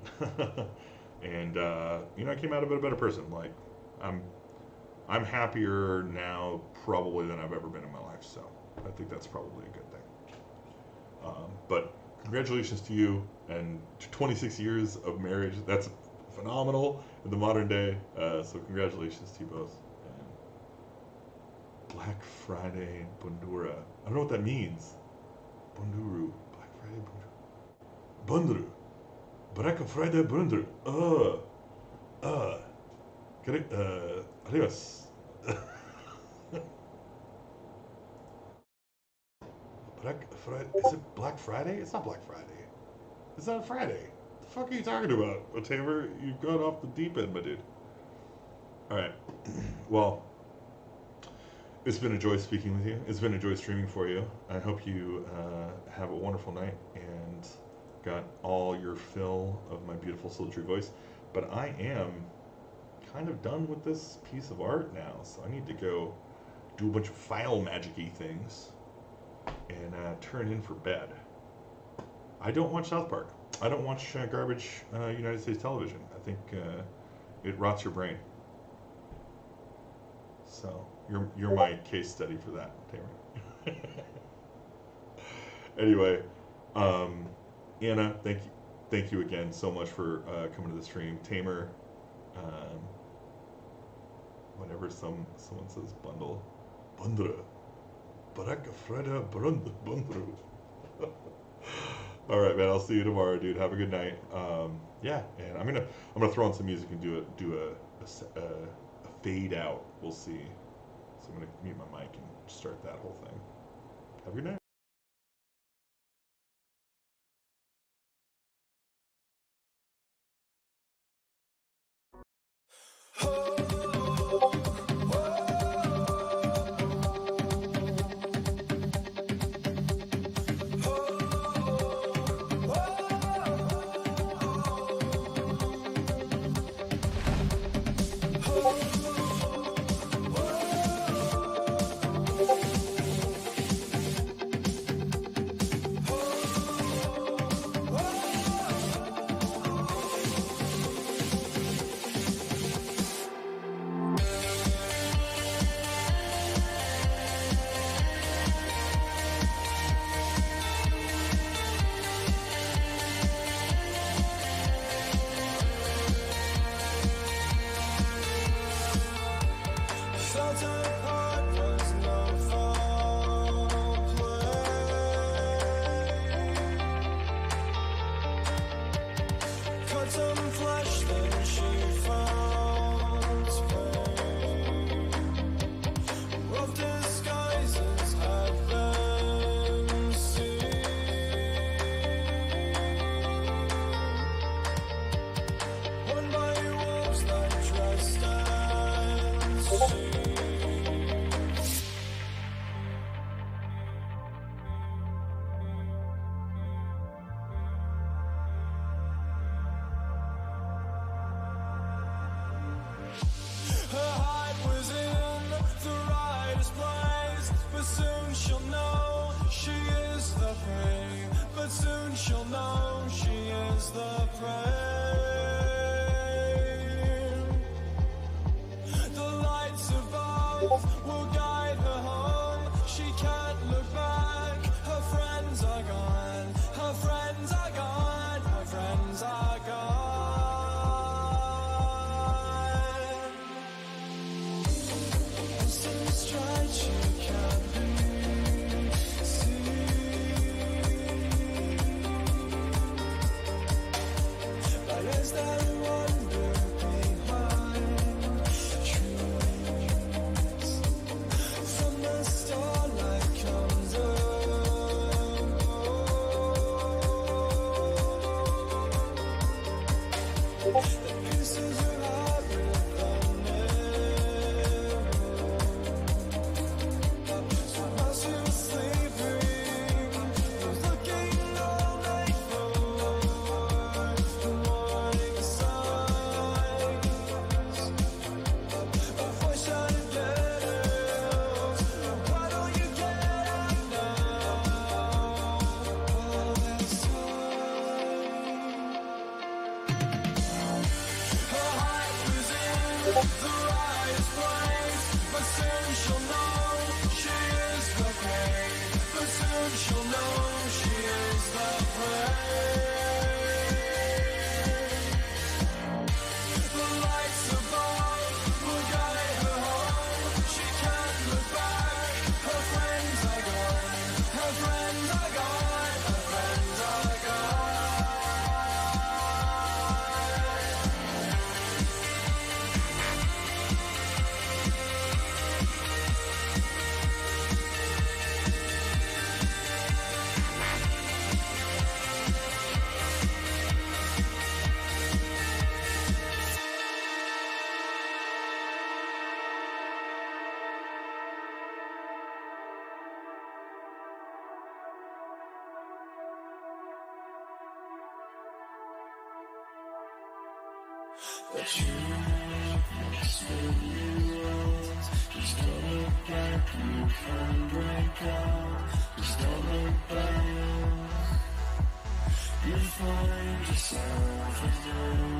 And I came out of it a better person. Like, I'm I'm happier now probably than I've ever been in my life. So I think that's probably a good thing. But congratulations to you and 26 years of marriage. That's phenomenal in the modern day. So congratulations to you both. And Black Friday Bundura. I don't know what that means. Bunduru. Black Friday Bunduru. Bunduru. Black Friday Bunduru. Uh. Adios. Black Friday. Is it Black Friday? It's not Black Friday. It's not Friday. The fuck are you talking about, Tamer? You've gone off the deep end, my dude. All right. Well, it's been a joy speaking with you. It's been a joy streaming for you. I hope you have a wonderful night and got all your fill of my beautiful sultry voice. But I am kind of done with this piece of art now, so I need to go do a bunch of file magic-y things and turn in for bed. I don't watch South Park. I don't watch garbage United States television. I think it rots your brain. So you're my case study for that, Tamer. Anyway, um, Anna, thank you again so much for coming to the stream. Tamer, um, whenever someone says bundle, bundra, baraka freda bundru. All right, man. I'll see you tomorrow, dude. Have a good night. Yeah, and I'm gonna throw on some music and do a fade out. We'll see. So I'm gonna mute my mic and start that whole thing. Have a good night. But you experience. Just don't look back, you can break out. Just don't look back. find yourself anew.